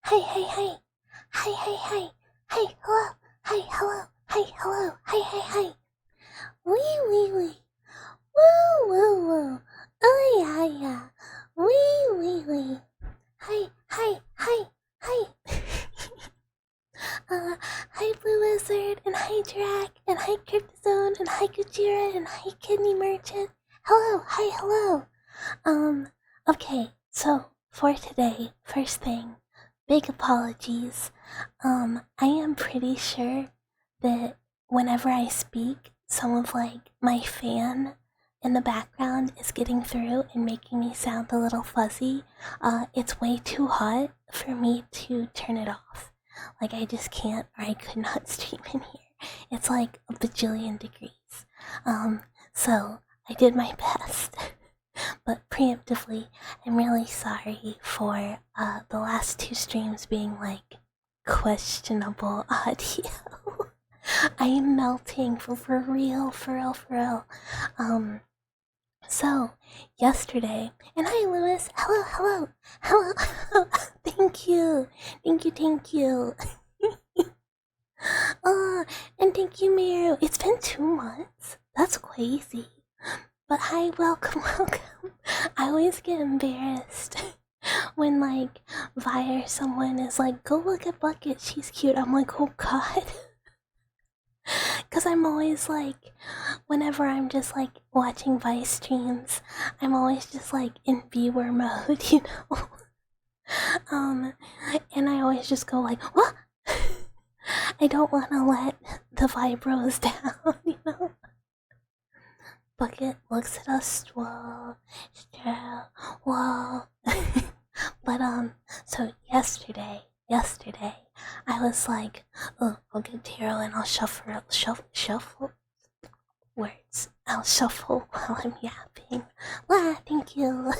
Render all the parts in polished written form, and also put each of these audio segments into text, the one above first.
Hey, hey, hey. Hey, hey, hey. Hey, hello. Hey, hello. Hey, hello. Hey, hey, hey. Wee, wee, wee. Woo, woo, woo. Oh, yeah, yeah. Wee, wee, wee. Hey, hey, hey, hey. Hi Blue Wizard, and hi Drac, and hi Cryptozone, and hi Gujira, and hi Kidney Merchant. Hello, hi, hello. Okay, so for today, first thing, big apologies. I am pretty sure that whenever I speak, some of like my fan in the background is getting through and making me sound a little fuzzy. It's way too hot for me to turn it off. Like I just can't, or I could not stream in here. It's like a bajillion degrees. So I did my best. But preemptively, I'm really sorry for the last two streams being like questionable audio. I am melting for real, for real, for real. So yesterday, and hi Lewis, hello, hello, hello, hello. Thank you, thank you, thank you. And thank you, Miru. It's been 2 months. That's crazy. But hi, welcome, welcome. I always get embarrassed when like Vi or someone is like, go look at Bucket, she's cute. I'm like, oh god. Cause I'm always like, whenever I'm just like watching Vice streams, I'm always just like in viewer mode, you know? And I always just go like, what? I don't wanna let the vibros down, you know? Bucket looks at us, whoa, whoa. But so yesterday, I was like, oh, I'll get Taro and I'll shuffle words. I'll shuffle while I'm yapping. Thank you.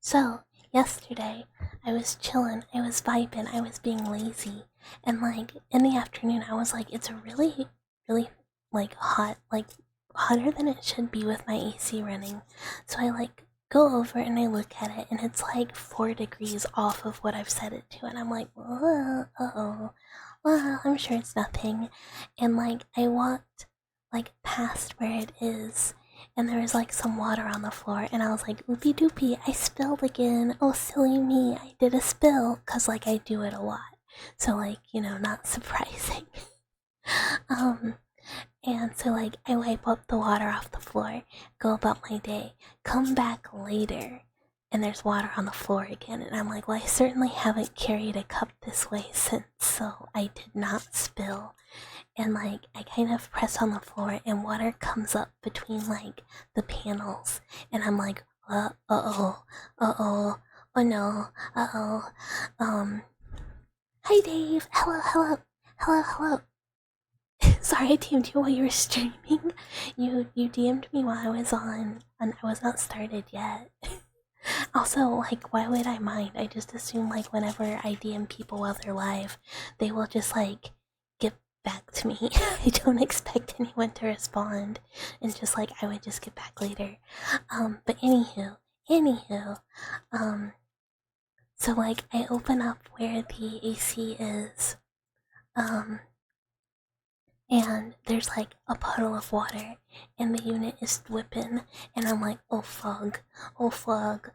So yesterday I was chilling, I was vibing, I was being lazy, and like in the afternoon I was like, it's a really, really like hot, like hotter than it should be with my AC running. So I like go over and I look at it and it's like 4 degrees off of what I've set it to, and I'm like, uh-oh, well, I'm sure it's nothing. And like I walked like past where it is, and there was like some water on the floor, and I was like, oopie doopie, I spilled again. Oh, silly me, I did a spill, cause like I do it a lot. So like, you know, not surprising. And so like I wipe up the water off the floor, go about my day, come back later, and there's water on the floor again, and I'm like, well, I certainly haven't carried a cup this way since, so I did not spill. And like I kind of press on the floor and water comes up between like the panels, and I'm like, uh-oh, oh no, hi Dave, hello, hello, hello, hello. Sorry, I DM'd you while you were streaming. You DM'd me while I was on, and I was not started yet. Also, like, why would I mind? I just assume, like, whenever I DM people while they're live, they will just, like, get back to me. I don't expect anyone to respond, and just, like, I would just get back later. But anywho, so, like, I open up where the AC is, and there's like a puddle of water and the unit is whipping, and I'm like, oh fug, oh fug.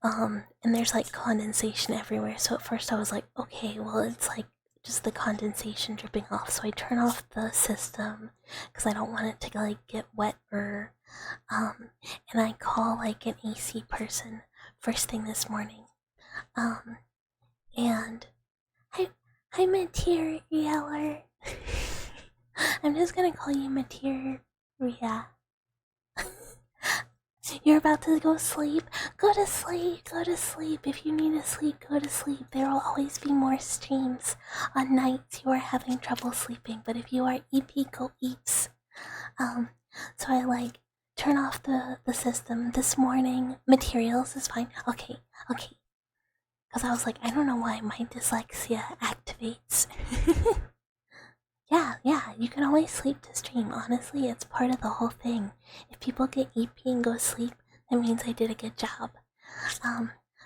And there's like condensation everywhere, so at first I was like, okay, well, it's like just the condensation dripping off, so I turn off the system because I don't want it to like get wet, or and I call like an AC person first thing this morning, and hi Materialer. I'm just gonna call you Materia. You're about to go sleep? Go to sleep, go to sleep. If you need to sleep, go to sleep. There will always be more streams on nights you are having trouble sleeping. But if you are EP, go eats. So I like turn off the system this morning. Materials is fine. Okay. Because I was like, I don't know why my dyslexia activates. Yeah, you can always sleep to stream. Honestly, it's part of the whole thing. If people get EP and go sleep, that means I did a good job.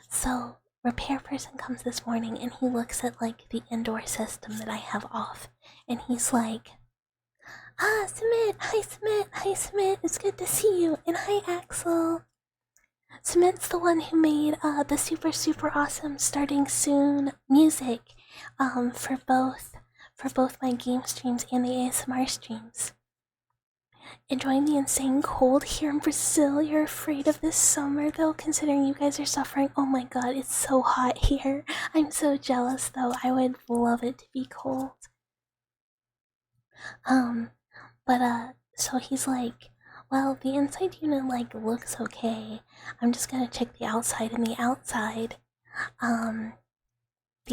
So repair person comes this morning and he looks at like the indoor system that I have off, and he's like, "Ah, Submit! Hi, Submit! Hi, Submit! It's good to see you! And hi, Axel!" Submit's the one who made the super awesome starting soon music for both my game streams and the ASMR streams. Enjoying the insane cold here in Brazil. You're afraid of this summer though, considering you guys are suffering. Oh my god, it's so hot here. I'm so jealous though. I would love it to be cold. So he's like, well, the inside unit like looks okay. I'm just gonna check the outside, and the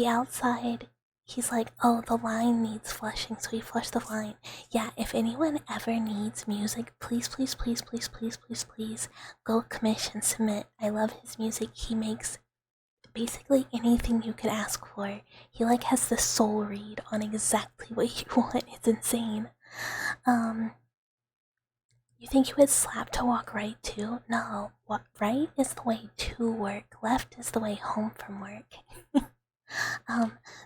outside, he's like, oh, the line needs flushing, so he flushed the line. Yeah, if anyone ever needs music, please go commission Submit. I love his music. He makes basically anything you could ask for. He like has the soul read on exactly what you want. It's insane. You think you would slap to walk right too? No, what right is the way to work, left is the way home from work.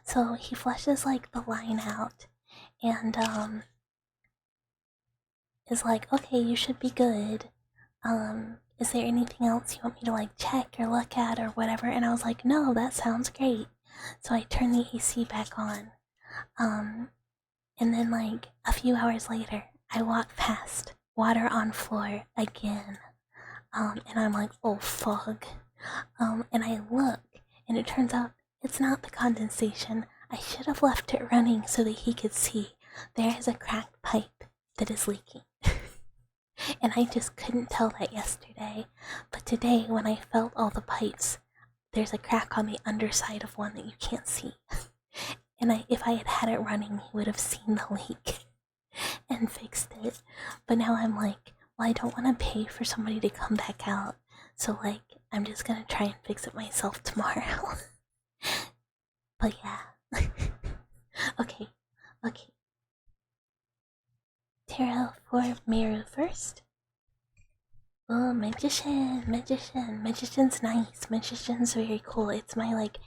So he flushes like the line out, and is like, okay, you should be good. Is there anything else you want me to like check or look at or whatever? And I was like, no, that sounds great. So I turned the AC back on. And then like a few hours later, I walk past water on floor again. And I'm like, oh fuck. And I look, and it turns out it's not the condensation. I should have left it running so that he could see. There is a cracked pipe that is leaking. And I just couldn't tell that yesterday. But today, when I felt all the pipes, there's a crack on the underside of one that you can't see. And if I had had it running, he would have seen the leak and fixed it. But now I'm like, well, I don't want to pay for somebody to come back out. So like, I'm just gonna try and fix it myself tomorrow. But yeah. Okay. Tarot for Meru first. Oh, Magician's nice. Magician's very cool. It's my like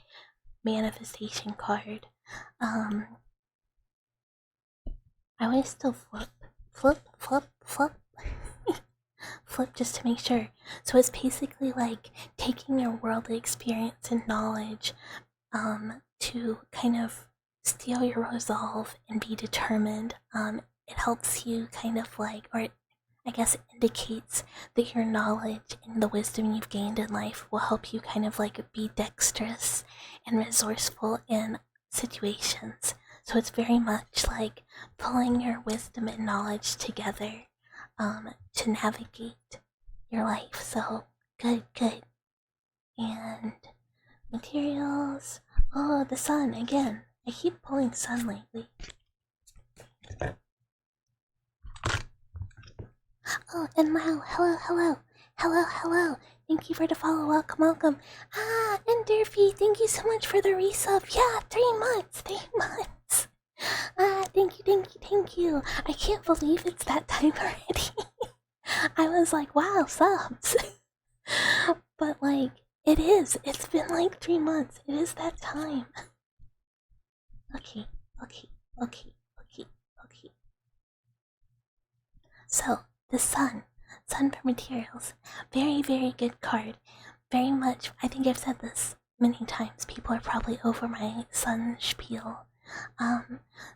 manifestation card. I always still flip flip just to make sure. So it's basically like taking your worldly experience and knowledge to kind of steel your resolve and be determined. It helps you kind of like, or I guess it indicates that your knowledge and the wisdom you've gained in life will help you kind of like be dexterous and resourceful in situations. So it's very much like pulling your wisdom and knowledge together to navigate your life. So good. And materials. Oh, the sun again. I keep pulling sun lately. Oh, and Mao, hello. Thank you for the follow, welcome. Ah, and Durfee, thank you so much for the resub. Yeah, 3 months. Ah, thank you. I can't believe it's that time already. I was like, wow, subs. But like, it is. It's been like 3 months. It is that time. Okay. So, the sun for materials. Very good card. Very much, I think I've said this many times. People are probably over my sun spiel.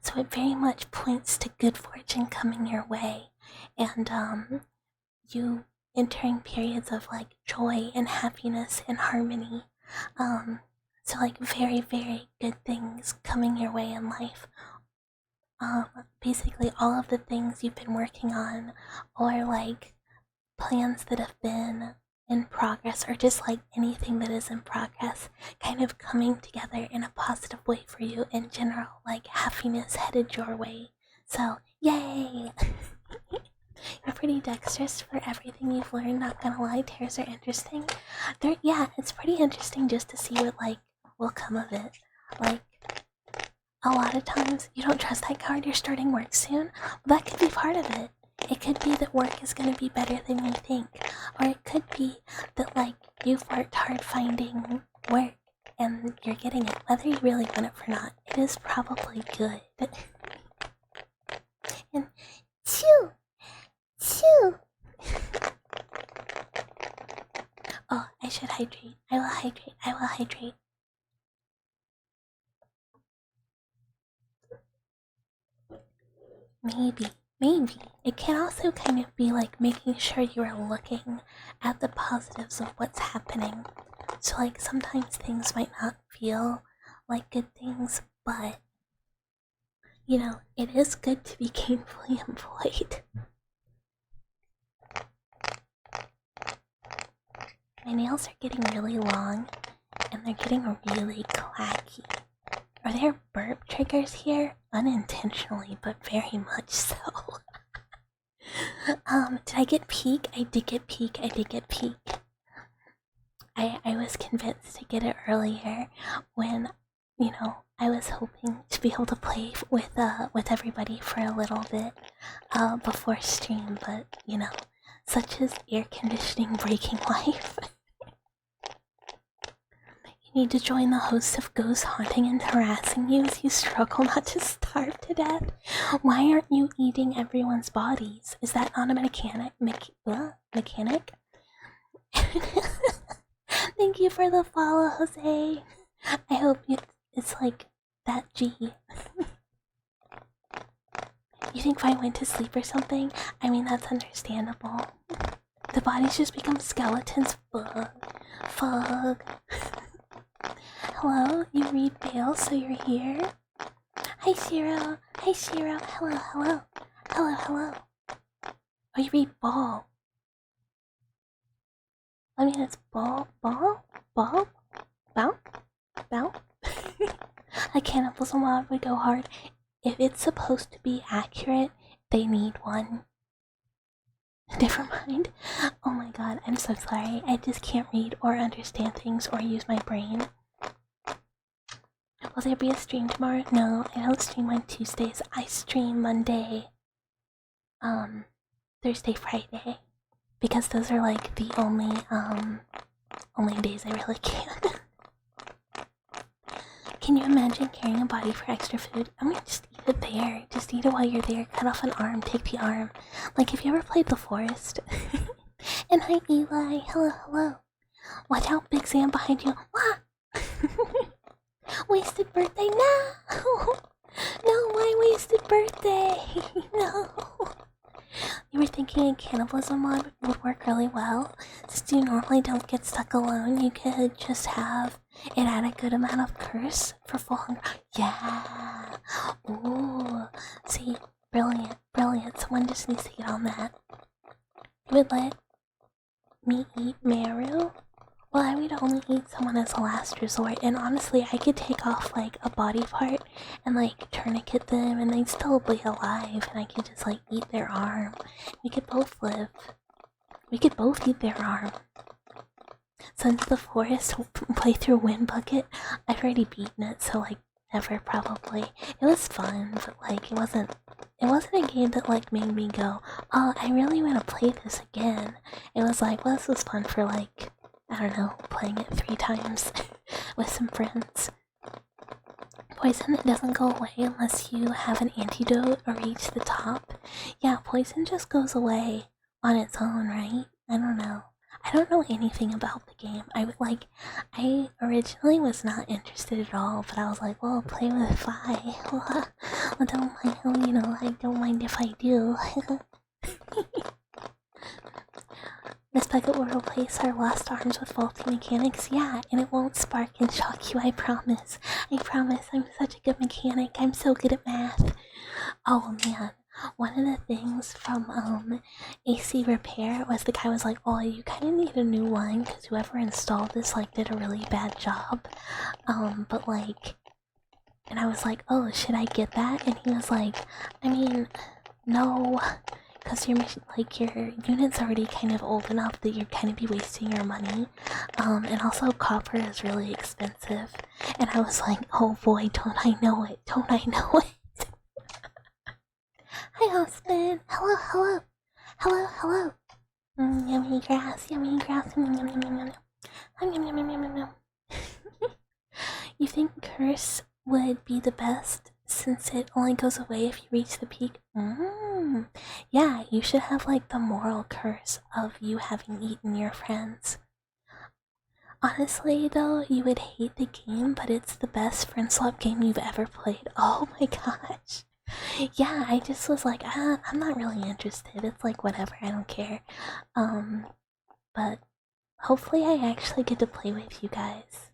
So it very much points to good fortune coming your way, and you entering periods of like joy and happiness and harmony. So like very good things coming your way in life. Basically all of the things you've been working on, or like plans that have been in progress, or just like anything that is in progress, kind of coming together in a positive way for you in general, like happiness headed your way. So yay. You're pretty dexterous for everything you've learned, not gonna lie. Tears are interesting. Yeah, it's pretty interesting just to see what like will come of it. Like, a lot of times you don't trust that card, you're starting work soon. Well, that could be part of it. It could be that work is gonna be better than you think. Or it could be that like you've worked hard finding work and you're getting it, whether you really want it or not, it is probably good. And chew! Chew! Oh, I should hydrate. I will hydrate. I will hydrate. Maybe. It can also kind of be like making sure you are looking at the positives of what's happening. So, like, sometimes things might not feel like good things, but, you know, it is good to be gainfully employed. My nails are getting really long, and they're getting really clacky. Are there burp triggers here? Unintentionally, but very much so. Did I get peak? I did get peak. I was convinced to get it earlier when, you know, I was hoping to be able to play with everybody for a little bit before stream, but, you know, such is air conditioning breaking life. You need to join the hosts of ghosts haunting and harassing you as you struggle not to starve to death. Why aren't you eating everyone's bodies? Is that not a mechanic? Mechanic? Thank you for the follow, Jose. I hope it's like that G. You think if I went to sleep or something? I mean, that's understandable. The bodies just become skeletons. Fug. Hello, you read Bale, so you're here? Hi, Shiro. Hello. Oh, you read Ball. I mean, it's Ball? A cannibalism mod would go hard. If it's supposed to be accurate, they need one. Never mind. Oh my god, I'm so sorry. I just can't read or understand things or use my brain. Will there be a stream tomorrow? No, I don't stream on Tuesdays. I stream Monday, Thursday, Friday. Because those are like the only days I really can. Can you imagine carrying a body for extra food? I'm gonna just eat it there. Just eat it while you're there. Cut off an arm, take the arm. Like, if you ever played The Forest. And hi, Eli. Hello. Watch out, Big Sam behind you. Wah! Wasted birthday? No! No, my wasted birthday! No! You were thinking a cannibalism mod would work really well. Since you normally don't get stuck alone, you could just have it add a good amount of curse for full hunger. Yeah! Ooh! See, brilliant. Someone just needs to get on that. You would let me eat Meru? Well, I would only eat someone as a last resort, and honestly, I could take off, like, a body part and, like, tourniquet them, and they'd still be alive, and I could just, like, eat their arm. We could both live. We could both eat their arm. Sons of the Forest playthrough Wind Bucket? I've already beaten it, so, like, never probably. It was fun, but, like, it wasn't a game that, like, made me go, oh, I really want to play this again. It was like, well, this was fun for, like, I don't know, playing it 3 times with some friends. Poison that doesn't go away unless you have an antidote or reach the top. Yeah, poison just goes away on its own, right? I don't know. I don't know anything about the game. I originally was not interested at all, but I was like, well, play with Fi. Well, don't mind, you know, I don't mind if I do. This bucket will replace our lost arms with faulty mechanics, yeah, and it won't spark and shock you, I promise. I'm such a good mechanic, I'm so good at math. Oh man, one of the things from AC Repair was the guy was like, oh, you kind of need a new one, because whoever installed this, like, did a really bad job. But like, and I was like, oh, should I get that? And he was like, I mean, no. Because your unit's already kind of old enough that you'd kind of be wasting your money. And also copper is really expensive. And I was like, oh boy, don't I know it. Hi, Austin. Hello. Yummy grass. Yum. You think curse would be the best since it only goes away if you reach the peak? Yeah, you should have like the moral curse of you having eaten your friends. Honestly, though, you would hate the game, but it's the best friend swap game you've ever played. Oh my gosh. Yeah, I just was like, I'm not really interested. It's like whatever, I don't care. But hopefully I actually get to play with you guys.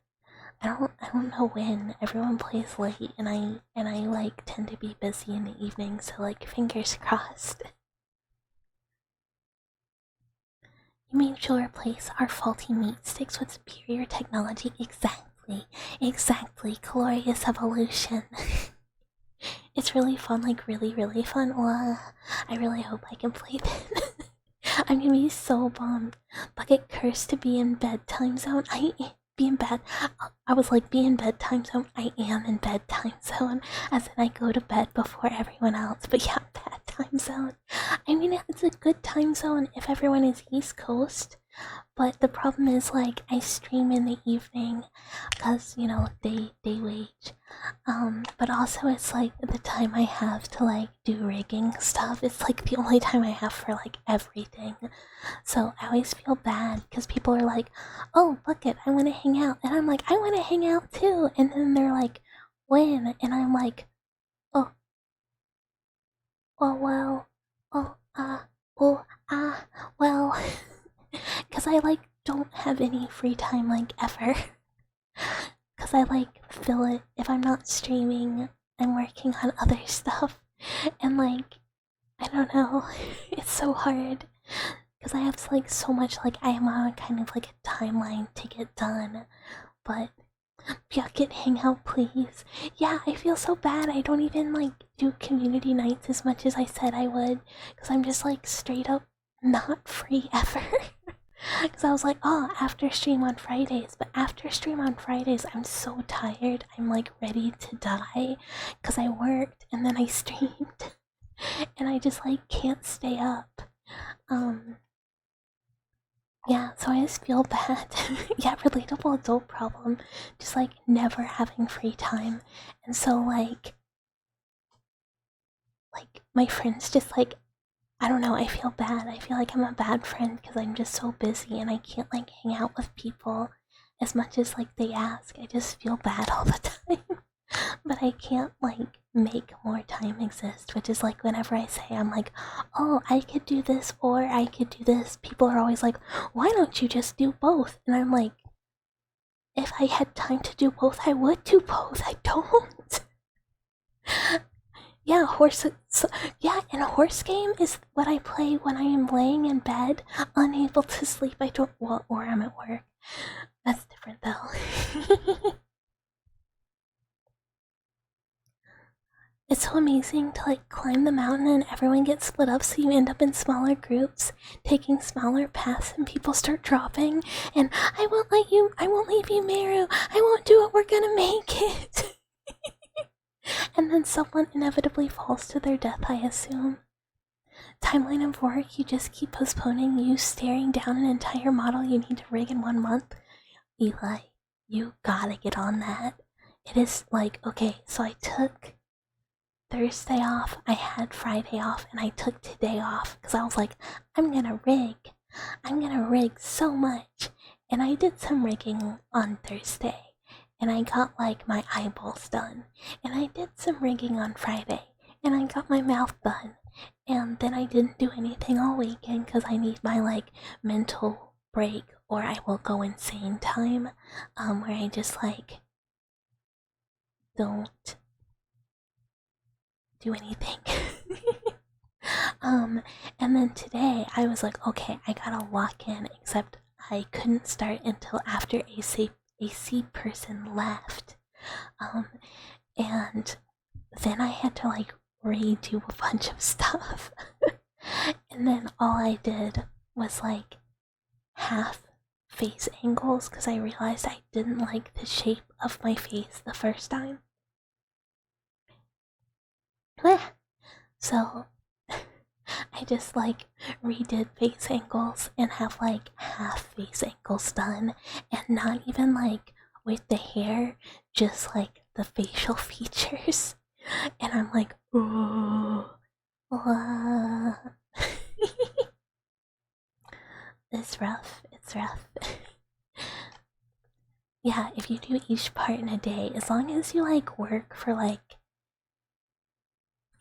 I don't know when. Everyone plays late and I like tend to be busy in the evening, so like fingers crossed. You mean she'll replace our faulty meat sticks with superior technology? Exactly. Exactly. Glorious evolution. It's really fun, like really, really fun. Well, I really hope I can play that. I'm gonna be so bummed. Bucket cursed to be in bed time zone. Be in bed. I was like, be in bed time zone. I am in bed time zone. As in, I go to bed before everyone else. But yeah, bad time zone. I mean, it's a good time zone if everyone is East Coast. But the problem is, like, I stream in the evening because, you know, day wage. But also it's like the time I have to like do rigging stuff. It's like the only time I have for like everything. So I always feel bad because people are like, "Oh, Bucket, I want to hang out," and I'm like, "I want to hang out too." And then they're like, "When?" And I'm like, "Oh, oh well, oh oh well," because I like don't have any free time like ever. Because I like fill it if I'm not streaming, I'm working on other stuff. And like, I don't know, it's so hard. Because I have like so much, like, I am on kind of like a timeline to get done. But yeah, get hangout, please. Yeah, I feel so bad. I don't even like do community nights as much as I said I would. Because I'm just like straight up not free ever. Because I was like, oh, after stream on Fridays. But after stream on Fridays, I'm so tired. I'm like ready to die. Because I worked and then I streamed. And I just like can't stay up. Yeah, so I just feel bad. Yeah, relatable adult problem. Just like never having free time. And so like my friends just like, I don't know, I feel bad. I feel like I'm a bad friend because I'm just so busy and I can't like hang out with people as much as like they ask. I just feel bad all the time. But I can't like make more time exist, which is like whenever I say I'm like, oh, I could do this or I could do this, people are always like, why don't you just do both? And I'm like, if I had time to do both, I would do both. I don't. Yeah, yeah, and a horse game is what I play when I am laying in bed, unable to sleep. I don't, well, or I'm at work. That's different though. It's so amazing to like climb the mountain and everyone gets split up so you end up in smaller groups, taking smaller paths and people start dropping and I won't leave you, Meru. I won't do it, we're gonna make it. And then someone inevitably falls to their death, I assume. Timeline of work, you just keep postponing you staring down an entire model you need to rig in 1 month. Eli, you gotta get on that. It is like, okay, so I took Thursday off, I had Friday off, and I took today off because I was like, I'm gonna rig. I'm gonna rig so much. And I did some rigging on Thursday, and I got like my eyeballs done. And I did some rigging on Friday, and I got my mouth done. And then I didn't do anything all weekend because I need my like mental break or I will go insane time, where I just like don't do anything. And then today I was like, okay, I gotta lock in, except I couldn't start until after AC person left. And then I had to like redo a bunch of stuff. And then all I did was like half face angles because I realized I didn't like the shape of my face the first time. So I just like redid face angles and have like half face angles done and not even like with the hair just like the facial features. And I'm like, ooh, it's rough. It's rough. Yeah, if you do each part in a day, as long as you like work for like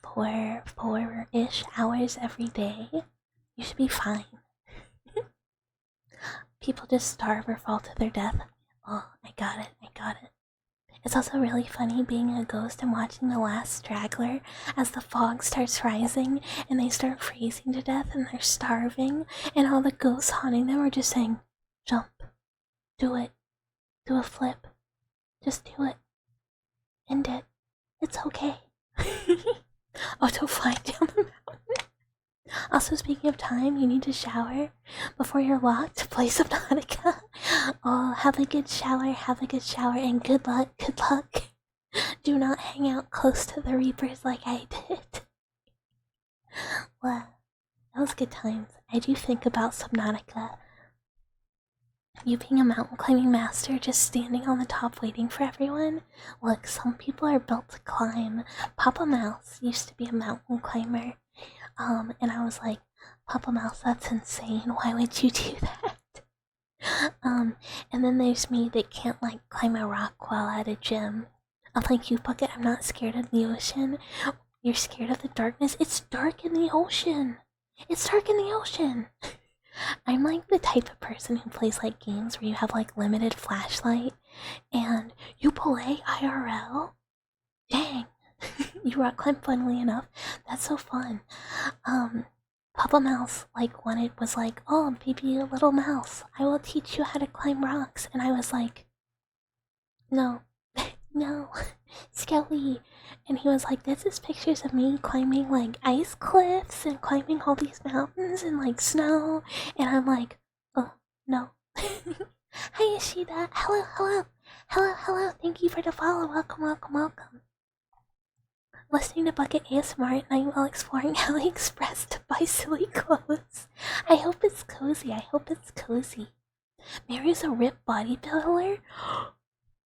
four-ish hours every day, you should be fine. People just starve or fall to their death. Oh, I got it. It's also really funny being a ghost and watching the last straggler as the fog starts rising and they start freezing to death and they're starving, and all the ghosts haunting them are just saying, jump, do it, do a flip, just do it, end it, it's okay. Auto fly down the mountain. Also, speaking of time, you need to shower before you're locked to play Subnautica. Oh, have a good shower, and good luck, Do not hang out close to the Reapers like I did. Well, that was good times. I do think about Subnautica. You being a mountain climbing master, just standing on the top waiting for everyone. Look, some people are built to climb. Papa Mouse used to be a mountain climber. And I was like, Papa Mouse, that's insane. Why would you do that? And then there's me that can't like climb a rock while at a gym. I'm like, you bucket, I'm not scared of the ocean. You're scared of the darkness. It's dark in the ocean. I'm like the type of person who plays like games where you have like limited flashlight and you play IRL. Dang. You rock climb, funnily enough. That's so fun. Papa Mouse was like, oh baby little mouse, I will teach you how to climb rocks. And I was like, no, no, Skelly. And he was like, this is pictures of me climbing like ice cliffs and climbing all these mountains and like snow. And I'm like, oh no. Hi Yoshida, hello, thank you for the follow, welcome. Listening to Bucket ASMR at night while exploring AliExpress to buy silly clothes. I hope it's cozy. Mary's a ripped bodybuilder?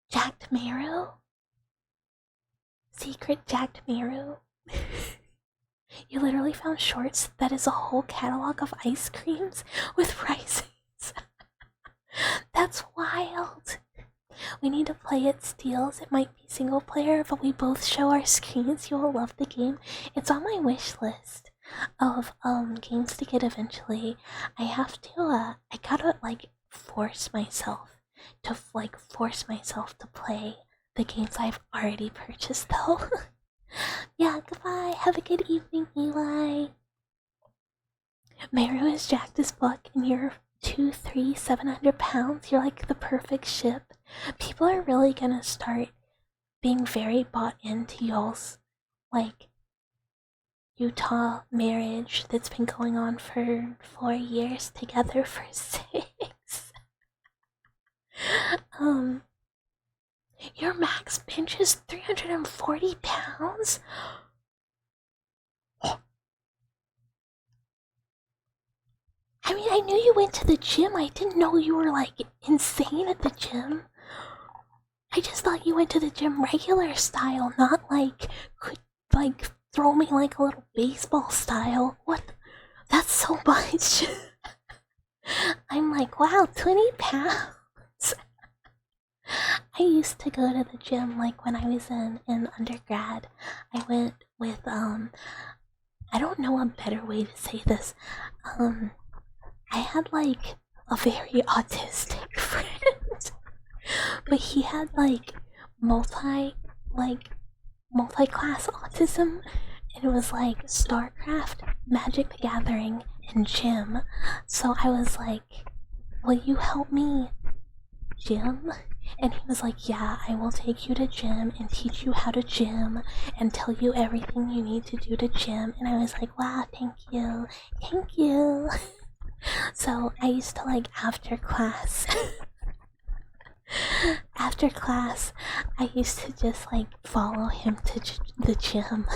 Jacked Marrow? Secret Jacked Marrow? You literally found shorts that is a whole catalog of ice creams with rices. That's wild. We need to play it, Steels. It might be single player, but we both show our screens. You will love the game. It's on my wish list of games to get eventually. I have to I gotta force myself to play the games I've already purchased though. Yeah, goodbye. Have a good evening, Eli. Maru is jacked as fuck and you're 700 pounds. You're like the perfect ship. People are really gonna start being very bought into y'all's Utah marriage that's been going on for 4 years together for 6. Your max bench is 340 pounds? I mean, I knew you went to the gym. I didn't know you were insane at the gym. I just thought you went to the gym regular style, not could throw me like a little baseball style. What? That's so much. I'm like, wow, 20 pounds. I used to go to the gym when I was in undergrad. I went with I don't know a better way to say this. I had a very autistic friend, but he had multi-class autism, and it was StarCraft, Magic the Gathering, and gym. So I was like, will you help me gym? And he was like, yeah, I will take you to gym and teach you how to gym and tell you everything you need to do to gym. And I was like, wow, thank you. So I used to after class I used to just follow him to the gym.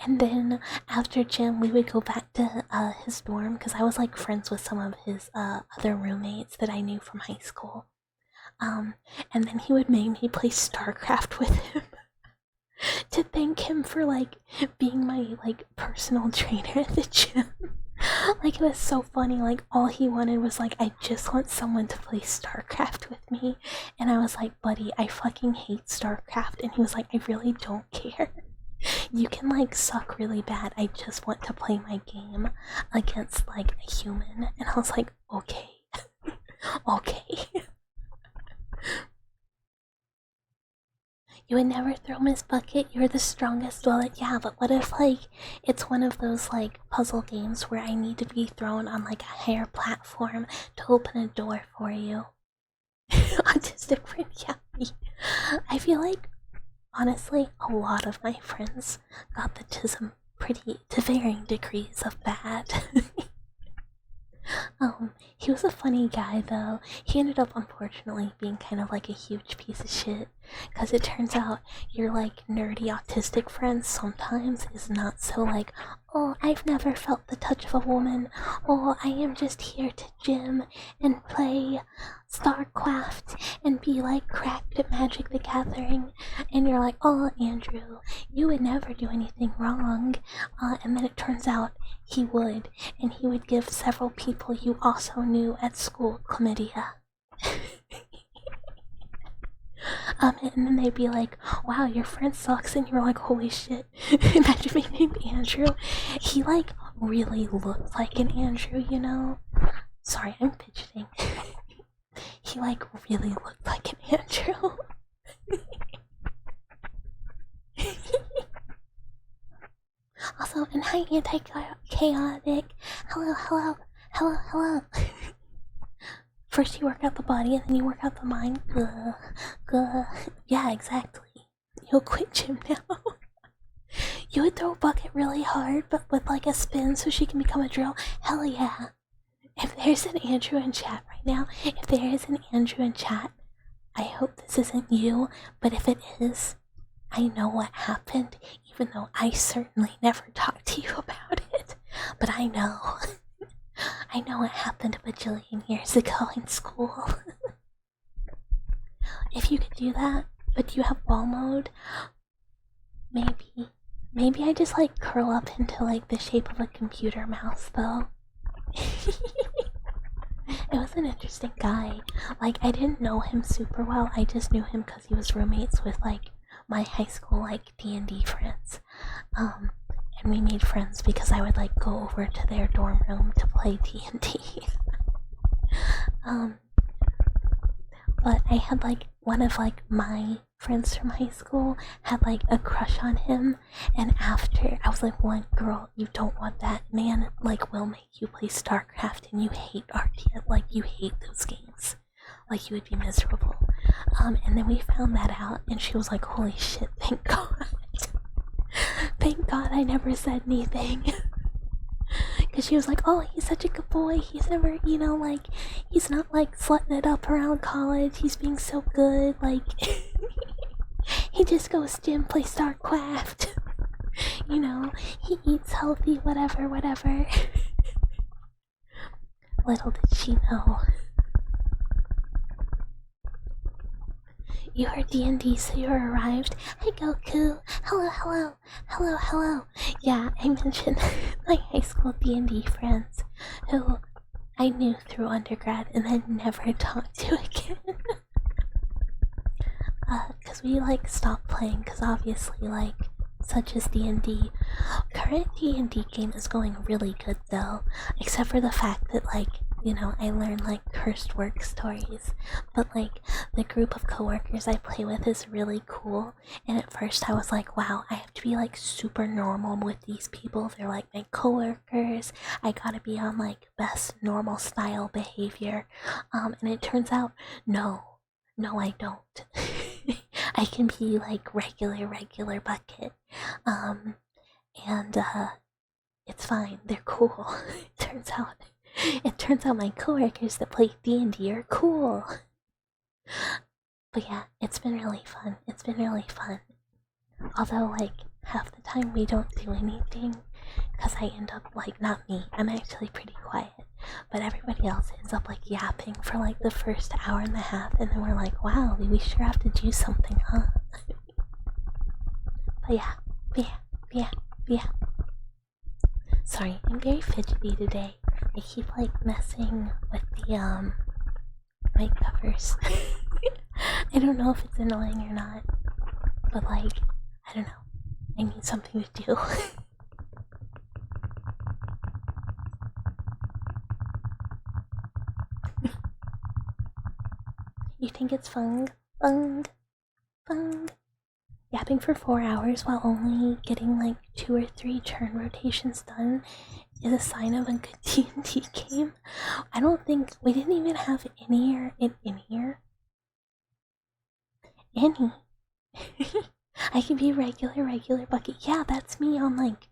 And then after gym we would go back to his dorm because I was friends with some of his other roommates that I knew from high school. And then he would make me play StarCraft with him to thank him for like being my like personal trainer at the gym. Like, it was so funny. Like, all he wanted was like, I just want someone to play StarCraft with me. And I was like, buddy, I fucking hate StarCraft. And he was like, I really don't care. You can like suck really bad. I just want to play my game against like a human. And I was like, okay. Okay. You would never throw Miss Bucket, you're the strongest. Well, yeah, but what if, like, it's one of those, like, puzzle games where I need to be thrown on, like, a higher platform to open a door for you? Autistic friend, yeah. I feel like, honestly, a lot of my friends got the tism to varying degrees of bad. He was a funny guy though. He ended up unfortunately being kind of like a huge piece of shit. Cause it turns out your like nerdy autistic friend sometimes is not so like, oh, I've never felt the touch of a woman. Oh, I am just here to gym and play StarCraft and be like cracked at Magic the Gathering. And you're like, oh, Andrew, you would never do anything wrong. And then it turns out he would, and he would give several people you also knew at school chlamydia. And then they'd be like, wow, your friend sucks, and you're like, holy shit. Imagine being named Andrew. He like really looked like an Andrew, you know? Sorry, I'm fidgeting. He like really looked like an Andrew. Also, and hi, anti-chaotic. Hello. First you work out the body, and then you work out the mind. Yeah, exactly. You'll quit gym now. You would throw a bucket really hard, but with like a spin so she can become a drill. Hell yeah. If there's an Andrew in chat right now, I hope this isn't you, but if it is, I know what happened, even though I certainly never talked to you about it. But I know. I know what happened a bajillion years ago in school. If you could do that, but you have ball mode, maybe I just like curl up into like the shape of a computer mouse though. It was an interesting guy. Like, I didn't know him super well. I just knew him because he was roommates with like my high school like D&D friends. And we made friends because I would like go over to their dorm room to play D&D. But I had like one of like my friends from high school had like a crush on him, and after I was like, well, girl, you don't want that man, like will make you play StarCraft and you hate RTS, like you hate those games, like you would be miserable. And then we found that out, and she was like, holy shit, thank God. Thank God I never said anything. Because she was like, oh, he's such a good boy, he's never, you know, like, he's not like slutting it up around college, he's being so good, like, he just goes gym, play StarCraft, you know, he eats healthy, whatever. Little did she know. You are D&D, so you arrived. Hi, Goku. Hello. Yeah, I mentioned my high school D&D friends, who I knew through undergrad and then never talked to again. Cause we like stopped playing, cause obviously like, such as D&D. Current D&D game is going really good though, except for the fact that like, you know, I learned like cursed work stories, but like the group of coworkers I play with is really cool, and at first I was like, wow, I have to be like super normal with these people, they're like my coworkers, I gotta be on like best normal style behavior, and it turns out, no I don't. I can be like regular bucket, and it's fine, they're cool. It turns out my coworkers that play D&D are cool. But yeah, it's been really fun. Although, like, half the time we don't do anything, because I end up, like, not me, I'm actually pretty quiet. but everybody else ends up like yapping for like the first hour and a half, and then we're like, wow, we sure have to do something, huh? But yeah. Sorry, I'm very fidgety today. I keep like messing with the mic covers. I don't know if it's annoying or not, but like, I don't know. I need something to do. You think it's fun? Fun? Yapping for 4 hours while only getting like 2 or 3 turn rotations done is a sign of a good D&D game. I don't think we didn't even have in here. Any. I can be regular bucket. Yeah, that's me on like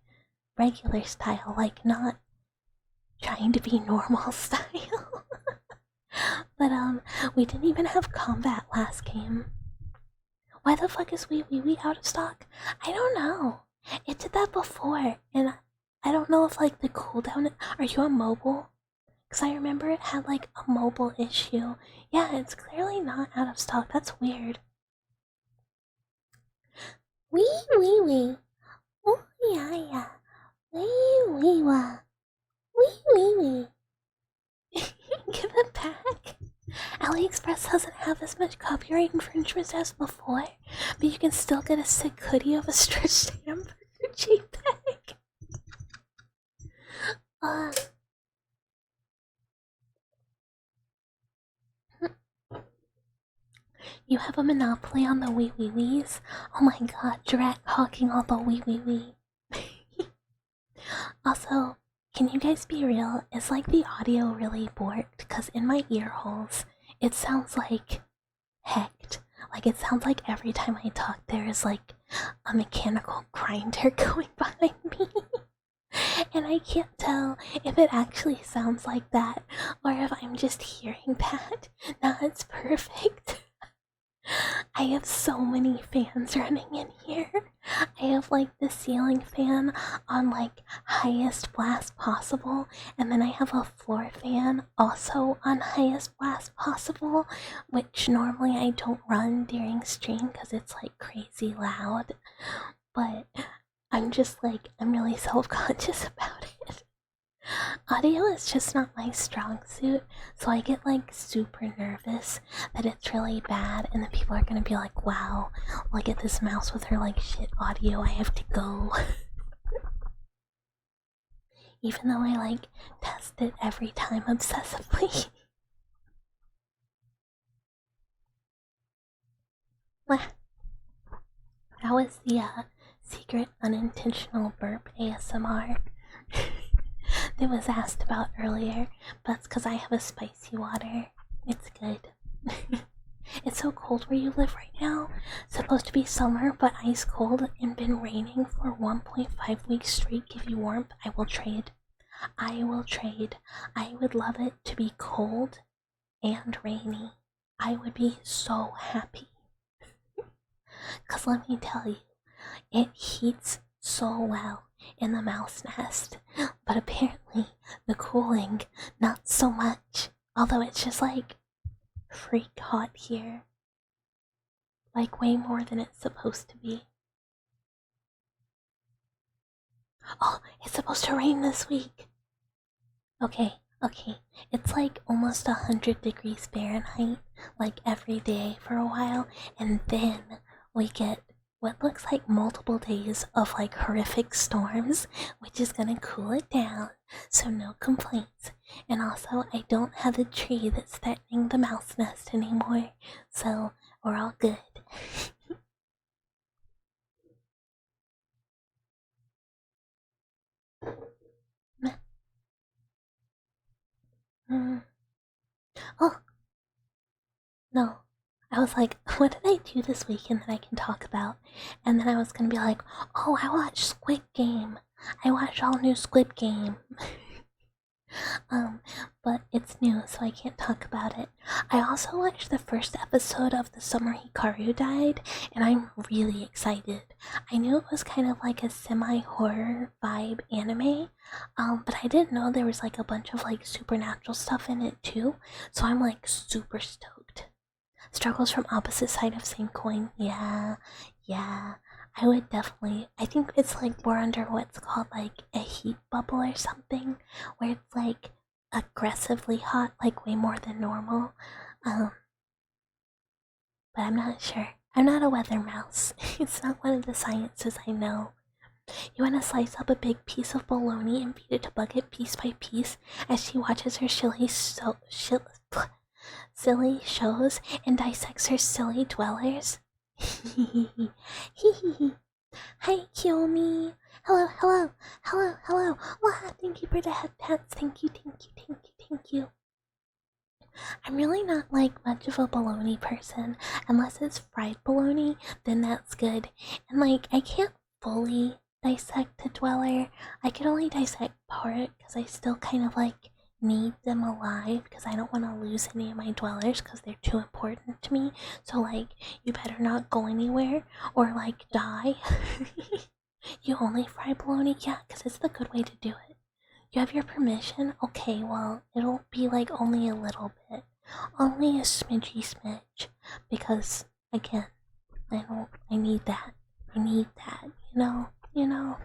regular style, like not trying to be normal style. But we didn't even have combat last game. Why the fuck is Wee out of stock? I don't know. It did that before, and I don't know if like the cooldown. Are you on mobile? Because I remember it had like a mobile issue. Yeah, it's clearly not out of stock. That's weird. Wee. Oh yeah. Wee. Wee. Give it back. AliExpress doesn't have as much copyright infringement as before, but you can still get a sick hoodie of a stretched hamburger JPEG. You have a monopoly on the wee-wee-wees? Oh my god, Drac hawking all the wee-wee-wee. Also, can you guys be real? Is like the audio really borked? Because in my ear holes, it sounds like hecked. Like it sounds like every time I talk there is like a mechanical grinder going behind me. And I can't tell if it actually sounds like that or if I'm just hearing that. Now it's perfect. I have so many fans running in here. I have like the ceiling fan on like highest blast possible, and then I have a floor fan also on highest blast possible, which normally I don't run during stream because it's like crazy loud. But I'm just like, I'm really self-conscious about it. Audio is just not my strong suit, so I get like super nervous that it's really bad and then people are gonna be like, wow, look at this mouse with her like shit audio, I have to go. Even though I like test it every time obsessively. That was the secret unintentional burp ASMR that was asked about earlier, but it's because I have a spicy water. It's good. It's so cold where you live right now. It's supposed to be summer, but ice cold and been raining for 1.5 weeks straight. Give you warmth, I will trade. I would love it to be cold and rainy. I would be so happy. Because let me tell you, it heats so well in the mouse nest, but apparently the cooling not so much, although it's just like freak hot here, like way more than it's supposed to be. Oh, it's supposed to rain this week. Okay, it's like almost 100 degrees Fahrenheit like every day for a while, and then we get what looks like multiple days of like horrific storms, which is gonna cool it down, so no complaints. And also, I don't have a tree that's threatening the mouse nest anymore, so we're all good. Oh, no. I was like, what did I do this weekend that I can talk about? And then I was gonna be like, oh, I watched Squid Game. I watched all new Squid Game. But it's new, so I can't talk about it. I also watched the first episode of The Summer Hikaru Died, and I'm really excited. I knew it was kind of like a semi-horror vibe anime, but I didn't know there was like a bunch of like supernatural stuff in it too, so I'm like super stoked. Struggles from opposite side of same coin. Yeah, yeah. I would definitely. I think it's like we're under what's called like a heat bubble or something, where it's like aggressively hot, like way more than normal. Um, but I'm not sure. I'm not a weather mouse. It's not one of the sciences I know. You want to slice up a big piece of bologna and feed it to Bucket piece by piece as she watches her silly shows and dissects her silly dwellers? Hi, Kiyomi. Hello, hello, hello, hello. Wow, thank you for the headpats. Thank you, thank you, thank you, thank you. I'm really not like much of a bologna person. Unless it's fried bologna, then that's good. And like, I can't fully dissect a dweller. I can only dissect part because I still kind of like need them alive because I don't want to lose any of my dwellers because they're too important to me. So like, you better not go anywhere or like die. You only fry bologna? Yeah, because it's the good way to do it. You have your permission? Okay, well, it'll be like only a little bit. Only a smidgy, because again, I need that. I need that, you know?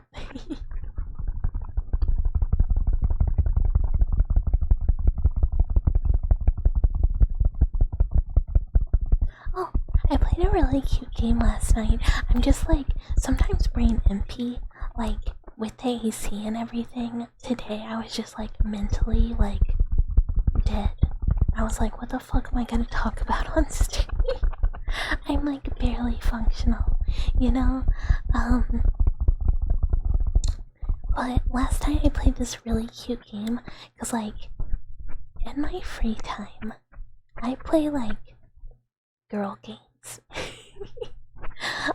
Oh, I played a really cute game last night. I'm just like, sometimes brain empty, like, with the AC and everything. Today I was just like mentally like dead. I was like, what the fuck am I gonna talk about on stream? I'm like barely functional, you know? But last night I played this really cute game because, like, in my free time, I play like girl games.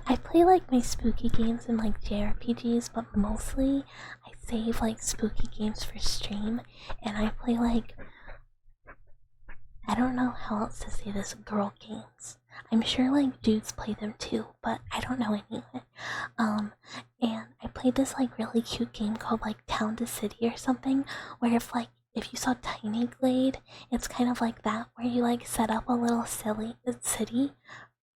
I play like my spooky games and like JRPGs, but mostly I save like spooky games for stream and I play like, I don't know how else to say this, girl games. I'm sure like dudes play them too, but I don't know anyway. And I played this like really cute game called like Town to City or something, where if you saw Tiny Glade, it's kind of like that, where you like set up a little silly city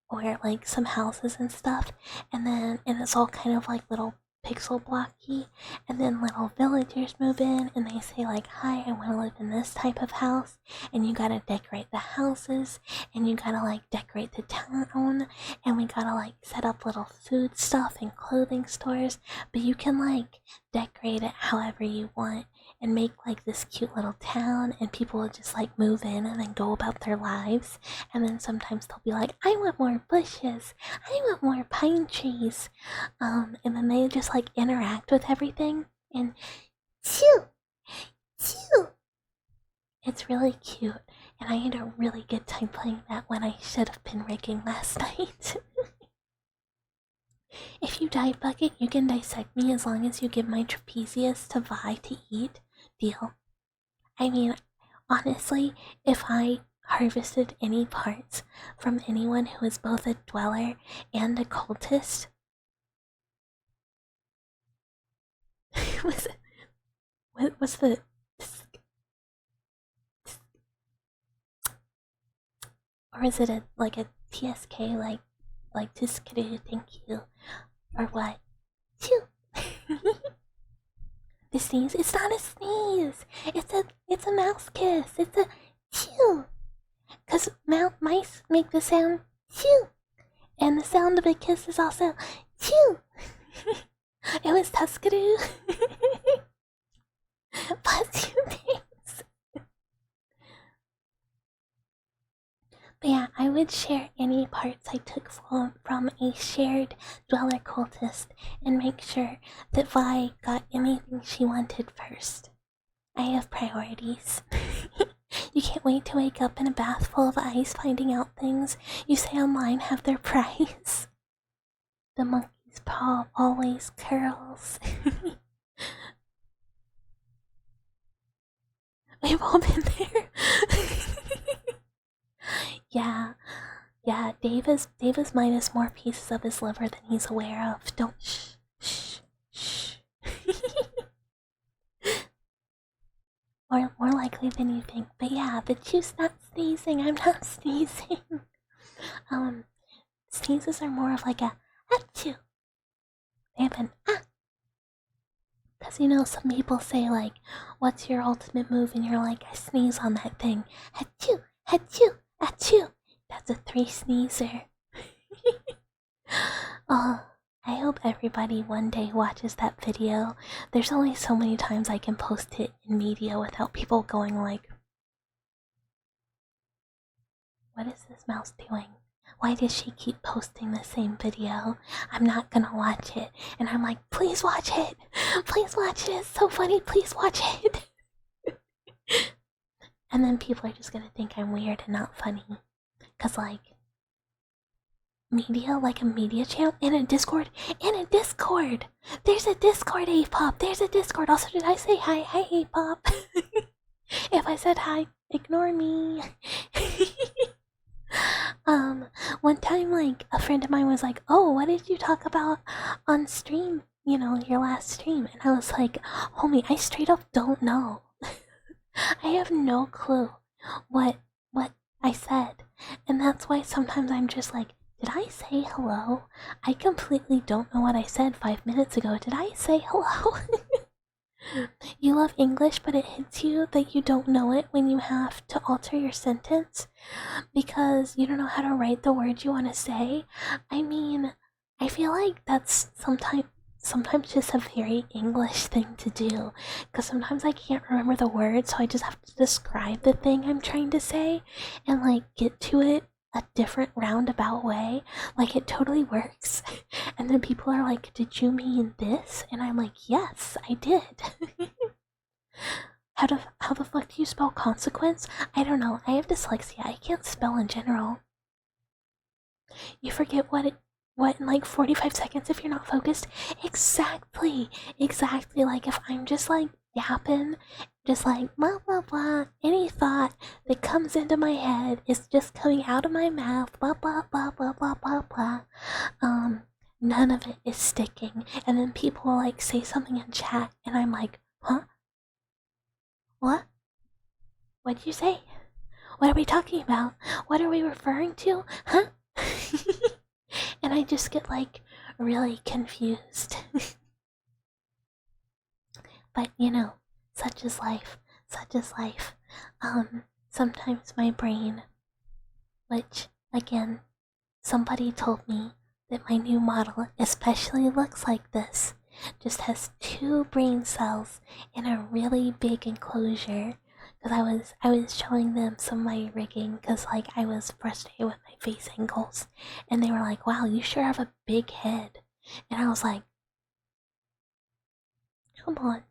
or like some houses and stuff, and it's all kind of like little pixel blocky, and then little villagers move in and they say like, hi, I want to live in this type of house, and you gotta decorate the houses and you gotta like decorate the town, and we gotta like set up little food stuff and clothing stores, but you can like decorate it however you want and make like this cute little town, and people will just like move in and then go about their lives, and then sometimes they'll be like, I want more bushes, I want more pine trees, and then they just like interact with everything, and phew, phew. It's really cute, and I had a really good time playing that when I should have been rigging last night. If you die, Bucket, you can dissect me as long as you give my trapezius to Vi to eat. Deal. I mean, honestly, if I harvested any parts from anyone who is both a dweller and a cultist, what was the or is it like a TSK like Tiskadu, thank you, or what? Phew. The sneeze? It's not a sneeze. It's a mouse kiss. It's a phew. Cause mice make the sound phew, and the sound of a kiss is also phew. It was Tuskadoo. Bless you, thanks. But yeah, I would share any parts I took from a shared dweller cultist and make sure that Vi got anything she wanted first. I have priorities. You can't wait to wake up in a bath full of ice finding out things you say online have their price. The monkey's paw always curls. We've all been there. Yeah, yeah. Dave is minus more pieces of his liver than he's aware of. Don't shh. More likely than you think. But yeah, the chew's not sneezing. I'm not sneezing. Sneezes are more of like a achoo. They have an ah. Because you know, some people say like, what's your ultimate move? And you're like, I sneeze on that thing. Achoo, achoo, achoo. That's a 3 sneezer. Oh, I hope everybody one day watches that video. There's only so many times I can post it in media without people going like, what is this mouse doing? Why does she keep posting the same video? I'm not gonna watch it. And I'm like, please watch it. Please watch it. It's so funny. Please watch it. And then people are just gonna think I'm weird and not funny. Cause like, media, like a media channel, and a Discord. There's a Discord, A-Pop. There's a Discord. Also, did I say hi? Hi, A-Pop. If I said hi, ignore me. One time, like, a friend of mine was like, oh, what did you talk about on stream? You know, your last stream. And I was like, homie, I straight up don't know. I have no clue what I said. And that's why sometimes I'm just like, did I say hello? I completely don't know what I said 5 minutes ago. Did I say hello? You love English, but it hits you that you don't know it when you have to alter your sentence because you don't know how to write the words you want to say. I mean, I feel like that's sometimes just a very English thing to do because sometimes I can't remember the words, so I just have to describe the thing I'm trying to say and like get to it a different roundabout way. Like it totally works. And then people are like, did you mean this? And I'm like, yes, I did. How the fuck do you spell consequence? I don't know. I have dyslexia. I can't spell in general. You forget what in like 45 seconds if you're not focused. Exactly. Like if I'm just like yapping, just like blah blah blah, any thought that comes into my head is just coming out of my mouth, blah blah blah blah blah blah blah. None of it is sticking. And then people will like say something in chat and I'm like, huh? What? What'd you say? What are we talking about? What are we referring to? Huh? And I just get like really confused. But you know, such is life. Sometimes my brain, which again, somebody told me that my new model especially looks like this, just has 2 brain cells in a really big enclosure. Because I was showing them some of my rigging because like I was frustrated with my face angles, and they were like, wow, you sure have a big head. And I was like, come on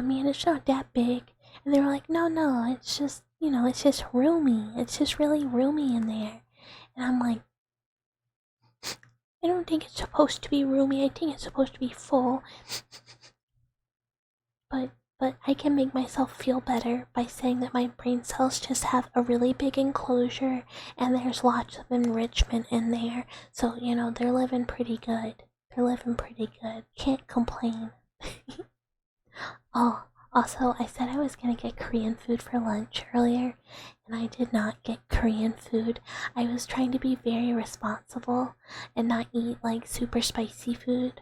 man, it's not that big. And they were like, no, it's just, you know, it's just roomy, it's just really roomy in there. And I'm like, I don't think it's supposed to be roomy, I think it's supposed to be full. But I can make myself feel better by saying that my brain cells just have a really big enclosure and there's lots of enrichment in there. So, you know, they're living pretty good. Can't complain. Oh, also, I said I was gonna get Korean food for lunch earlier, and I did not get Korean food. I was trying to be very responsible and not eat like super spicy food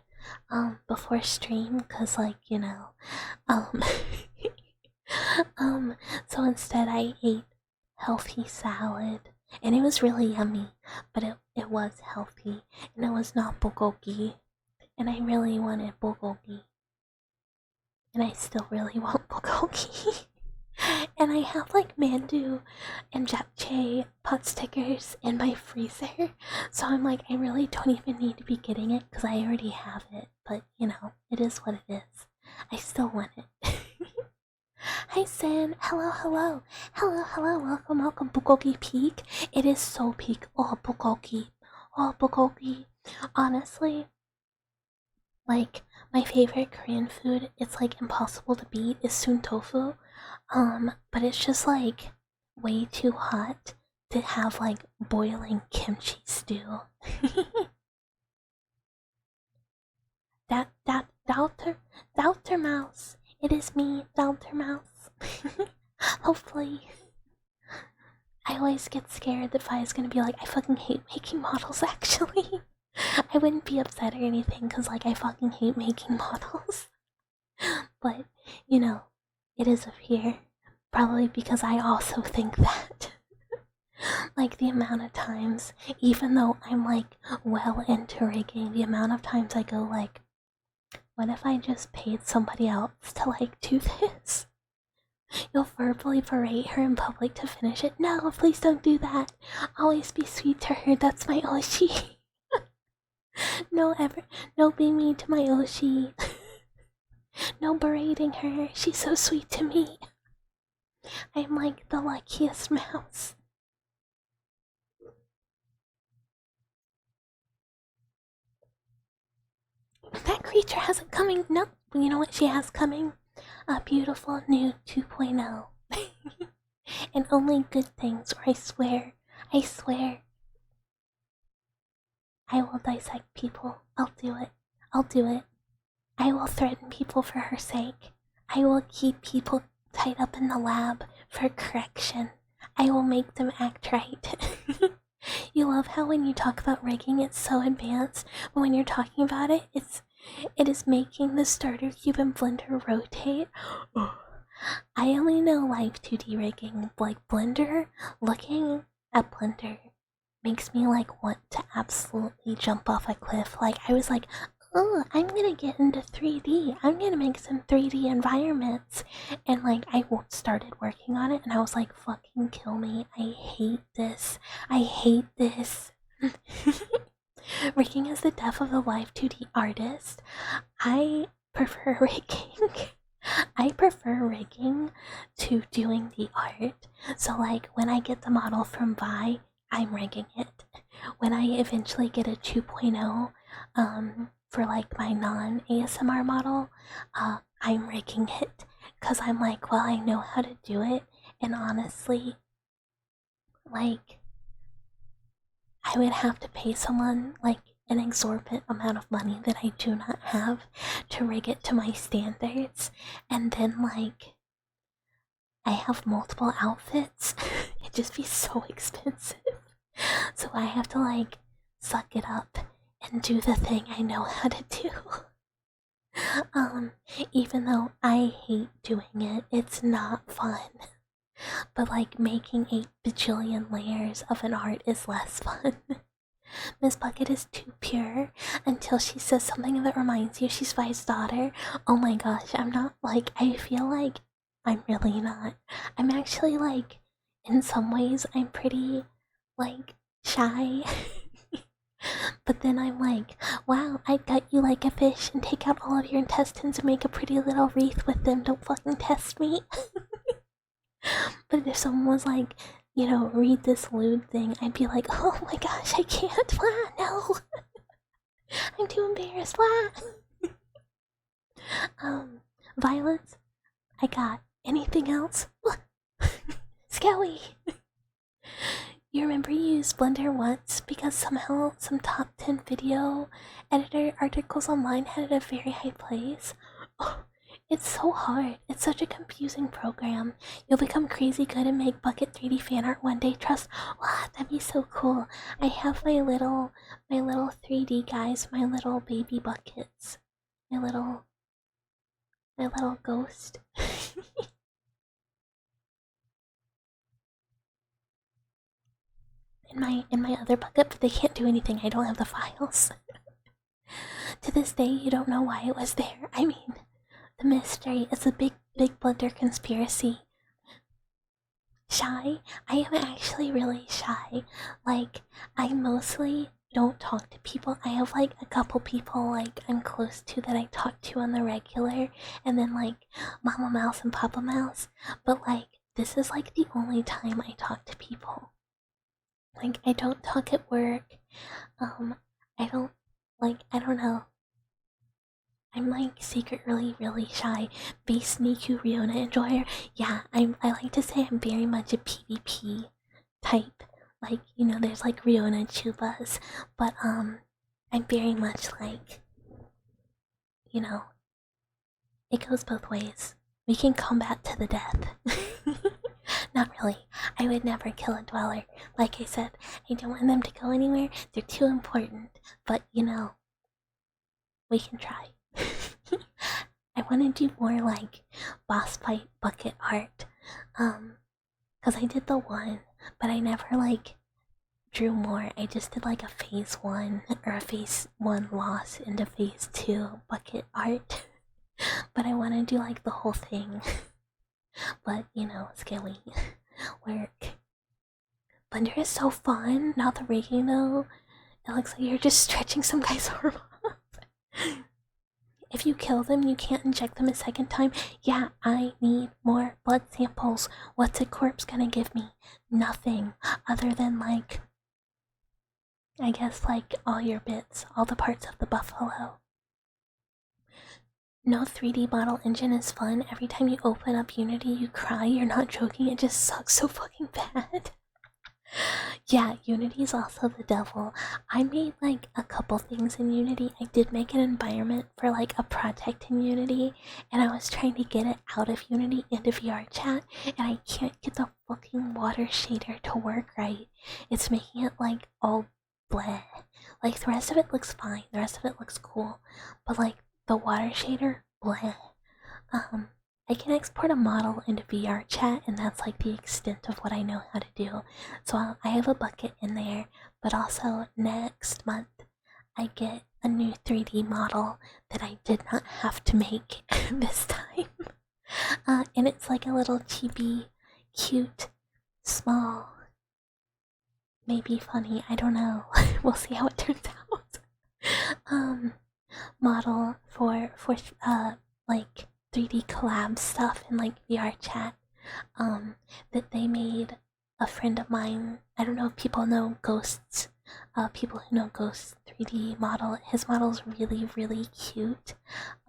before stream, cause like, you know, so instead I ate healthy salad, and it was really yummy, but it was healthy, and it was not bulgogi, and I really wanted bulgogi. And I still really want bulgogi. And I have like mandu and japchae pot stickers in my freezer. So I'm like, I really don't even need to be getting it because I already have it. But you know, it is what it is. I still want it. Hi Sin, hello. Welcome, bulgogi peak. It is so peak. Oh, bulgogi. Honestly, Like, my favorite Korean food, it's like impossible to beat, is soon tofu. But it's just like way too hot to have like boiling kimchi stew. Dalter Mouse. It is me, Dalter Mouse. Hopefully. I always get scared that Fi's gonna be like, I fucking hate making models, actually. I wouldn't be upset or anything, because, like, I fucking hate making models. But, you know, it is a fear. Probably because I also think that. Like, the amount of times, even though I'm, like, well into rigging, the amount of times I go, like, what if I just paid somebody else to, like, do this? You'll verbally berate her in public to finish it. No, please don't do that. Always be sweet to her. That's my Oshi. No be mean to my Oshi. No berating her. She's so sweet to me. I'm like the luckiest mouse. That creature has it coming. No, you know what she has coming? A beautiful new 2.0. And only good things, or I swear, I will dissect people. I'll do it. I will threaten people for her sake. I will keep people tied up in the lab for correction. I will make them act right. You love how when you talk about rigging it's so advanced, but when you're talking about it, it is making the starter cube and Blender rotate. I only know live 2D rigging, like Blender. Looking at Blender makes me like want to absolutely jump off a cliff. Like I was like, oh, I'm gonna get into 3D. I'm gonna make some 3D environments. And like I started working on it and I was like, fucking kill me. I hate this. Rigging is the death of the live 2D artist. I prefer rigging. I prefer rigging to doing the art. So like when I get the model from Vi, I'm rigging it. When I eventually get a 2.0 for like my non-ASMR model, I'm rigging it because I'm like, well, I know how to do it, and honestly, like I would have to pay someone like an exorbitant amount of money that I do not have to rig it to my standards, and then like I have multiple outfits. It'd just be so expensive. So I have to like suck it up and do the thing I know how to do. Even though I hate doing it, it's not fun. But like making 8 bajillion layers of an art is less fun. Miss Bucket is too pure until she says something that reminds you she's Vi's daughter. Oh my gosh, I'm not like, I feel like I'm really not. I'm actually like, in some ways, I'm pretty like shy. But then I'm like, wow, I gut you like a fish and take out all of your intestines and make a pretty little wreath with them. Don't fucking test me. But if someone was like, you know, read this lewd thing, I'd be like, oh my gosh, I can't. Wah, no. I'm too embarrassed. Wah. Violence, I got. Anything else? Skelly. You remember you used Blender once because somehow some top 10 video editor articles online had it a very high place? Oh, it's so hard. It's such a confusing program. You'll become crazy good and make Bucket 3D fan art one day. Trust. Wow, that'd be so cool. I have my little 3D guys, my little baby buckets, my little ghost. in my other bucket, but they can't do anything. I don't have the files. To this day, you don't know why it was there. I mean, the mystery is a big Blender conspiracy. Shy? I am actually really shy. Like, I mostly don't talk to people. I have like a couple people like I'm close to that I talk to on the regular, and then like Mama Mouse and Papa Mouse. But like, this is like the only time I talk to people. Like, I don't talk at work. I don't know. secretly really shy, be sneaky Riona enjoyer. Yeah, I like to say I'm very much a PvP type. Like, you know, there's like Riona Chubas, but I'm very much like, you know, it goes both ways. We can combat to the death. Not really. I would never kill a dweller. Like I said, I don't want them to go anywhere. They're too important. But, you know, we can try. I want to do more like boss fight bucket art. Cause I did the one, but I never like drew more. I just did like a phase 1 or a phase 1 loss into phase 2 bucket art. But I want to do like the whole thing. But you know, scary work. Blender is so fun. Not the rigging though. It looks like you're just stretching some guy's arm off. If you kill them, you can't inject them a second time. Yeah, I need more blood samples. What's a corpse gonna give me? Nothing other than like, I guess like all your bits, all the parts of the buffalo. No 3D model engine is fun. Every time you open up Unity, you cry. You're not joking. It just sucks so fucking bad. Yeah, Unity is also the devil. I made like a couple things in Unity. I did make an environment for like a project in Unity, and I was trying to get it out of Unity into VR chat, and I can't get the fucking water shader to work right. It's making it like all bleh. Like the rest of it looks fine. The rest of it looks cool, but like the water shader, bleh. I can export a model into VR chat, and that's like the extent of what I know how to do. So I have a bucket in there, but also next month I get a new 3D model that I did not have to make this time. And it's like a little chibi, cute, small, maybe funny, I don't know. We'll see how it turns out. Model for like 3D collab stuff in like VR chat that they made. A friend of mine, I don't know if people know Ghosts, people who know Ghosts 3D model, his model's really cute,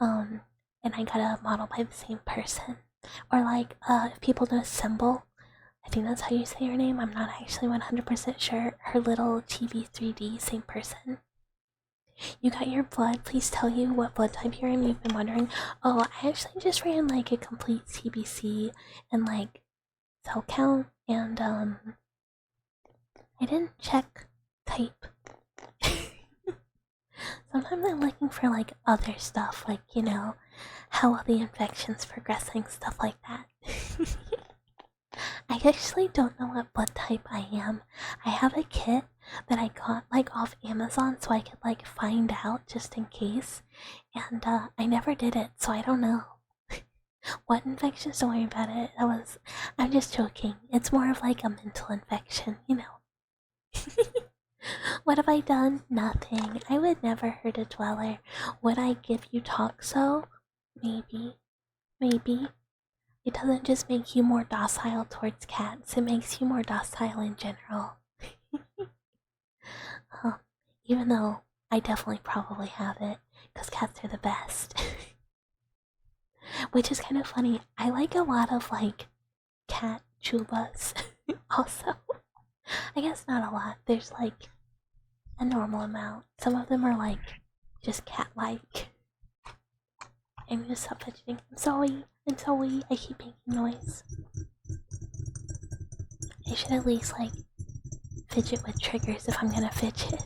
and I got a model by the same person. Or like if people know Symbol, I think that's how you say her name, I'm not actually 100% sure, her little chibi 3D, same person. You got your blood, please tell you what blood type you're in. You've been wondering. Oh, I actually just ran like a complete CBC and like cell count, and I didn't check type. Sometimes I'm looking for like other stuff, like, you know, how are the infections progressing, stuff like that. I actually don't know what blood type I am. I have a kit that I got like off Amazon so I could like find out just in case, and I never did it, so I don't know. What infections? Don't worry about it. I'm just joking. It's more of like a mental infection, you know. What have I done? Nothing. I would never hurt a dweller. Would I give you Toxo? Maybe. It doesn't just make you more docile towards cats, it makes you more docile in general. Even though I definitely probably have it, because cats are the best. Which is kind of funny. I like a lot of like cat chubas also. I guess not a lot. There's like a normal amount. Some of them are like just cat-like. I'm gonna stop fidgeting. I'm sorry. I keep making noise. I should at least like fidget with triggers if I'm gonna fidget.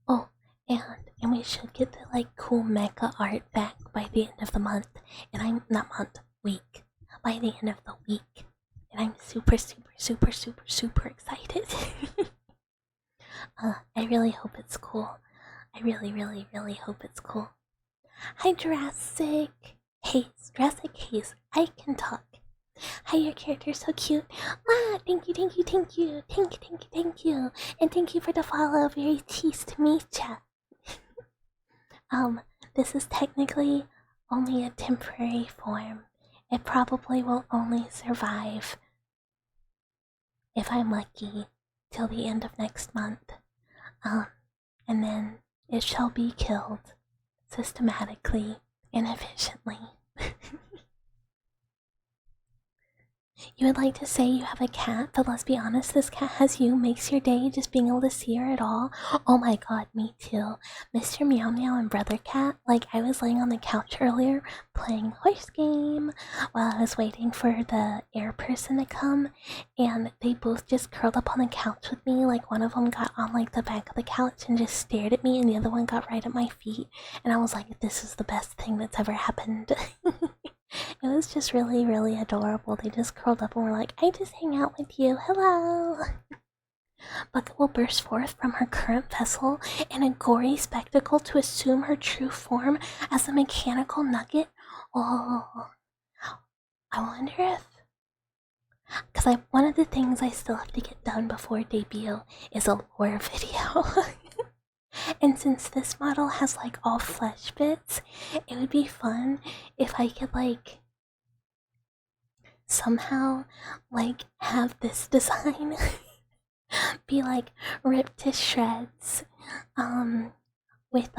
Oh, and we should get the like cool mecha art back by the end of the month. And I'm not month, week. By the end of the week. And I'm super excited. I really hope it's cool. I really hope it's cool. Hi, Jurassic Jurassic Haze. I can talk. Hi, your character's so cute. Ah, thank you. And thank you for the follow. Very teased to meet ya. This is technically only a temporary form. It probably will only survive, if I'm lucky, till the end of next month. And then it shall be killed systematically and efficiently. You would like to say you have a cat, but let's be honest, this cat has you, makes your day just being able to see her at all. Oh my god, me too. Mr. Meow Meow and Brother Cat, like I was laying on the couch earlier playing horse game while I was waiting for the air person to come, and they both just curled up on the couch with me. Like one of them got on like the back of the couch and just stared at me, and the other one got right at my feet, and I was like, this is the best thing that's ever happened. It was just really, really adorable. They just curled up and were like, I just hang out with you. Hello. Bucket will burst forth from her current vessel in a gory spectacle to assume her true form as a mechanical nugget. Oh, I wonder if... Because one of the things I still have to get done before debut is a lore video. And since this model has like all flesh bits, it would be fun if I could like somehow like have this design be like ripped to shreds with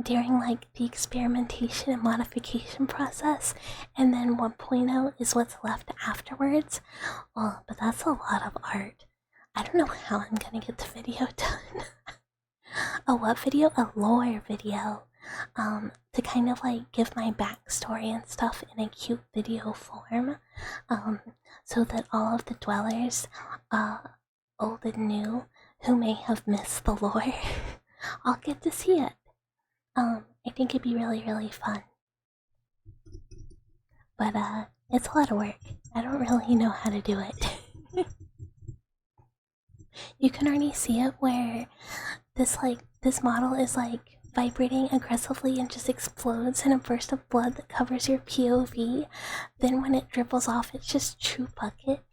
during like the experimentation and modification process, and then 1.0 is what's left afterwards. Well, but that's a lot of art. I don't know how I'm gonna get the video done. A what video? A lore video. To kind of like give my backstory and stuff in a cute video form. So that all of the dwellers, old and new, who may have missed the lore, I'll get to see it. I think it'd be really, really fun. But it's a lot of work. I don't really know how to do it. You can already see it where this model is like vibrating aggressively and just explodes in a burst of blood that covers your POV. Then when it dribbles off, it's just true bucket.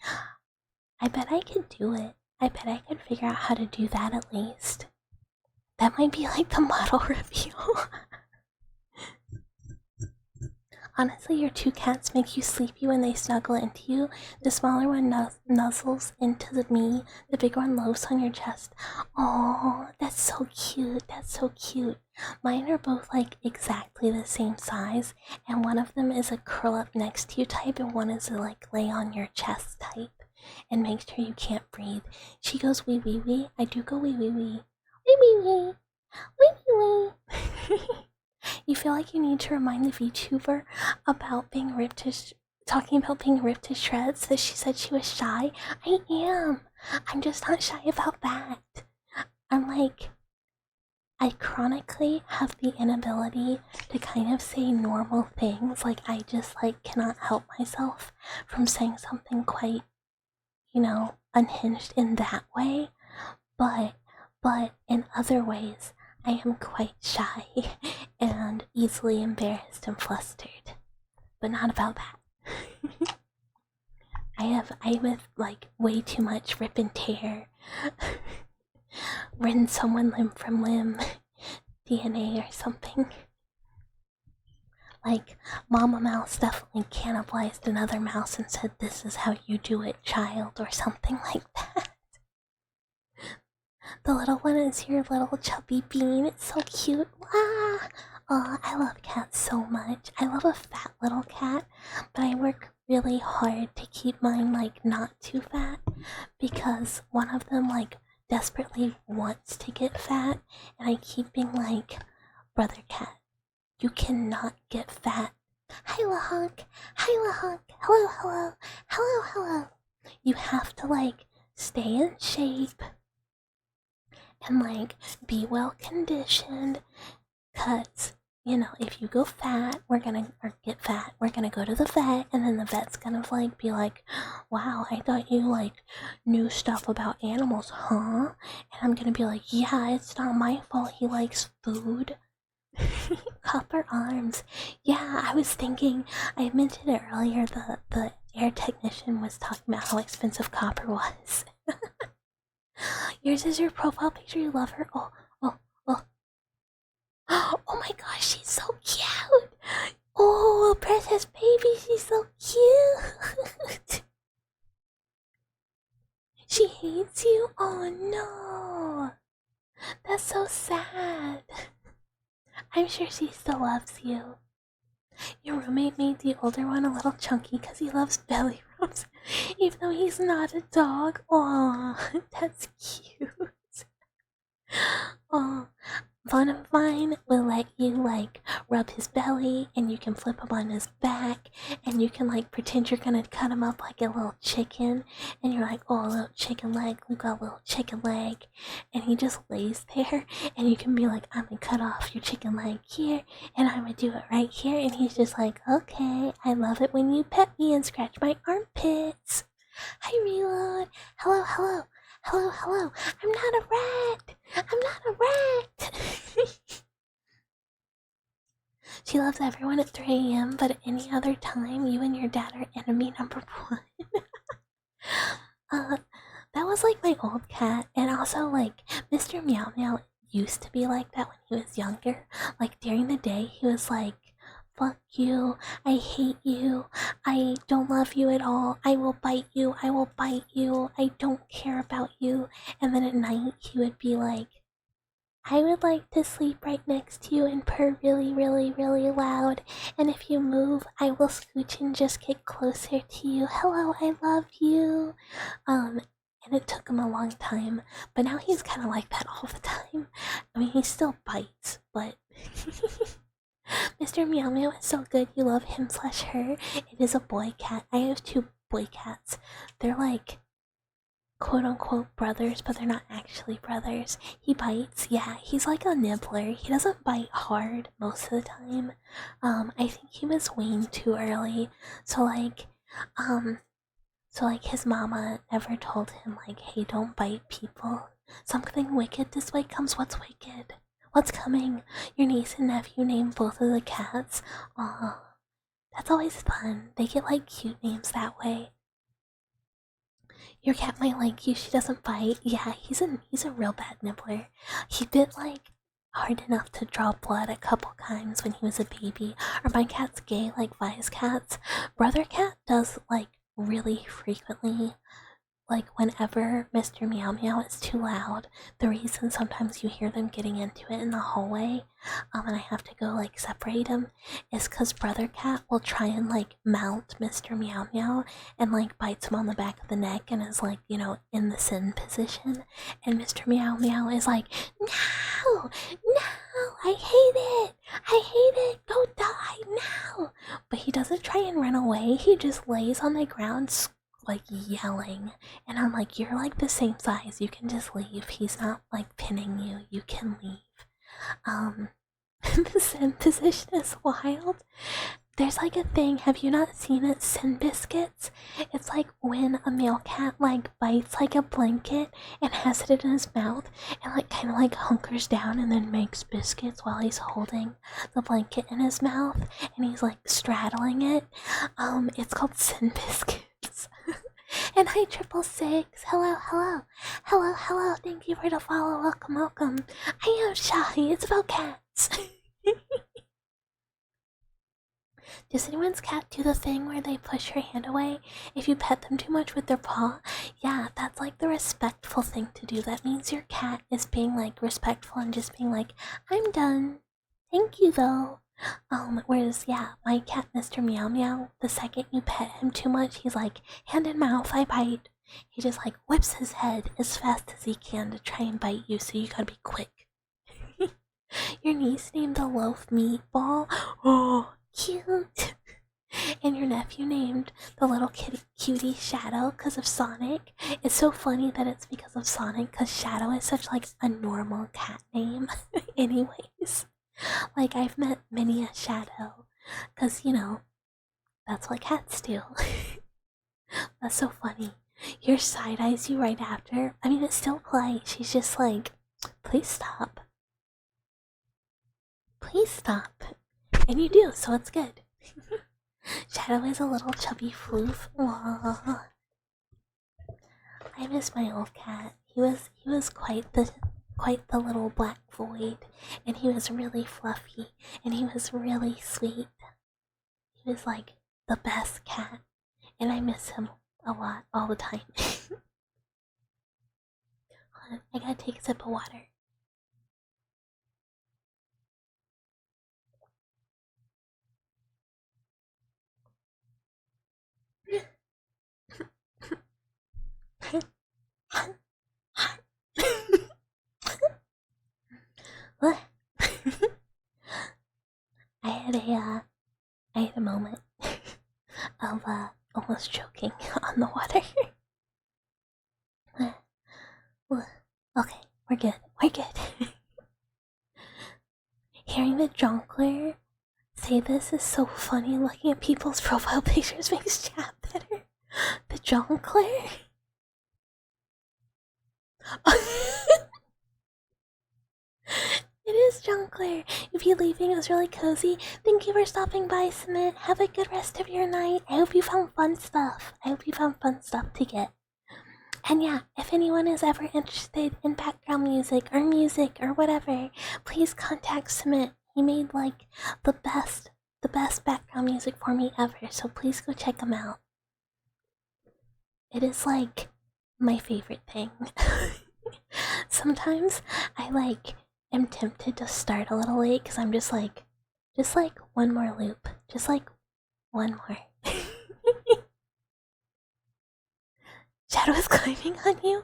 I bet I could do it. I bet I could figure out how to do that at least. That might be like the model review. Honestly, your two cats make you sleepy when they snuggle into you. The smaller one nuzzles into me. The bigger one loafs on your chest. Oh, that's so cute. That's so cute. Mine are both like exactly the same size, and one of them is a curl up next to you type, and one is a like lay on your chest type and make sure you can't breathe. She goes wee wee wee. I do go wee wee wee. Wee wee wee. Wee wee wee. You feel like you need to remind the VTuber about being ripped to talking about being ripped to shreds, that she said she was shy. I am. I'm just not shy about that. I'm like, I chronically have the inability to kind of say normal things. Like I just like cannot help myself from saying something quite, you know, unhinged in that way. But in other ways, I am quite shy and easily embarrassed and flustered, but not about that. I have like way too much rip and tear, ridden someone limb from limb, DNA or something. Like Mama Mouse definitely cannibalized another mouse and said, "This is how you do it, child," or something like that. The little one is your little chubby bean. It's so cute. Wow. Oh, I love cats so much. I love a fat little cat, but I work really hard to keep mine like not too fat, because one of them like desperately wants to get fat, and I keep being like, brother cat, you cannot get fat. Hi Lahonk. Hi Lahonk. Hello, hello. Hello, hello. You have to like stay in shape and like be well conditioned, cause you know, if you go fat, or get fat, we're gonna go to the vet, and then the vet's gonna like be like, wow, I thought you like knew stuff about animals, huh? And I'm gonna be like, yeah, it's not my fault he likes food. Copper arms. Yeah, I was thinking, I mentioned it earlier, the air technician was talking about how expensive copper was. Yours is your profile picture, you love her. Oh, oh, oh. Oh my gosh, she's so cute. Oh, precious baby, she's so cute. She hates you? Oh no! That's so sad. I'm sure she still loves you. Your roommate made the older one a little chunky because he loves belly rubs, even though he's not a dog. Aw, that's cute. Aw, one of mine will let you like rub his belly, and you can flip him on his back, and you can like pretend you're gonna cut him up like a little chicken, and you're like, oh, a little chicken leg, we got a little chicken leg, and he just lays there, and you can be like, I'm gonna cut off your chicken leg here, and I'm gonna do it right here, and he's just like, okay, I love it when you pet me and scratch my armpits. Hi, Reload. Hello, hello. Hello, hello. I'm not a rat. I'm not a rat. She loves everyone at 3 a.m., but at any other time, you and your dad are enemy number one. That was like my old cat, and also like Mr. Meow Meow used to be like that when he was younger. Like during the day, he was like, fuck you, I hate you, I don't love you at all, I will bite you, I will bite you, I don't care about you. And then at night, he would be like, I would like to sleep right next to you and purr really, really, really loud. And if you move, I will scooch and just get closer to you. Hello, I love you. And it took him a long time, but now he's kind of like that all the time. I mean, he still bites, but Mr. Meow Meow is so good. You love him slash her. It is a boy cat. I have 2 boy cats. They're like quote unquote brothers, but they're not actually brothers. He bites, yeah, he's like a nibbler. He doesn't bite hard most of the time. I think he was weaned too early. So like his mama never told him like, hey, don't bite people. Something wicked this way comes. What's wicked? What's coming? Your niece and nephew named both of the cats. Aw, that's always fun. They get like cute names that way. Your cat might like you. She doesn't bite. Yeah, he's a real bad nibbler. He bit like hard enough to draw blood a couple times when he was a baby. Or my cat's gay, like Vi's cats. Brother cat does like really frequently. Like whenever Mr. Meow Meow is too loud, the reason sometimes you hear them getting into it in the hallway, and I have to go like separate them, is because Brother Cat will try and like mount Mr. Meow Meow and like bites him on the back of the neck and is like, you know, in the sin position, and Mr. Meow Meow is like, no, no, I hate it, I hate it, go die now. But he doesn't try and run away, he just lays on the ground like yelling, and I'm like, you're like the same size, you can just leave, he's not like pinning you, you can leave. The sin position is wild. There's like a thing, have you not seen it, sin biscuits? It's like when a male cat like bites like a blanket and has it in his mouth and like kind of like hunkers down and then makes biscuits while he's holding the blanket in his mouth and he's like straddling it. It's called sin biscuits. And hi 666, hello, hello, hello, hello, thank you for the follow, welcome, welcome. I am shy, it's about cats. Does anyone's cat do the thing where they push your hand away if you pet them too much with their paw? Yeah, that's like the respectful thing to do. That means your cat is being like respectful and just being like, I'm done. Thank you though. Whereas yeah, my cat Mr. Meow Meow, the second you pet him too much, he's like, hand in mouth, I bite. He just like whips his head as fast as he can to try and bite you, so you gotta be quick. Your niece named the loaf Meatball. Oh, cute. And your nephew named the little cutie Shadow because of Sonic. It's so funny that it's because of Sonic, because Shadow is such like a normal cat name. Anyways, like I've met many a Shadow, because you know, that's what cats do. That's so funny. Your side eyes you right after. I mean, it's still polite. She's just like, please stop. Please stop. And you do, so it's good. Shadow is a little chubby floof. Aww. I miss my old cat. He was quite the little black void, and he was really fluffy, and he was really sweet. He was like the best cat, and I miss him a lot all the time. I gotta take a sip of water. What? I had a moment of almost choking on the water. Okay, we're good. We're good. Hearing the jongleur say this is so funny. Looking at people's profile pictures makes chat better. The jongleur? It is jongleur. If you're leaving, it was really cozy. Thank you for stopping by, Smith. Have a good rest of your night. I hope you found fun stuff. To get. And yeah, if anyone is ever interested in background music or whatever, please contact Smith. He made like the best background music for me ever, so please go check him out. It is like my favorite thing. Sometimes I am tempted to start a little late because I'm just like one more loop, just like one more. Shadow's climbing on you.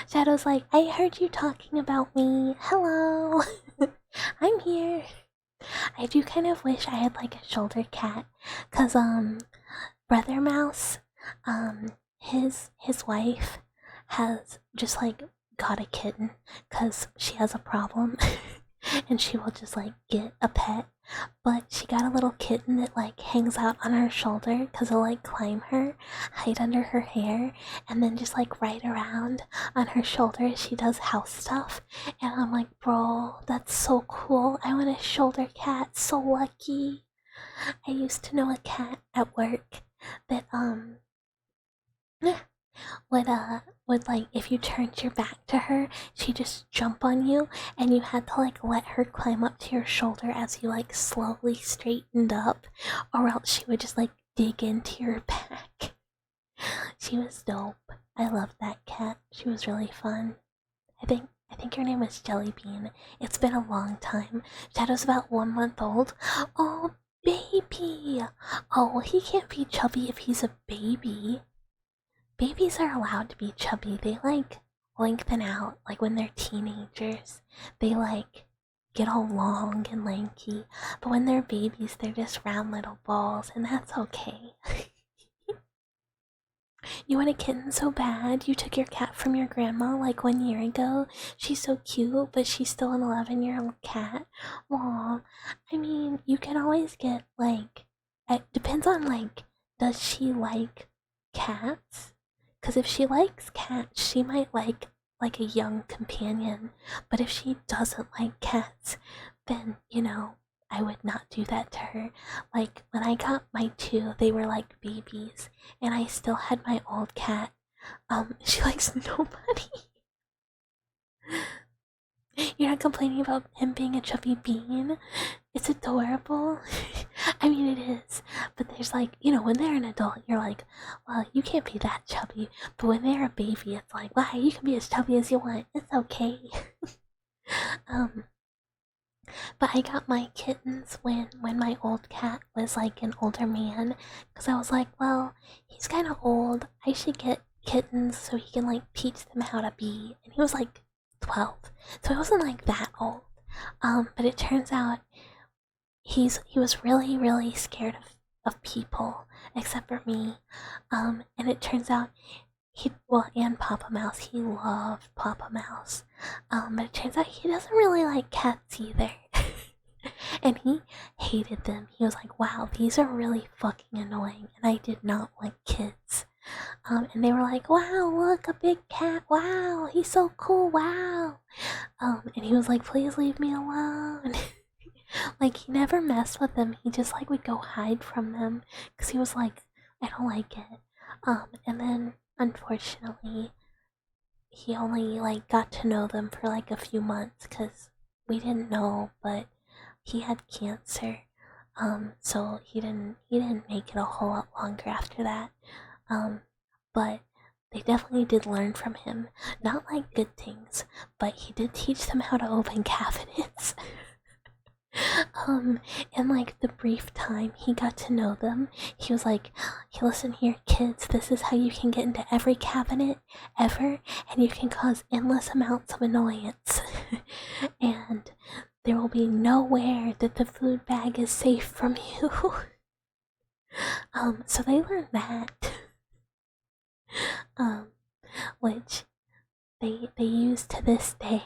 Shadow's like, I heard you talking about me. Hello. I'm here. I do kind of wish I had like a shoulder cat, cause Brother Mouse, his wife has just like got a kitten, cause she has a problem, and she will just like get a pet. But she got a little kitten that like hangs out on her shoulder, cause it'll like climb her, hide under her hair, and then just like ride around on her shoulder as she does house stuff. And I'm like, bro, that's so cool. I want a shoulder cat. So lucky. I used to know a cat at work that would like, if you turned your back to her, she'd just jump on you, and you had to like let her climb up to your shoulder as you like slowly straightened up, or else she would just like dig into your back. She was dope. I loved that cat. She was really fun. I think her name was Jellybean. It's been a long time. Shadow's about 1 month old. Oh, baby! Oh, he can't be chubby if he's a baby. Babies are allowed to be chubby. They like lengthen out, like when they're teenagers. They like get all long and lanky. But when they're babies, they're just round little balls, and that's okay. You want a kitten so bad? You took your cat from your grandma like 1 year ago. She's so cute, but she's still an 11-year-old cat. Aw, I mean, you can always get like, it depends on like, does she like cats? Because if she likes cats, she might like a young companion. But if she doesn't like cats, then, you know, I would not do that to her. Like, when I got my two, they were like babies, and I still had my old cat. She likes nobody. You're not complaining about him being a chubby bean? It's adorable. I mean, it is. But there's like, you know, when they're an adult, you're like, well, you can't be that chubby. But when they're a baby, it's like, wow, you can be as chubby as you want. It's okay. But I got my kittens when my old cat was like an older man, because I was like, well, he's kind of old. I should get kittens so he can like teach them how to be. And he was like 12, so he wasn't like that old. But it turns out he was really scared of people, except for me. And it turns out and Papa Mouse, he loved Papa Mouse. But it turns out he doesn't really like cats either. And he hated them. He was like, wow, these are really fucking annoying, and I did not like kids. And they were like, wow, look, a big cat, wow, he's so cool, wow. And he was like, please leave me alone. Like, he never messed with them, he just like would go hide from them, because he was like, I don't like it. And then, unfortunately, he only like got to know them for like a few months, because we didn't know, but he had cancer. So he didn't make it a whole lot longer after that. But they definitely did learn from him. Not like good things, but he did teach them how to open cabinets. In like the brief time he got to know them, he was like, "Hey, listen here, kids, this is how you can get into every cabinet ever, and you can cause endless amounts of annoyance. And there will be nowhere that the food bag is safe from you." So they learned that. Which they use to this day.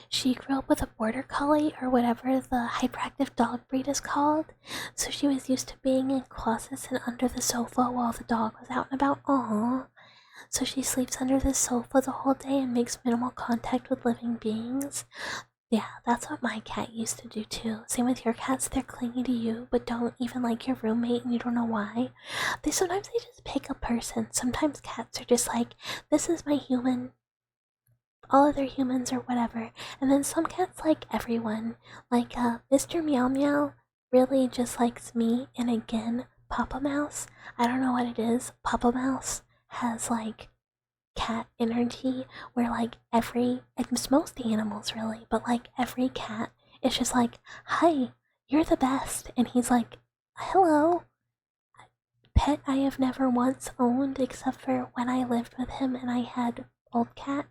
She grew up with a border collie, or whatever the hyperactive dog breed is called, so she was used to being in closets and under the sofa while the dog was out and about. Aww. So she sleeps under the sofa the whole day and makes minimal contact with living beings. Yeah, that's what my cat used to do too. Same with your cats, they're clingy to you, but don't even like your roommate and you don't know why. Sometimes they just pick a person. Sometimes cats are just like, this is my human, all other humans or whatever. And then some cats like everyone. Like Mr. Meow Meow really just likes me, and again, Papa Mouse, I don't know what it is. Papa Mouse has like cat energy where like it's most animals really, but like every cat is just like, "Hi, you're the best," and he's like, "Hello." Pet I have never once owned except for when I lived with him and I had old cat.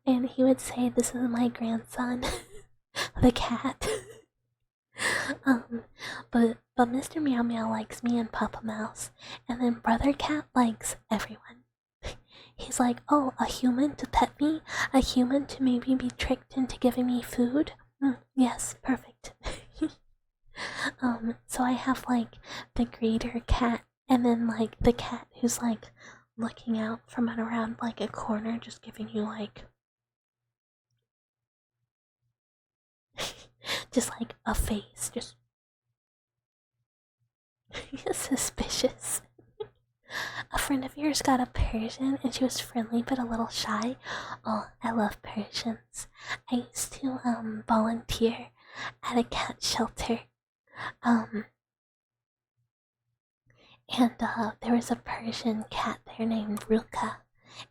And he would say, "This is my grandson," the cat. But Mr. Meow Meow likes me and Papa Mouse, and then Brother Cat likes everyone. He's like, "Oh, a human to pet me? A human to maybe be tricked into giving me food? Yes, perfect." So I have like the greeter cat, and then like the cat who's like looking out from around like a corner, just giving you like just like a face, just suspicious. A friend of yours got a Persian and she was friendly but a little shy. Oh, I love Persians. I used to volunteer at a cat shelter. And there was a Persian cat there named Ruka,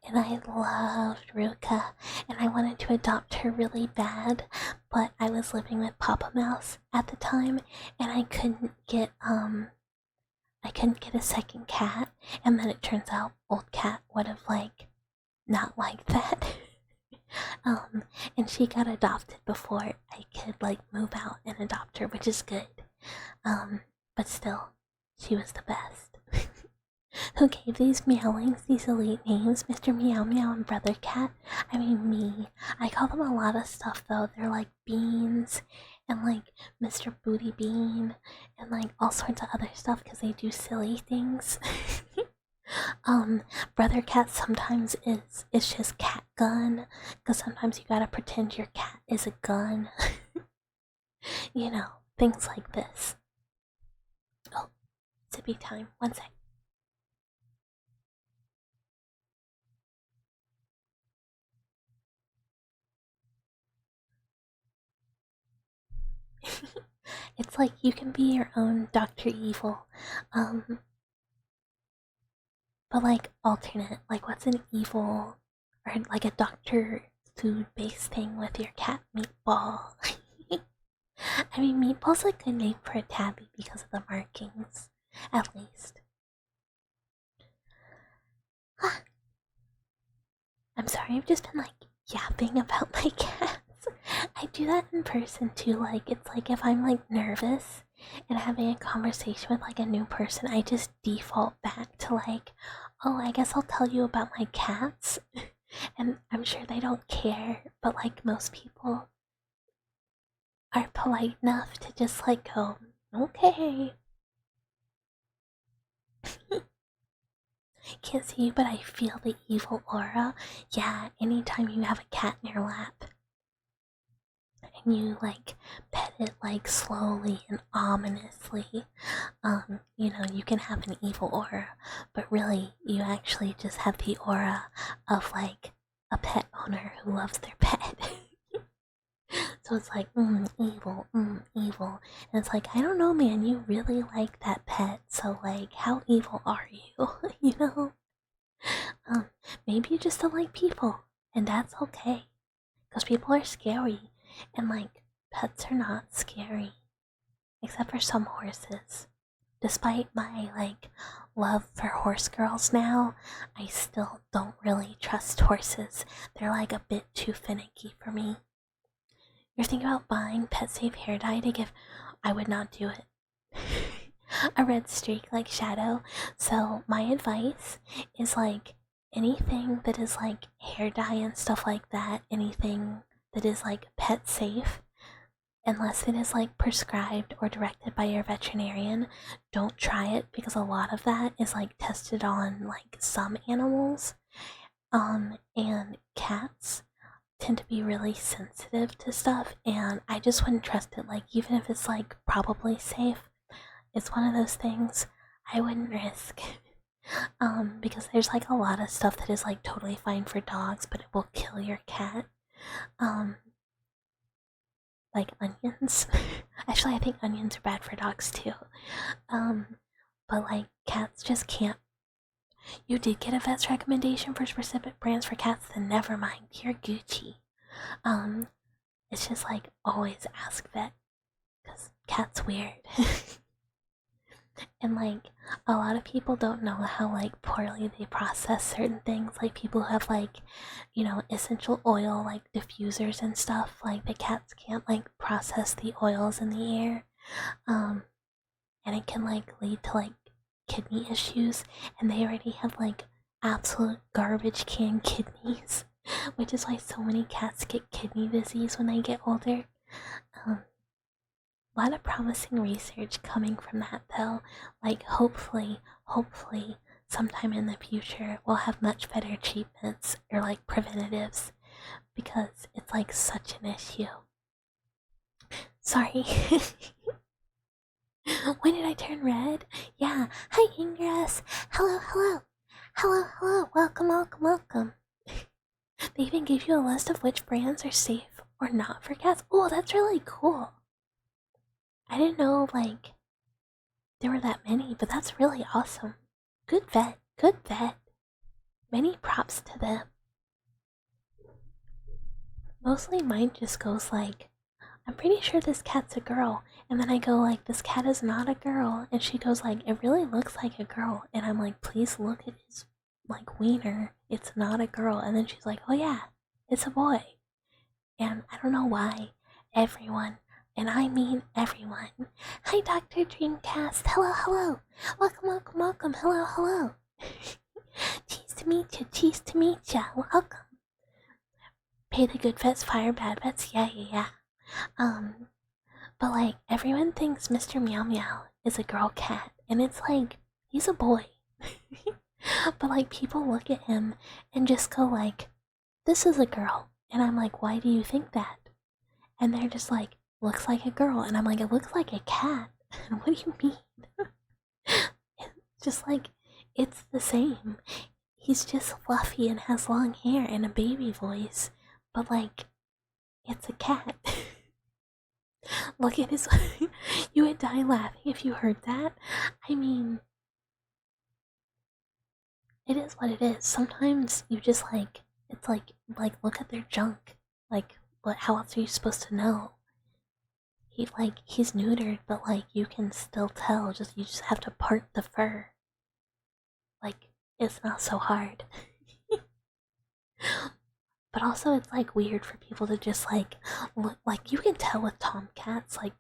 and I loved Ruka, and I wanted to adopt her really bad, but I was living with Papa Mouse at the time, and I couldn't get a second cat, and then it turns out old cat would have like not liked that. And she got adopted before I could like move out and adopt her, which is good. But still, she was the best. Who gave these meowlings these elite names, Mr. Meow Meow and Brother Cat? I mean, me. I call them a lot of stuff though. They're like Beans and like Mr. Booty Bean and like all sorts of other stuff because they do silly things. Brother Cat sometimes is just Cat Gun, because sometimes you gotta pretend your cat is a gun. You know, things like this. Oh, sippy time. One sec. It's like you can be your own Dr. Evil. But like alternate, like what's an evil or like a doctor food based thing with your cat? Meatball. I mean, Meatball's a good name for a tabby because of the markings, at least. I'm sorry, I've just been like yapping about my cats. I do that in person too. Like, it's like if I'm like nervous and having a conversation with like a new person, I just default back to like, "Oh, I guess I'll tell you about my cats." And I'm sure they don't care, but like most people are polite enough to just like go, "Okay." Can't see you, but I feel the evil aura. Yeah, anytime you have a cat in your lap and you like pet it like slowly and ominously, you can have an evil aura, but really you actually just have the aura of like a pet owner who loves their pet. So So it's like, evil, evil. And it's like, I don't know, man, you really like that pet, so like, how evil are you? You know? Maybe you just don't like people, and that's okay. Because people are scary, and like, pets are not scary. Except for some horses. Despite my like love for horse girls now, I still don't really trust horses. They're like a bit too finicky for me. You're thinking about buying pet safe hair dye to give? I would not do it. A red streak like Shadow. So my advice is like anything that is like hair dye and stuff like that, anything that is like pet safe, unless it is like prescribed or directed by your veterinarian, don't try it because a lot of that is like tested on like some animals. And cats tend to be really sensitive to stuff, and I just wouldn't trust it. Like, even if it's like probably safe, it's one of those things I wouldn't risk. Because there's like a lot of stuff that is like totally fine for dogs, but it will kill your cat. Like onions. Actually, I think onions are bad for dogs too. But like cats just can't. You did get a vet's recommendation for specific brands for cats, then never mind. You're Gucci. It's just like always ask vet, cause cat's weird. And like a lot of people don't know how like poorly they process certain things. Like people who have like, you know, essential oil like diffusers and stuff. Like the cats can't like process the oils in the air, and it can like lead to like kidney issues. And they already have like absolute garbage can kidneys, which is why so many cats get kidney disease when they get older. A lot of promising research coming from that though. Like hopefully sometime in the future we'll have much better treatments or like preventatives, because it's like such an issue. Sorry. When did I turn red? Yeah. Hi Ingress. Hello. Welcome. They even gave you a list of which brands are safe or not for cats. Oh, that's really cool. I didn't know like there were that many, but that's really awesome. Good vet. Many props to them. Mostly mine just goes like, I'm pretty sure this cat's a girl. And then I go like, this cat is not a girl. And she goes like, it really looks like a girl. And I'm like, please look at his like wiener. It's not a girl. And then she's like, oh yeah, it's a boy. And I don't know why everyone, and I mean everyone. Hi Dr. Dreamcast. Hello. Welcome. Hello. Cheese to meet ya. Welcome. Pay the good vets, fire bad vets. Yeah. But like everyone thinks Mr. Meow Meow is a girl cat, and it's like he's a boy. But like people look at him and just go like, this is a girl. And I'm like, why do you think that? And they're just like, looks like a girl. And I'm like, it looks like a cat. And what do you mean? It's just like, it's the same. He's just fluffy and has long hair and a baby voice. But like, it's a cat. Look at his... You would die laughing if you heard that. I mean, it is what it is. Sometimes you just like, it's like look at their junk. Like, what? How else are you supposed to know? He's neutered, but like you can still tell. You just have to part the fur. Like, it's not so hard. But also, it's like weird for people to just like look. Like, you can tell with tomcats, like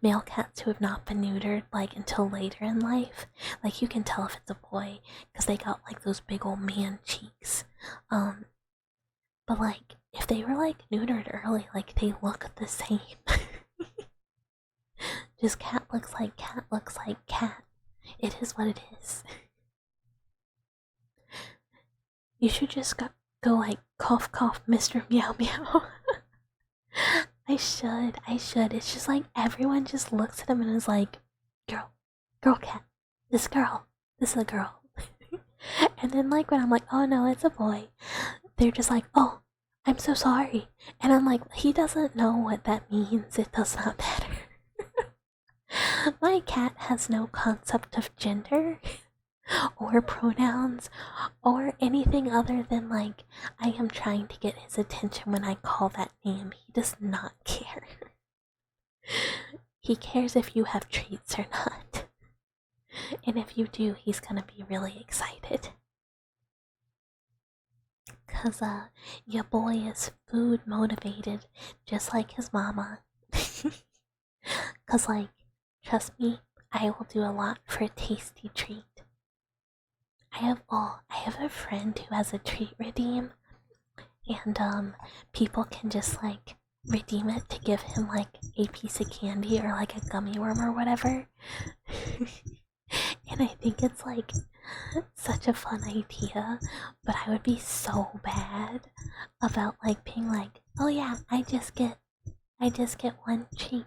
male cats who have not been neutered like until later in life. Like, you can tell if it's a boy because they got like those big old man cheeks. But like if they were like neutered early, like they look the same. Just cat looks like cat. It is what it is. You should just go like cough, Mr. Meow Meow. I should. It's just like everyone just looks at him and is like, girl cat, this is a girl. And then like when I'm like, oh no, it's a boy, they're just like, oh, I'm so sorry. And I'm like, he doesn't know what that means. It does not matter. My cat has no concept of gender or pronouns or anything other than like I am trying to get his attention when I call that name. He does not care. He cares if you have treats or not. And if you do, he's gonna be really excited. Cause your boy is food motivated just like his mama. Cause like, trust me, I will do a lot for a tasty treat. I have a friend who has a treat redeem, and people can just like redeem it to give him like a piece of candy or like a gummy worm or whatever. And I think it's like such a fun idea, but I would be so bad about like being like, oh yeah, I just get one treat.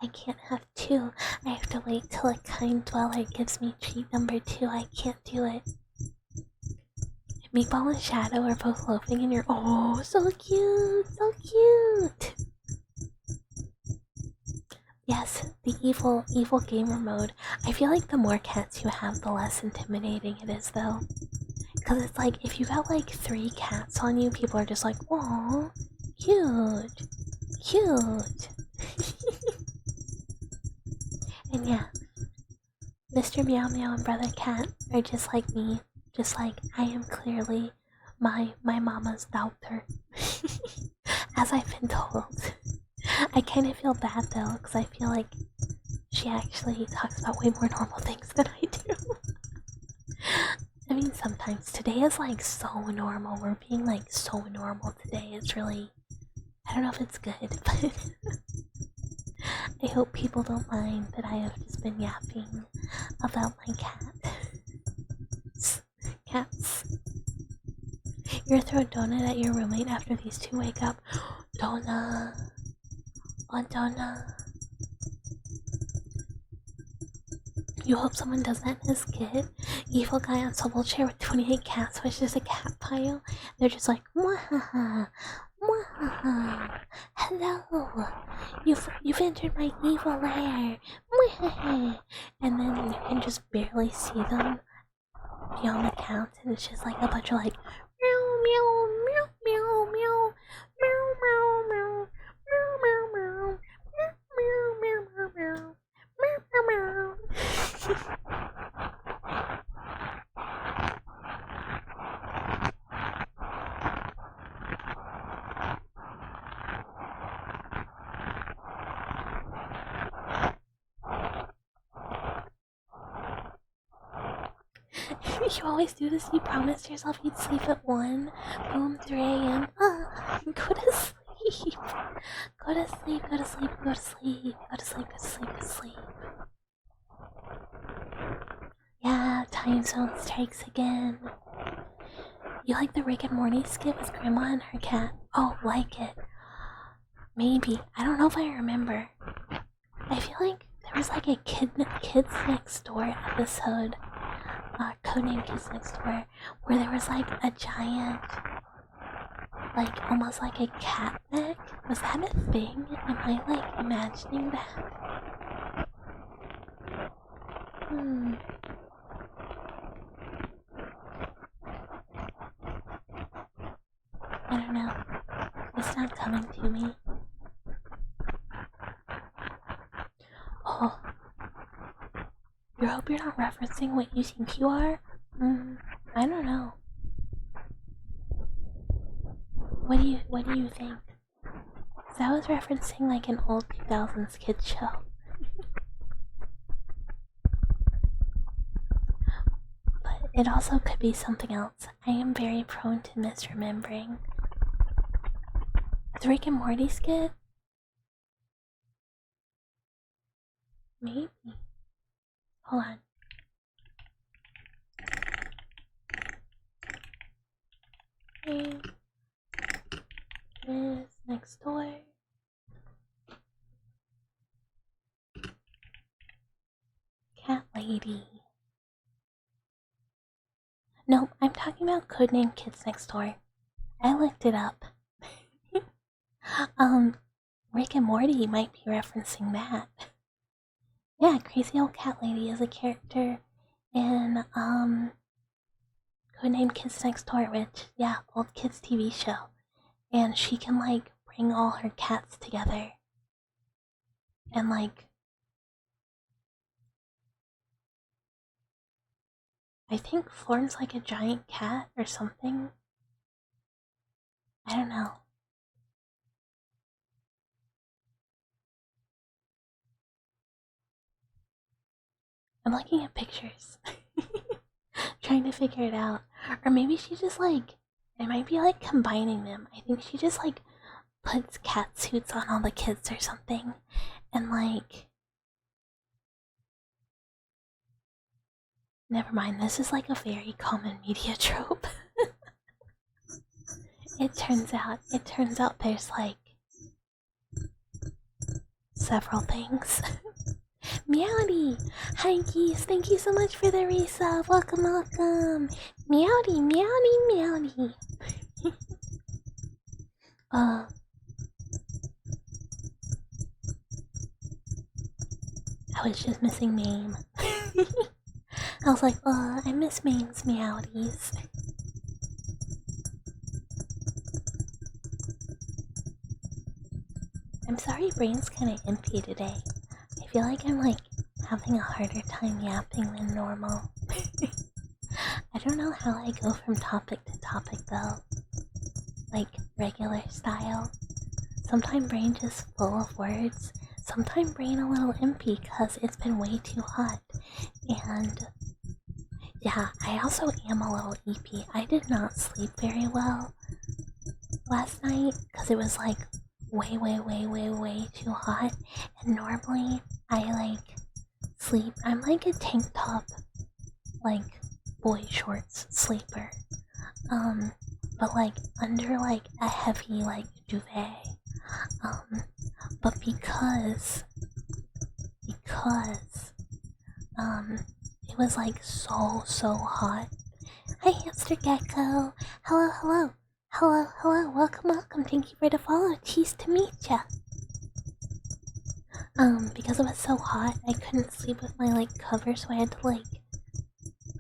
I can't have two. I have to wait till a kind dweller gives me treat number 2. I can't do it. Meatball and Shadow are both loafing in your— oh, so cute, so cute. Yes, the evil gamer mode. I feel like the more cats you have, the less intimidating it is, though. Because it's like, if you got like 3 cats on you, people are just like, oh, cute, cute. And yeah, Mr. Meow Meow and Brother Cat are just like me. Just like, I am clearly my mama's daughter. As I've been told. I kind of feel bad though, because I feel like she actually talks about way more normal things than I do. I mean, sometimes. Today is like so normal. We're being like so normal today. It's really— I don't know if it's good, but I hope people don't mind that I have just been yapping about my cats. You're gonna throw a donut at your roommate after these 2 wake up. Donut. Oh, donut. You hope someone does that in his kid? Evil guy on swivel chair with 28 cats, which is a cat pile. They're just like, mwahaha, mwahaha. Hello, you've entered my evil lair. Mwahaha. And then you can just barely see them beyond the count, and it's just like a bunch of like meow meow meow meow meow meow meow meow meow meow meow meow meow meow meow meow. You always do this. You promised yourself you'd sleep at 1. Boom, 3 a.m. Go to sleep. Go to sleep, go to sleep, go to sleep. Go to sleep, go to sleep, go to sleep. Yeah, time zone strikes again. You like the Rick and Morty skit with Grandma and her cat? Oh, like it. Maybe. I don't know if I remember. I feel like there was like a Kids Next Door episode, codename Kids Next Door, where there was like a giant, like almost like a cat neck. Was that a thing? Am I like imagining that? I don't know. It's not coming to me. Oh. You hope you're not referencing what you think you are? I don't know. What do you think? 'Cause I was referencing like an old 2000s kids show. But it also could be something else. I am very prone to misremembering. The Rick and Morty skit? Maybe. Hold on. Hey, Miss Next Door. Cat Lady. No, I'm talking about codename Kids Next Door. I looked it up. Rick and Morty might be referencing that. Yeah, Crazy Old Cat Lady is a character in, Codenamed Kids Next Door, which, yeah, old kids TV show. And she can, like, bring all her cats together. And, like, I think forms like a giant cat or something. I don't know. I'm looking at pictures. Trying to figure it out. Or maybe she just, like, it might be, like, combining them. I think she just, like, puts cat suits on all the kids or something. And, like, never mind, this is like a very common media trope. It turns out there's like several things. Meowdy! Hi geese, thank you so much for the resub. Welcome, welcome. Meowdy, meowdy, meowdy. I was just missing Mame. I was like, I miss Mame's meowdies. I'm sorry brain's kinda empty today. I feel like I'm like having a harder time yapping than normal. I don't know how I go from topic to topic though. Like regular style. Sometimes brain just full of words. Sometimes brain a little empty because it's been way too hot. And yeah, I also am a little eepy. I did not sleep very well last night because it was like way too hot. And normally I like sleep. I'm like a tank top, like boy shorts sleeper. But like under like a heavy like duvet. But because it was like so hot. Hi hamster gecko. Hello. Welcome. Thank you for the follow. Cheese to meet ya. Because it was so hot, I couldn't sleep with my like cover, so I had to like,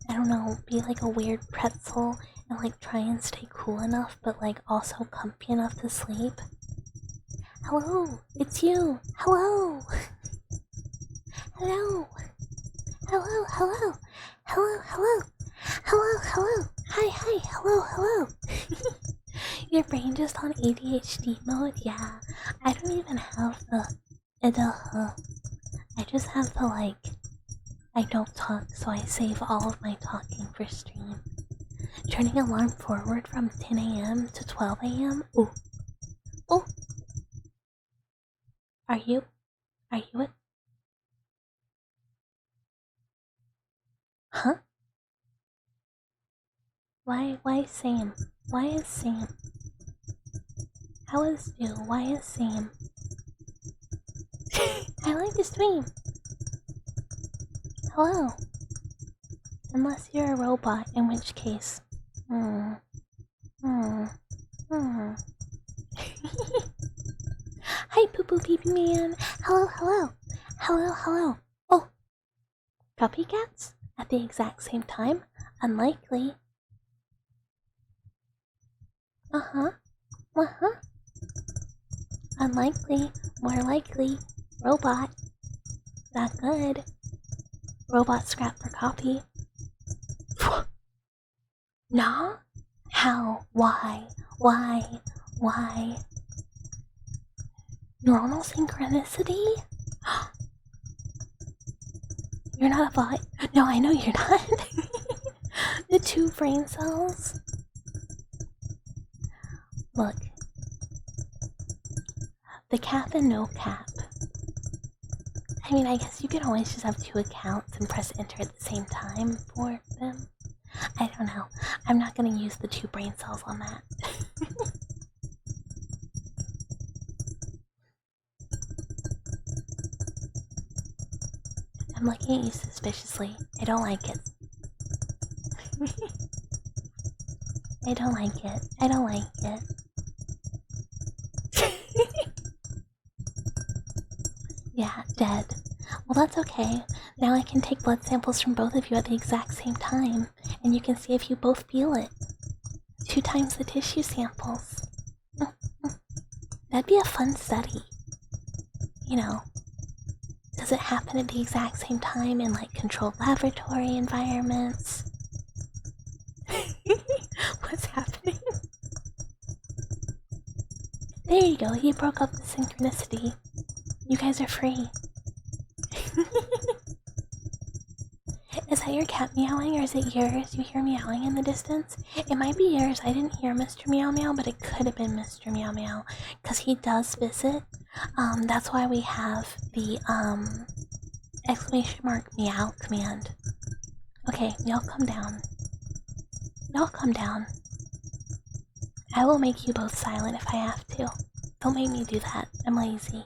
I don't know, be like a weird pretzel and like try and stay cool enough, but like also comfy enough to sleep. Hello, it's you. Hello. Hello. Hi. Hello. Your brain just on ADHD mode? Yeah. I don't even have the I just have the like, I don't talk, so I save all of my talking for stream. Turning alarm forward from 10 a.m. to 12 a.m. Ooh. Are you it? Huh? Why Sam? Why is Sam? How is you? Why is Sam? I like to stream. Hello. Unless you're a robot, in which case. Hi, Poo Poo Pee Pee Man. Hello. Oh, copycats? At the exact same time? Unlikely. Unlikely. More likely. Robot. That good. Robot scrap for copy. Nah? How? Why? Normal synchronicity? You're not a bot. No, I know you're not. The 2 brain cells. Look. The cap and no cap. I mean, I guess you can always just have 2 accounts and press enter at the same time for them. I don't know. I'm not gonna use the 2 brain cells on that. I'm looking at you suspiciously. I don't like it. I don't like it. Yeah, dead. Well, that's okay. Now I can take blood samples from both of you at the exact same time, and you can see if you both feel it. 2 times the tissue samples. That'd be a fun study. You know, does it happen at the exact same time in like controlled laboratory environments? What's happening? There you go, he broke up the synchronicity. You guys are free. Is that your cat meowing or is it yours? You hear meowing in the distance? It might be yours. I didn't hear Mr. Meow Meow, but it could have been Mr. Meow Meow. Because he does visit. That's why we have the exclamation mark meow command. Okay, y'all come down. Y'all come down. I will make you both silent if I have to. Don't make me do that. I'm lazy.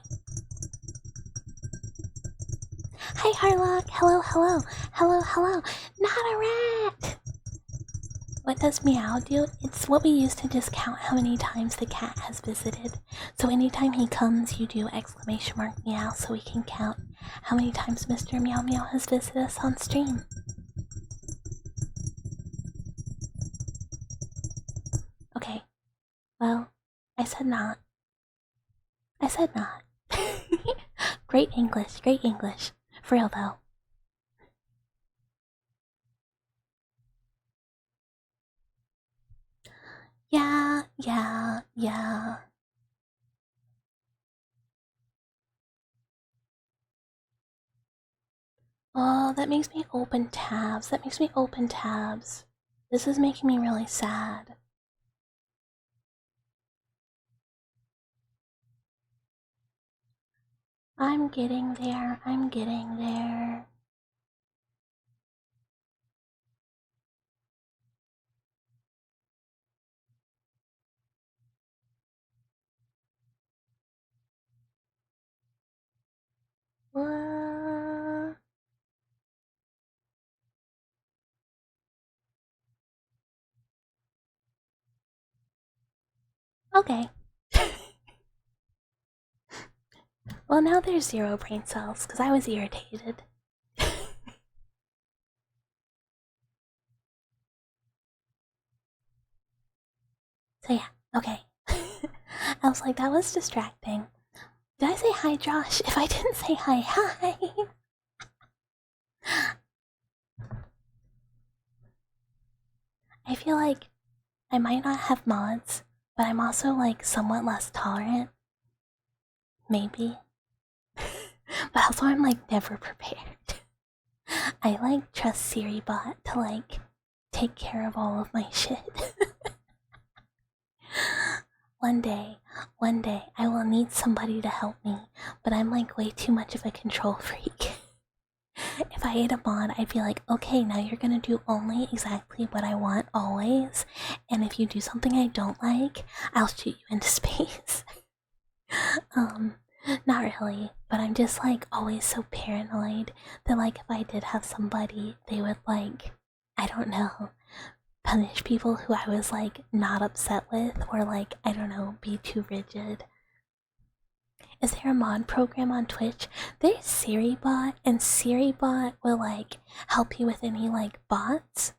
Hi, Harlock. Hello, hello. Hello, hello. Not a rat! What does meow do? It's what we use to just count how many times the cat has visited. So anytime he comes, you do exclamation mark meow so we can count how many times Mr. Meow Meow has visited us on stream. Okay. Well, I said not. I said not. Great English, great English. For real though. Yeah. Oh, that makes me open tabs. This is making me really sad. I'm getting there. Okay. Well, now there's 0 brain cells, because I was irritated. So yeah, okay. I was like, that was distracting. Did I say hi, Josh? If I didn't say hi, hi! I feel like I might not have mods, but I'm also like somewhat less tolerant. Maybe. But also I'm like never prepared. I like trust Siri bot to like take care of all of my shit. One day, I will need somebody to help me, but I'm like way too much of a control freak. If I ate a mod, I'd be like, okay, now you're gonna do only exactly what I want always, and if you do something I don't like, I'll shoot you into space. Not really, but I'm just like always so paranoid that like if I did have somebody, they would like, I don't know, punish people who I was like not upset with, or like, I don't know, be too rigid. Is there a mod program on Twitch? There's SiriBot, and SiriBot will like help you with any like bots.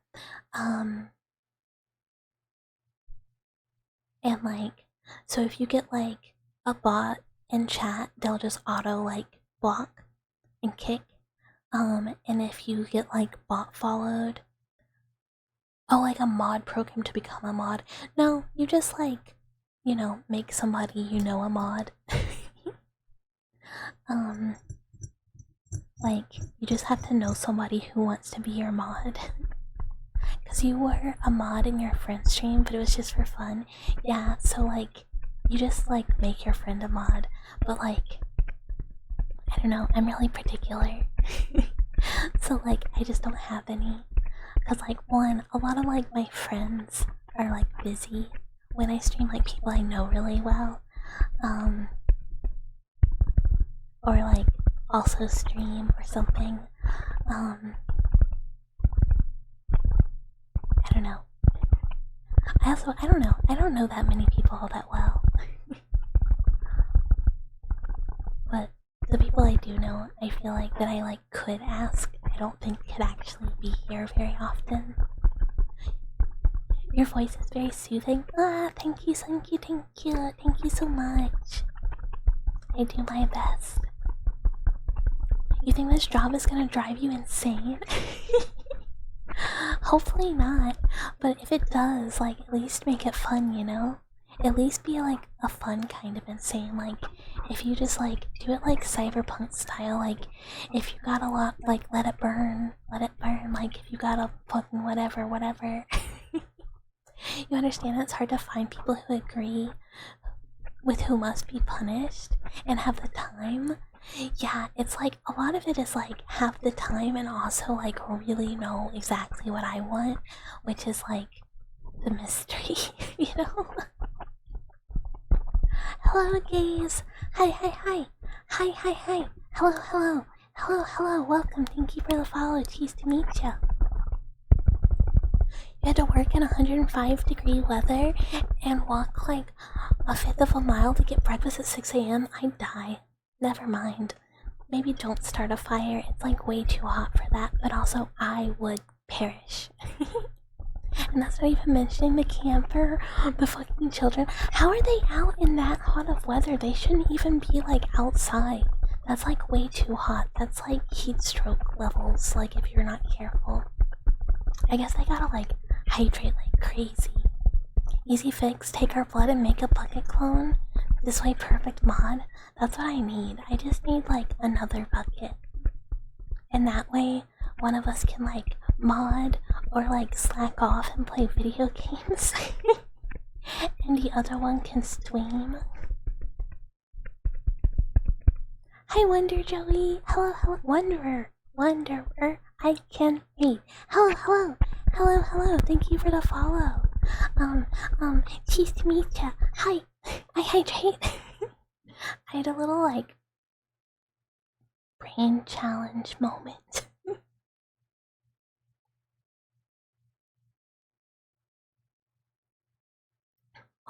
And like, so if you get like a bot in chat, they'll just auto like block and kick. And if you get like bot followed, oh, like a mod program to become a mod. No, you just like, you know, make somebody you know a mod. Like, you just have to know somebody who wants to be your mod. Because you were a mod in your friend's stream, but it was just for fun. Yeah, so like, you just like make your friend a mod. But like, I don't know, I'm really particular. So like, I just don't have any. Because like, one, a lot of like my friends are like busy when I stream, like people I know really well. Or like also stream or something. I don't know. I don't know that many people all that well. But the people I do know, I feel like that I like could ask, I don't think could actually be here very often. Your voice is very soothing. Ah, thank you, thank you, thank you, thank you so much. I do my best. You think this job is gonna drive you insane? Hopefully not, but if it does, like, at least make it fun, you know? At least be like a fun kind of insane. Like, if you just like do it like cyberpunk style, like if you got a lot, like let it burn, like if you got a fucking whatever. You understand it's hard to find people who agree with who must be punished and have the time. Yeah, it's like a lot of it is like have the time and also like really know exactly what I want, which is like the mystery, you know? Hello, gays. Hi. Hello. Welcome. Thank you for the follow. Cheese to meet you. You had to work in 105-degree weather and walk like a fifth of a mile to get breakfast at 6 a.m. I'd die. Never mind. Maybe don't start a fire. It's like way too hot for that. But also, I would perish. And that's not even mentioning the camper, the fucking children. How are they out in that hot of weather? They shouldn't even be like outside. That's like way too hot. That's like heat stroke levels, like if you're not careful. I guess they gotta like hydrate like crazy. Easy fix, take our blood and make a bucket clone. This way, perfect mod. That's what I need. I just need like another bucket. And that way, one of us can like mod or like slack off and play video games. And the other one can stream. Hi, Wonder Joey. Hello. Wanderer. I can read. Hello. Thank you for the follow. Cheese to meet ya. Hi. I hydrate. I had a little like brain challenge moment.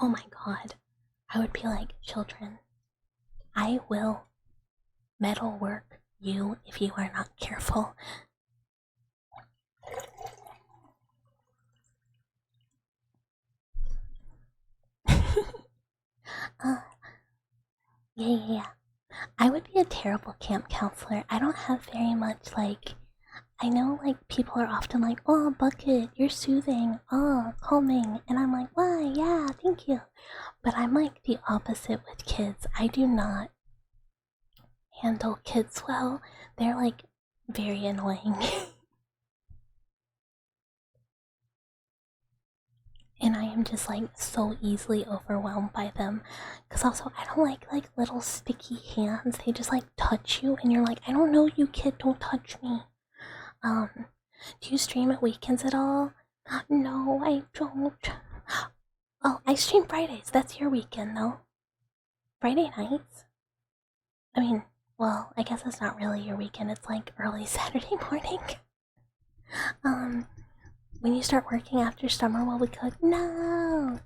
Oh my god. I would be like, children, I will metalwork you if you are not careful. Yeah. I would be a terrible camp counselor. I don't have very much, like, I know, like, people are often like, oh, bucket, you're soothing, oh, calming, and I'm like, why, yeah, thank you. But I'm like the opposite with kids. I do not handle kids well. They're like very annoying. And I am just like so easily overwhelmed by them. Cause also I don't like little sticky hands. They just like touch you and you're like, I don't know you, kid, don't touch me. Do you stream at weekends at all? No, I don't. Oh, I stream Fridays. That's your weekend though. Friday nights? I mean, well, I guess it's not really your weekend. It's like early Saturday morning. When you start working after summer while we cook, no.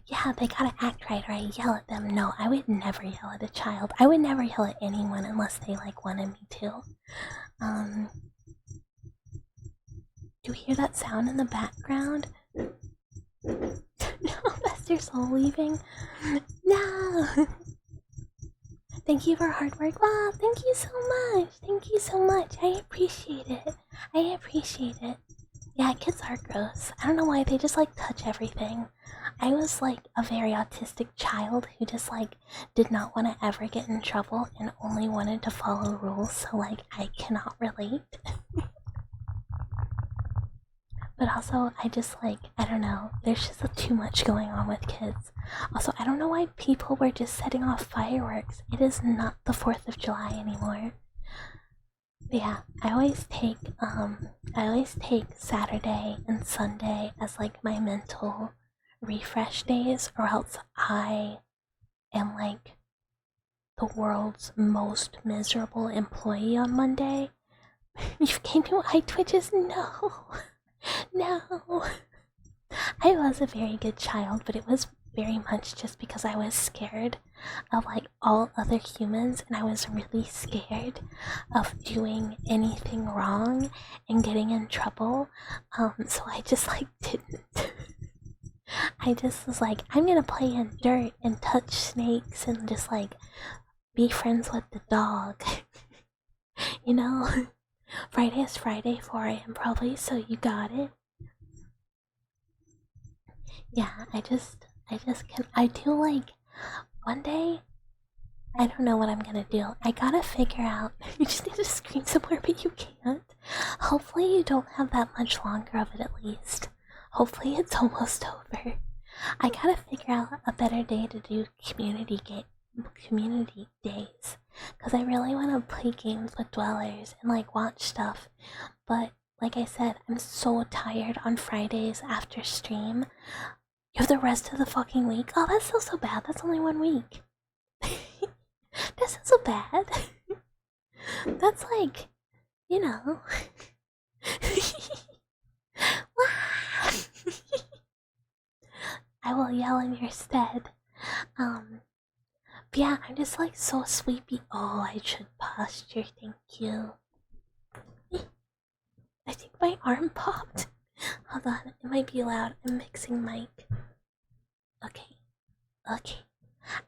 Yeah, they gotta act right or I yell at them. No, I would never yell at a child. I would never yell at anyone unless they like wanted me to. Do you hear that sound in the background? No, that's your soul leaving. No. Thank you for hard work. Wow, thank you so much. Thank you so much. I appreciate it. Yeah, kids are gross. I don't know why, they just like touch everything. I was like a very autistic child who just like did not want to ever get in trouble and only wanted to follow rules, so like I cannot relate. But also, I just like, I don't know, there's just too much going on with kids. Also, I don't know why people were just setting off fireworks. It is not the 4th of July anymore. But yeah, I always take Saturday and Sunday as like my mental refresh days, or else I am like the world's most miserable employee on Monday. You came to my Twitches? No. I was a very good child, but it was very much just because I was scared of like all other humans, and I was really scared of doing anything wrong and getting in trouble. So I just like didn't. I just was like, I'm gonna play in dirt and touch snakes and just like be friends with the dog. You know? Friday is Friday, 4 a.m. probably, so you got it. Yeah, I do like, one day, I don't know what I'm gonna do. I gotta figure out, you just need to scream somewhere, but you can't. Hopefully you don't have that much longer of it at least. Hopefully it's almost over. I gotta figure out a better day to do community days, because I really want to play games with dwellers and like watch stuff, but like I said, I'm so tired on Fridays after stream. You have the rest of the fucking week? Oh, that's still so bad. That's only 1 week. That's not so bad. That's like, you know. I will yell in your stead. But yeah, I'm just like so sleepy. Oh, I should posture, thank you. I think my arm popped. Hold on, it might be loud. I'm mixing mic. Okay.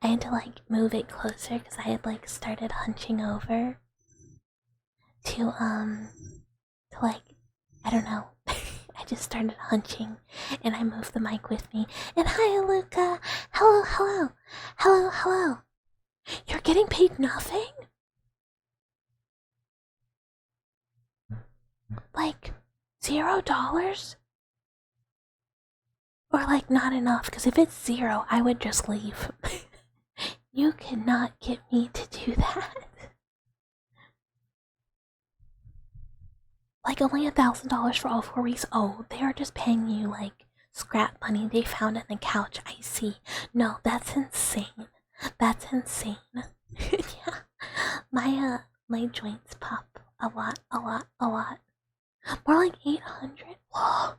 I had to like move it closer because I had like started hunching over to like, I don't know. I just started hunching and I moved the mic with me. And hi, Luca. Hello. You're getting paid nothing? Like $0? Or like not enough, because if it's 0, I would just leave. You cannot get me to do that. Like only $1,000 for all 4 weeks. Oh, they are just paying you like scrap money they found in the couch. I see. No, that's insane. Yeah. My joints pop a lot. More like 800. Whoa.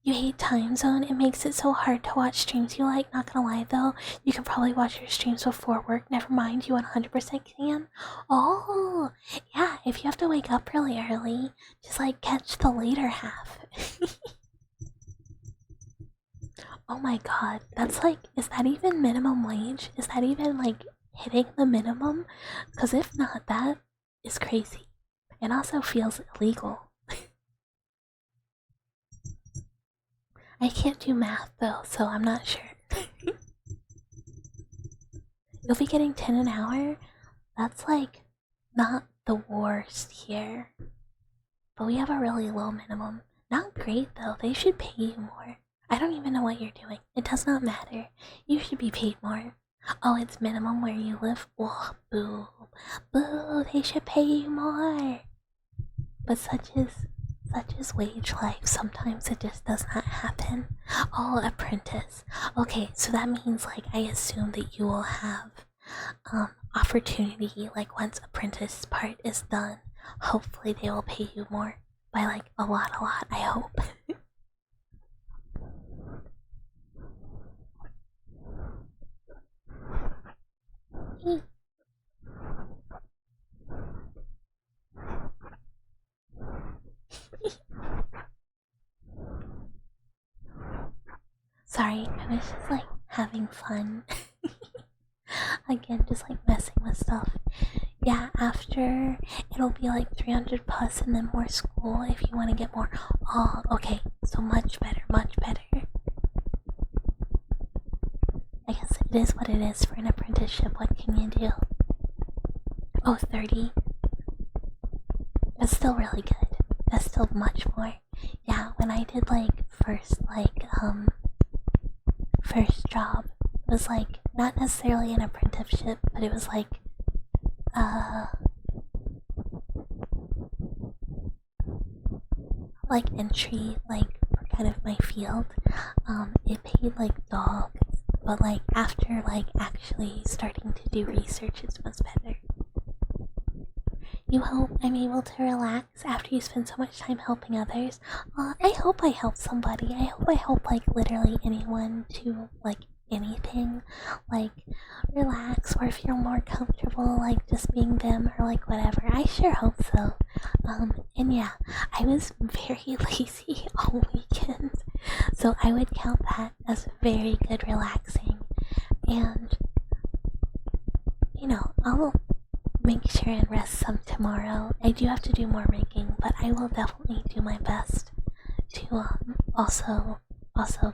You hate time zone? It makes it so hard to watch streams you like. Not gonna lie though, you can probably watch your streams before work. Never mind, you 100% can. Oh, yeah, if you have to wake up really early, just like catch the later half. Oh my god, that's like, is that even minimum wage? Is that even like hitting the minimum? Because if not, that is crazy. It also feels illegal. I can't do math though, so I'm not sure. You'll be getting 10 an hour? That's like not the worst here. But we have a really low minimum. Not great though, they should pay you more. I don't even know what you're doing. It does not matter. You should be paid more. Oh, it's minimum where you live? Oh, boo. Boo, they should pay you more. But such is wage life. Sometimes it just does not happen. Oh, apprentice. Okay, so that means like I assume that you will have opportunity like once apprentice part is done. Hopefully they will pay you more by like a lot, I hope. Sorry, I was just like having fun. Again, just like messing with stuff. Yeah, after it'll be like 300 plus and then more school if you want to get more. Oh, okay, so much better. I guess it is what it is for an apprenticeship. What can you do? Oh, 30. That's still really good. That's still much more. Yeah, when I did like first job, it was like not necessarily an apprenticeship, but it was like entry, like for kind of my field. It paid like dog, but like after like actually starting to do research, it was better. You hope I'm able to relax after you spend so much time helping others. I hope I help somebody. I hope I help, like, literally anyone to, like, anything. Like, relax or feel more comfortable, like, just being them or, like, whatever. I sure hope so. And yeah, I was very lazy all weekend. So I would count that as very good relaxing. And, you know, I'll make sure and rest some tomorrow. I do have to do more rigging, but I will definitely do my best to also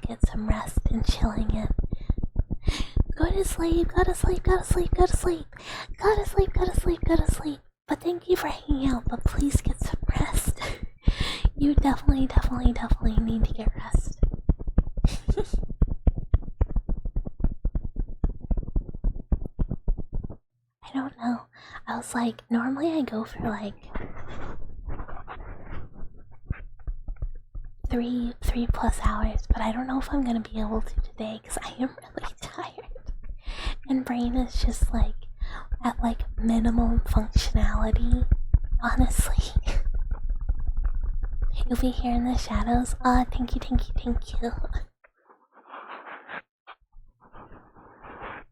get some rest and chilling in. Go to sleep, go to sleep, go to sleep, go to sleep, go to sleep, go to sleep, go to sleep. But thank you for hanging out, but please get some rest. You definitely need to get rest. I don't know. I was like, normally I go for like three plus hours, but I don't know if I'm gonna be able to today because I am really tired. And brain is just like at like minimum functionality, honestly. You'll be here in the shadows. Thank you.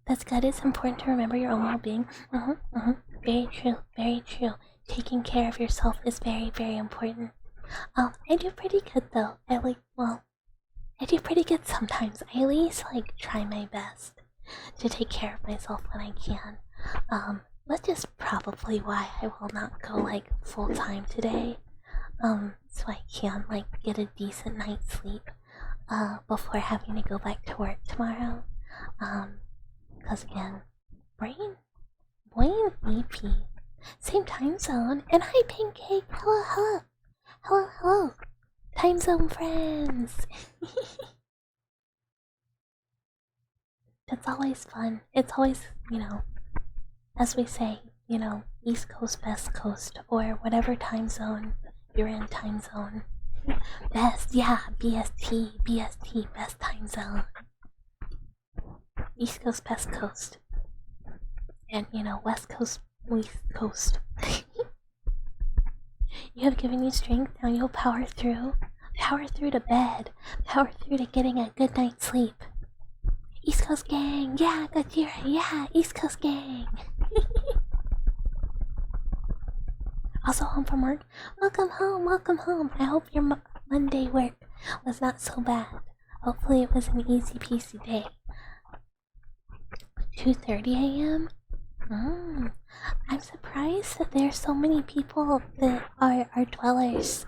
That's good. It's important to remember your own well-being. Very true. Taking care of yourself is very important. I do pretty good though. I do pretty good sometimes. I at least like try my best to take care of myself when I can. Which is probably why I will not go like full time today. So I can like get a decent night's sleep before having to go back to work tomorrow. Because again, brain EP, same time zone, and hi Pancake, hello, time zone friends. That's always fun. It's always, you know, as we say, you know, East Coast, West Coast, or whatever time zone you're in time zone. Best, yeah, BST, best time zone. East Coast, West Coast. And, you know, West Coast, East Coast. You have given you strength, now you'll power through. Power through to bed. Power through to getting a good night's sleep. East Coast gang, yeah, Gajira, yeah, East Coast gang. Also home from work. Welcome home. I hope your Monday work was not so bad. Hopefully it was an easy peasy day. 2:30 a.m. I'm surprised that there's so many people that are dwellers.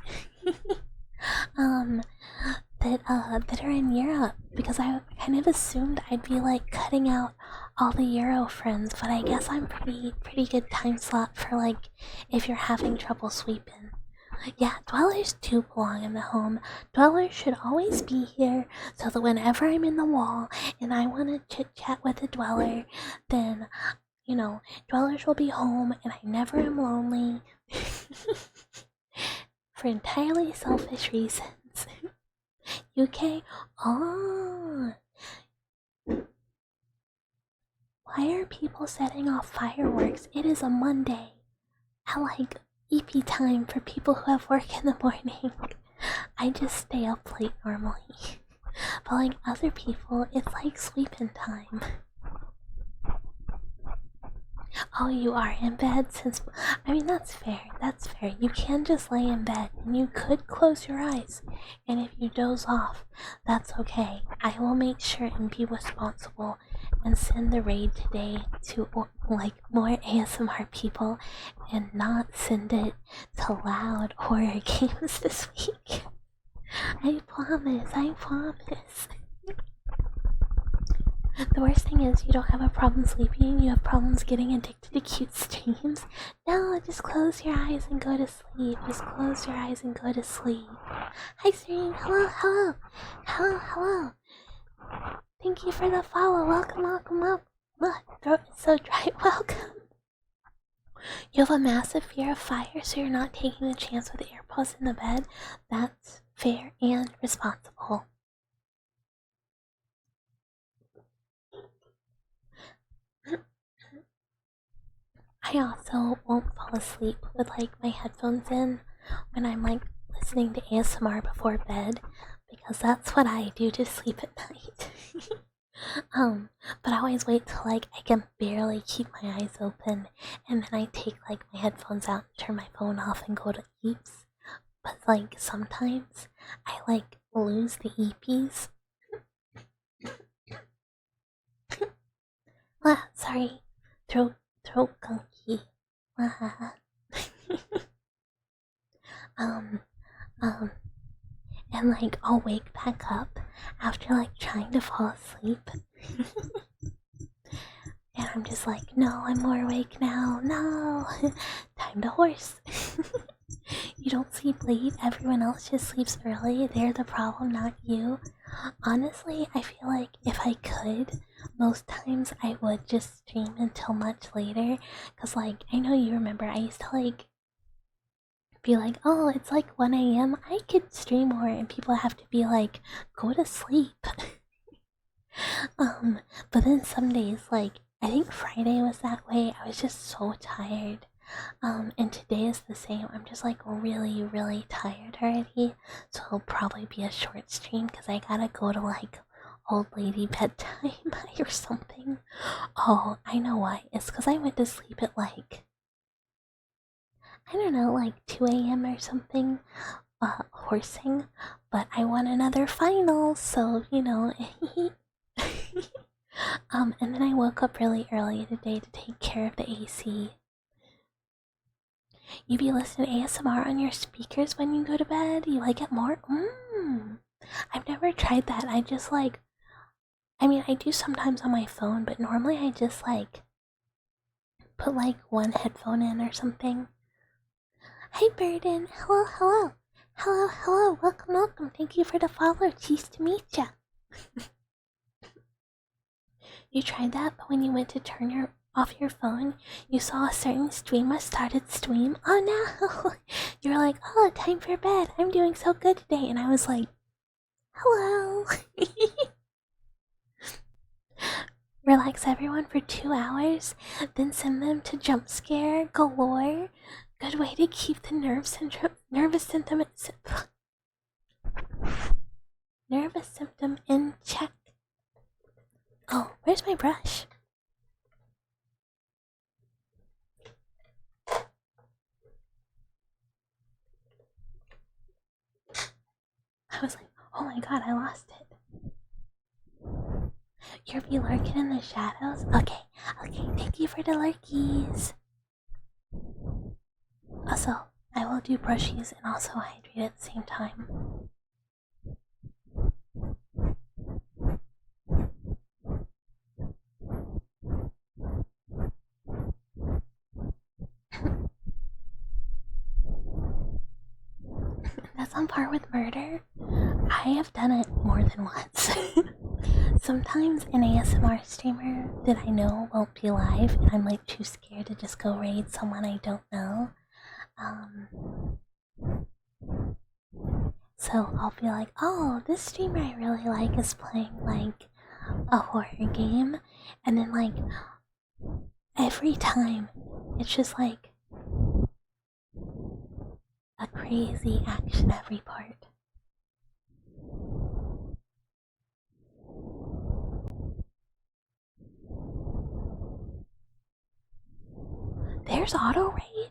that are in Europe, because I kind of assumed I'd be like cutting out all the Euro friends, but I guess I'm pretty good time slot for like if you're having trouble sweeping. Yeah, dwellers do belong in the home. Dwellers should always be here so that whenever I'm in the wall and I want to chit chat with a dweller, then, you know, dwellers will be home and I never am lonely. For entirely selfish reasons. UK? Oh. Why are people setting off fireworks? It is a Monday. I like EP time for people who have work in the morning. I just stay up late normally. But like other people, it's like sleeping time. Oh, you are in bed since... I mean, that's fair. You can just lay in bed and you could close your eyes. And if you doze off, that's okay. I will make sure and be responsible and send the raid today to like more ASMR people and not send it to loud horror games this week. I promise. The worst thing is you don't have a problem sleeping, you have problems getting addicted to cute streams. No, just close your eyes and go to sleep. Hi stream, hello. Thank you for the follow, welcome up. My throat is so dry, welcome. You have a massive fear of fire, so you're not taking the chance with AirPods in the bed. That's fair and responsible. I also won't fall asleep with like my headphones in when I'm like listening to ASMR before bed because that's what I do to sleep at night. But I always wait till like I can barely keep my eyes open and then I take like my headphones out and turn my phone off and go to sleeps. But like sometimes I like lose the EPs. Sorry, throat gunky. um, um, and like I'll wake back up after like trying to fall asleep. And I'm just like, no, I'm more awake now. No, time to horse. You don't sleep late. Everyone else just sleeps early. They're the problem, not you. Honestly, I feel like if I could, most times I would just stream until much later. Cause like, I know you remember, I used to like be like, oh, it's like 1 a.m. I could stream more, and people have to be like, go to sleep. But then some days, like, I think Friday was that way. I was just so tired. And today is the same. I'm just like really, really tired already. So it'll probably be a short stream because I gotta go to like old lady bedtime or something. Oh, I know why. It's because I went to sleep at like, I don't know, like 2 a.m. or something, horsing. But I won another final, so you know. And then I woke up really early today to take care of the AC. You be listening to ASMR on your speakers when you go to bed? You like it more? I've never tried that. I just like, I mean, I do sometimes on my phone, but normally I just like put like one headphone in or something. Hi, Burden. Hello, hello. Hello, hello. Welcome, welcome. Thank you for the follow. Cheese to meet ya. You tried that, but when you went to turn off your phone, you saw a certain streamer started stream. Oh no! You were like, oh, time for bed. I'm doing so good today. And I was like, hello. Relax everyone for 2 hours, then send them to jump scare galore. Good way to keep the nervous symptom in check. Oh, where's my brush? I was like, oh my god, I lost it. You'll be lurking in the shadows? Okay, thank you for the lurkies. Also, I will do brushies and also hydrate at the same time. That's on par with murder? I have done it more than once. Sometimes an ASMR streamer that I know won't be live and I'm like too scared to just go raid someone I don't know. So I'll be like, oh, this streamer I really like is playing like a horror game, and then like every time it's just like a crazy action every part. There's auto raid.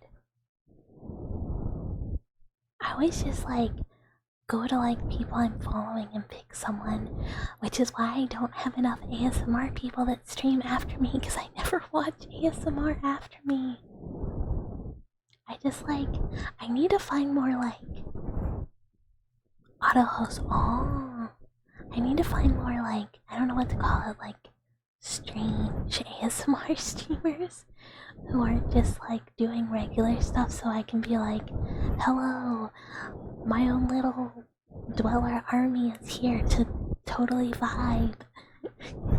I always just like go to like people I'm following and pick someone, which is why I don't have enough ASMR people that stream after me because I never watch ASMR after me. I just like, I need to find more like auto hosts. Oh, I need to find more like, I don't know what to call it, like strange ASMR streamers who aren't just like doing regular stuff so I can be like, hello, my own little dweller army is here to totally vibe.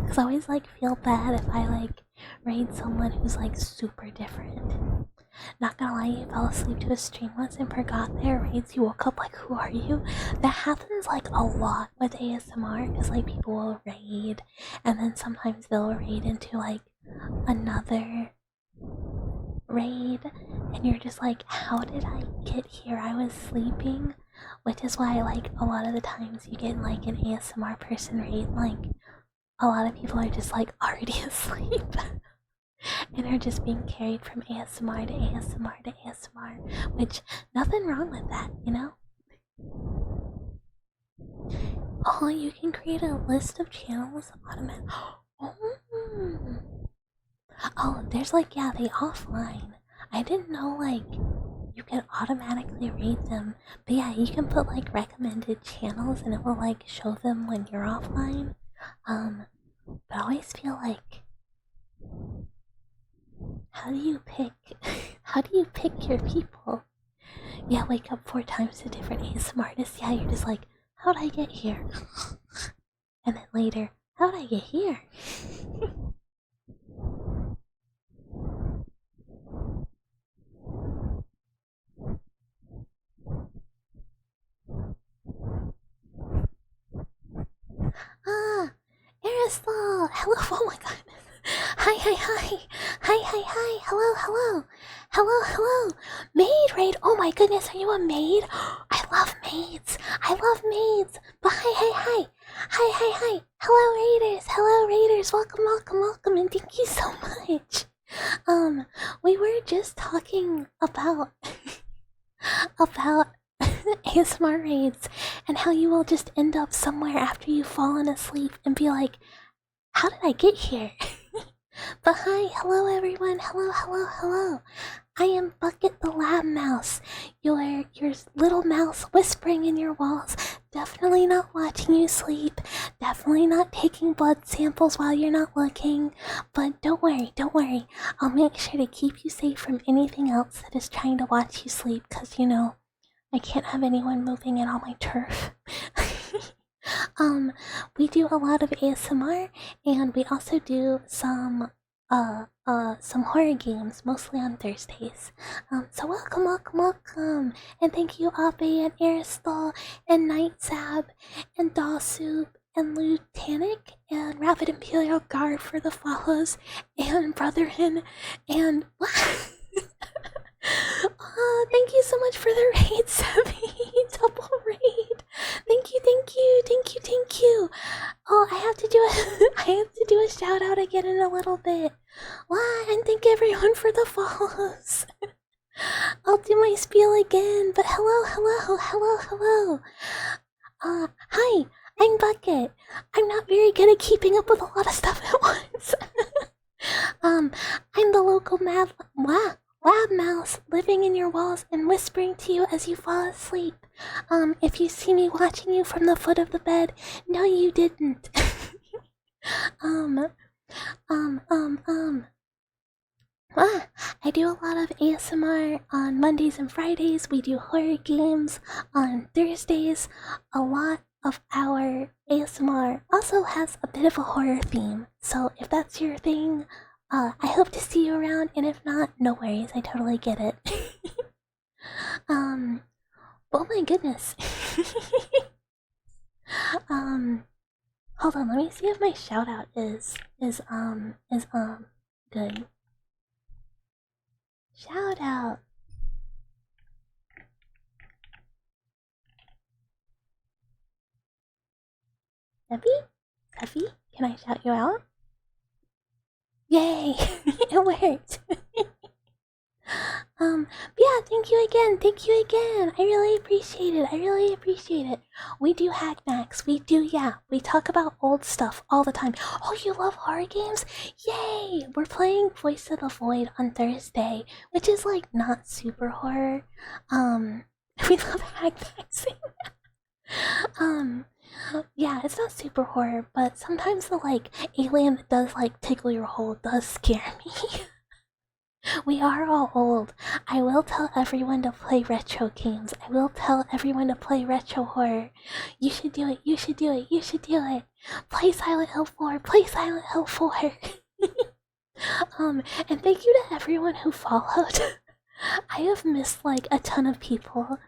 Cause I always like feel bad if I like raid someone who's like super different. Not gonna lie, you fell asleep to a stream once and forgot their raids. You woke up like, who are you? That happens like a lot with ASMR because like people will raid and then sometimes they'll raid into like another raid and you're just like, how did I get here? I was sleeping, which is why like a lot of the times you get like an ASMR person raid, like a lot of people are just like already asleep and are just being carried from ASMR to ASMR to ASMR, which nothing wrong with that, you know? Oh, you can create a list of channels automatically. Oh, there's like, yeah, the offline. I didn't know like you can automatically read them. But yeah, you can put like recommended channels and it will like show them when you're offline. But I always feel like, how do you pick how do you pick your people? Yeah, wake up 4 times to different ASMR artists. Yeah, you're just like, how'd I get here? And then later, how'd I get here? Ah, Aristotle! Hello, oh my god. Hi, hi, hi. Hi, hi, hi. Hello, hello. Hello, hello. Maid raid. Oh my goodness, are you a maid? I love maids. I love maids. But hi, hi, hi. Hi, hi, hi. Hello, raiders. Hello, raiders. Welcome, welcome, welcome, and thank you so much. We were just talking about about ASMR raids and how you will just end up somewhere after you've fallen asleep and be like, how did I get here? But hi, hello everyone, hello, hello, hello. I am Bucket the Lab Mouse, your little mouse whispering in your walls, definitely not watching you sleep, definitely not taking blood samples while you're not looking, but don't worry, I'll make sure to keep you safe from anything else that is trying to watch you sleep, cause you know, I can't have anyone moving in on my turf. We do a lot of ASMR, and we also do some horror games, mostly on Thursdays. So welcome, welcome, welcome, and thank you, Abe and Aristotle and Night Sab and Daw Soup and Lieutenant and Rapid Imperial Guard for the follows and Brotherhin and thank you so much for the raid, Sebby. Double raid. Thank you, thank you, thank you, thank you. Oh, I have to do a shout out again in a little bit. Wow, and thank everyone for the follows. I'll do my spiel again, but hello, hello, hello, hello. Hi, I'm Bucket. I'm not very good at keeping up with a lot of stuff at once. I'm the local lab mouse living in your walls and whispering to you as you fall asleep. If you see me watching you from the foot of the bed, no you didn't. I do a lot of ASMR on Mondays and Fridays. We do horror games on Thursdays. A lot of our ASMR also has a bit of a horror theme. So if that's your thing, I hope to see you around, and if not, no worries, I totally get it. Oh my goodness. Hold on, let me see if my shout out is good. Shout out. Steffi, can I shout you out? Yay! It worked. Yeah, thank you again. I really appreciate it. We do hacknacks. We talk about old stuff all the time. Oh, you love horror games? Yay! We're playing Voice of the Void on Thursday, which is like not super horror. We love hacknacks. Yeah, it's not super horror, but sometimes the like alien that does like tickle your hole does scare me. We are all old. I will tell everyone to play retro games. I will tell everyone to play retro horror. You should do it. Play Silent Hill 4. And thank you to everyone who followed. I have missed like a ton of people.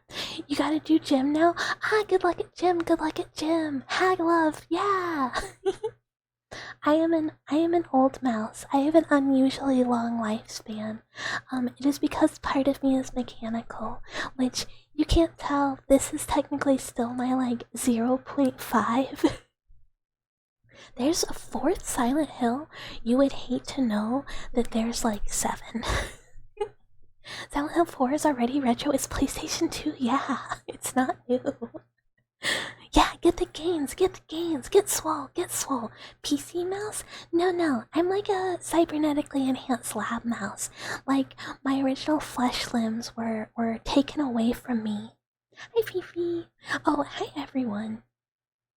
You gotta do gym now? Good luck at gym. Hag love, yeah. I am an old mouse. I have an unusually long lifespan. It is because part of me is mechanical, which you can't tell. This is technically still my like 0.5. There's a fourth Silent Hill. You would hate to know that there's like 7. Silent Hill 4 is already retro. It's PlayStation 2. Yeah, it's not new. Yeah, get the gains, get swole, get swole. PC mouse? No, I'm like a cybernetically enhanced lab mouse. Like, my original flesh limbs were taken away from me. Hi, Fifi. Oh, hi, everyone.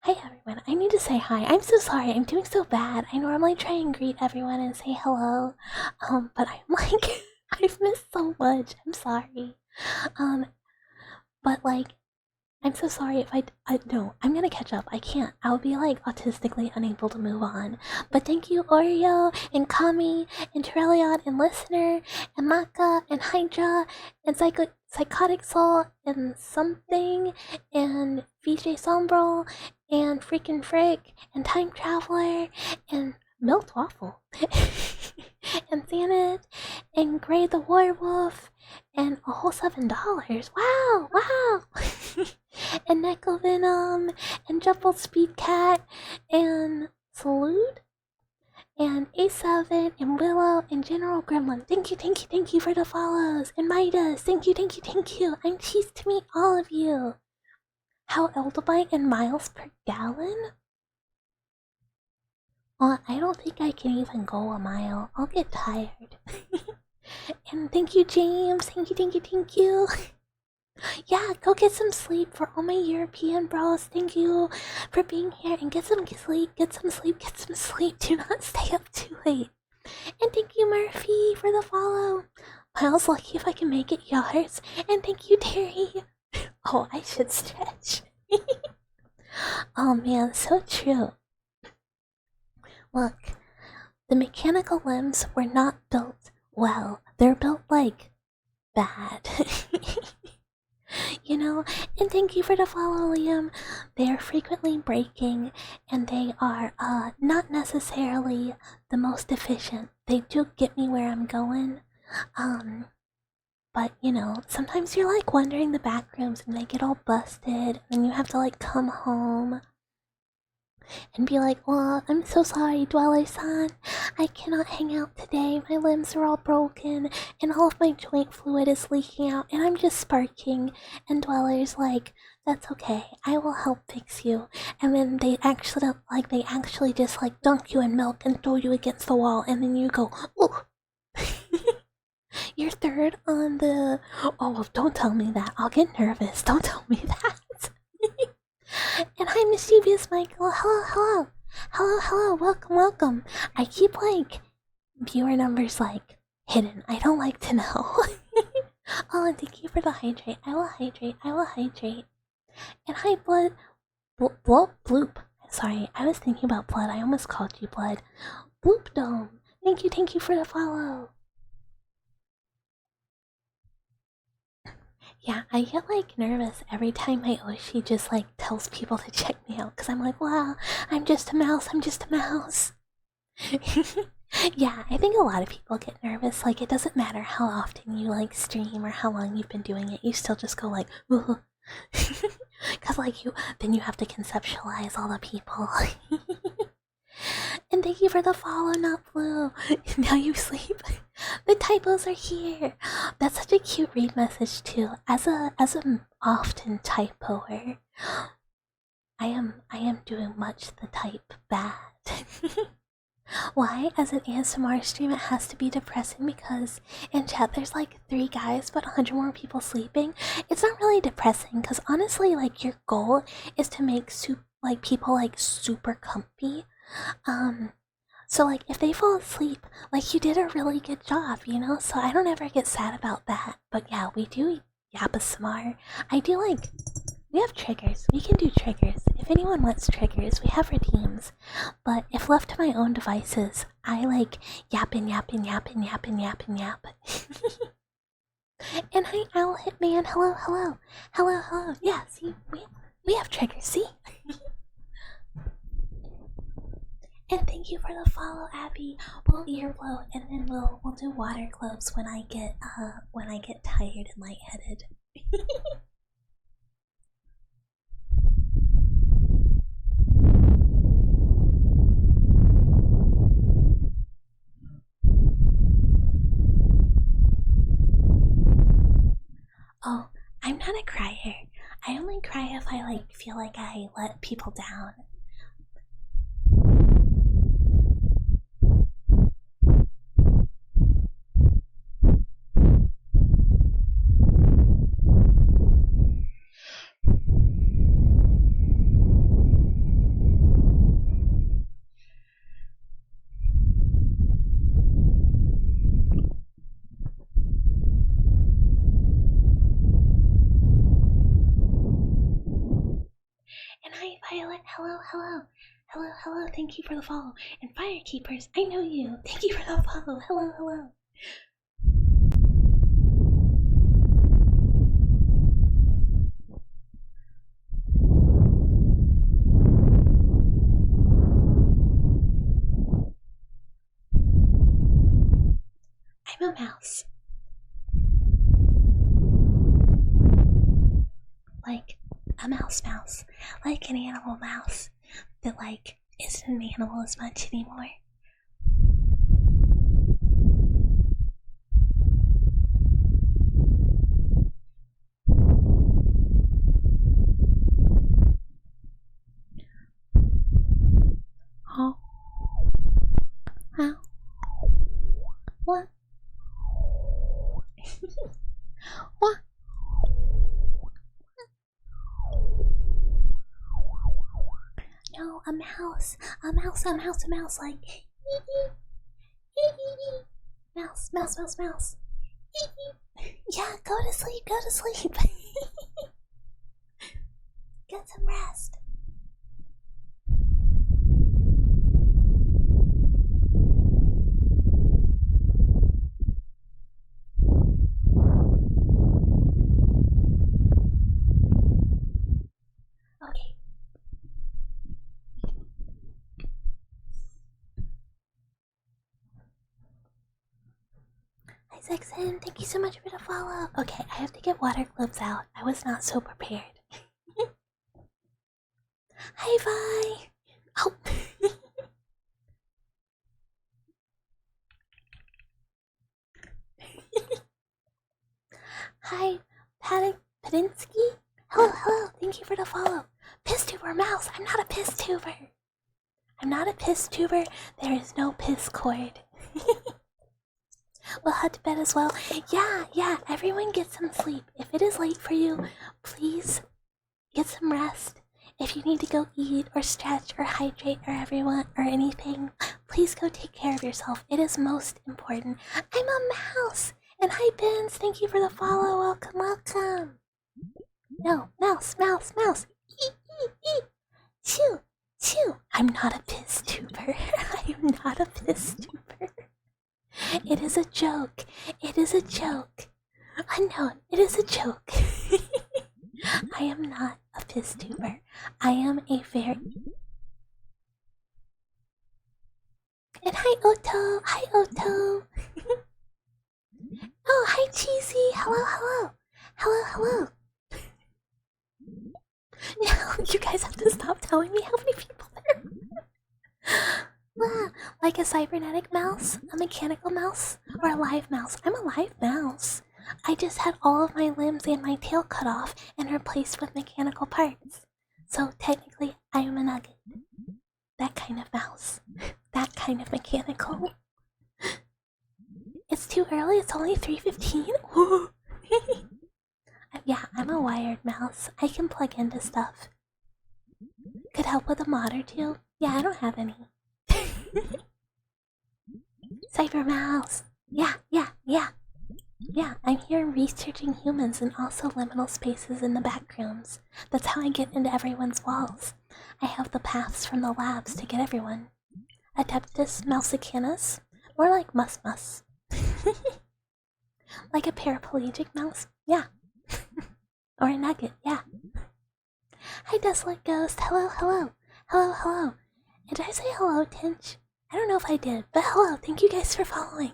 Hi, everyone. I need to say hi. I'm so sorry. I'm doing so bad. I normally try and greet everyone and say hello. But I'm like, I've missed so much. I'm sorry. But like, I'm so sorry if no, I'm gonna catch up. I can't. I'll be like autistically unable to move on. But thank you, Oreo, and Kami, and Terrellion, and Listener, and Maka, and Hydra, and Psychotic Soul, and Something, and VJ Sombral, and Freaking Frick, and Time Traveler, and Milk Waffle, and Xanet, and Gray the Werewolf, and a whole $7. Wow! And Neko Venom, and Jumbled Speed Cat, and Salute, and A7, and Willow, and General Gremlin. Thank you for the follows. And Midas, thank you. I'm cheesed to meet all of you. How Eldebyte in miles per gallon? Well, I don't think I can even go a mile. I'll get tired. And thank you, James. Thank you. Yeah, go get some sleep for all my European bros. Thank you for being here and get some sleep. Do not stay up too late. And thank you, Murphy, for the follow. Miles, lucky if I can make it yours. And thank you, Terry. Oh, I should stretch. Oh man, so true. Look, the mechanical limbs were not built well. They're built like bad. You know, and thank you for the follow, Liam. They are frequently breaking, and they are not necessarily the most efficient. They do get me where I'm going, but you know, sometimes you're like wandering the back rooms and they get all busted, and you have to like come home and be like, well, I'm so sorry, Dweller-san. I cannot hang out today. My limbs are all broken, and all of my joint fluid is leaking out, and I'm just sparking. And Dweller's like, that's okay. I will help fix you. And then they actually just like dunk you in milk and throw you against the wall, and then you go, ooh. You're third on the... Oh, don't tell me that. I'll get nervous. Don't tell me that. And hi, mischievous Michael. Hello. Welcome. I keep like viewer numbers like hidden. I don't like to know. Oh, and thank you for the hydrate. I will hydrate. And hi, Blood. Bloop. Sorry, I was thinking about Blood. I almost called you Blood. Bloop Dome. Thank you for the follow. Yeah, I get like nervous every time my Oshi just like tells people to check me out, because I'm like, wow, I'm just a mouse. Yeah, I think a lot of people get nervous. Like, it doesn't matter how often you like stream or how long you've been doing it, you still just go like, ooh. Because like then you have to conceptualize all the people. And thank you for the follow, not blue. Now you sleep. The typos are here. That's such a cute read message too. As a often typoer, I am doing much the type bad. Why? As an ASMR stream, it has to be depressing because in chat there's like 3 guys but 100 more people sleeping. It's not really depressing because honestly, like, your goal is to make people like super comfy. So like if they fall asleep, like, you did a really good job, you know? So I don't ever get sad about that. But yeah, we do Yapasmar. We have triggers. We can do triggers. If anyone wants triggers, we have redeems. But if left to my own devices, I like yap. And hi, Owl Hitman. Hello. Yeah, see, we have triggers, see? And thank the follow, Abby. We'll ear blow and then we'll do water globes when I get tired and lightheaded. Oh, I'm not a crier. I only cry if I feel like I let people down. And hi, Violet. Hello, hello. Hello, hello. Thank you for the follow. And Firekeepers, I know you. Thank you for the follow. Hello, hello. I'm a mouse. Like a mouse. Like an animal mouse that isn't an animal as much anymore. Oh. How? What? What? No, a mouse, like mouse. Yeah, go to sleep. Get some rest. Okay. Hi, Sexton. Thank you so much for the follow. Okay, I have to get water globes out. I was not so prepared. Hi, Vi. Oh. Hi, Padinsky. Hello. Thank you for the follow. Piss tuber mouse. I'm not a piss tuber. There is no piss cord. We'll head to bed as well. Yeah. Everyone get some sleep. If it is late for you, please get some rest. If you need to go eat or stretch or hydrate or anything, please go take care of yourself. It is most important. I'm a mouse. And hi, Bins. Thank you for the follow. Welcome. No, mouse. Chew. I'm not a piss tuber. I am not a piss tuber. It is a joke. Unknown, it is a joke. I am not a piss tuber. I am a very... And hi, Otto. Oh, hi, Cheesy. Hello. Now, you guys have to stop telling me how many people there are. Wow, like a cybernetic mouse, a mechanical mouse, or a live mouse. I'm a live mouse. I just had all of my limbs and my tail cut off and replaced with mechanical parts. So technically, I am a nugget. That kind of mouse. That kind of mechanical. It's too early, it's only 3:15. Yeah, I'm a wired mouse. I can plug into stuff. Could help with a mod or two. Yeah, I don't have any. Cyber mouse. Yeah. I'm here researching humans and also liminal spaces in the back rooms. That's how I get into everyone's walls. I have the paths from the labs to get everyone. Adeptus mousicanus, more like mus. Like a paraplegic mouse, yeah. Or a nugget, yeah. Hi, Desolate Ghost. Hello. Did I say hello, Tinch? I don't know if I did, but hello, thank you guys for following.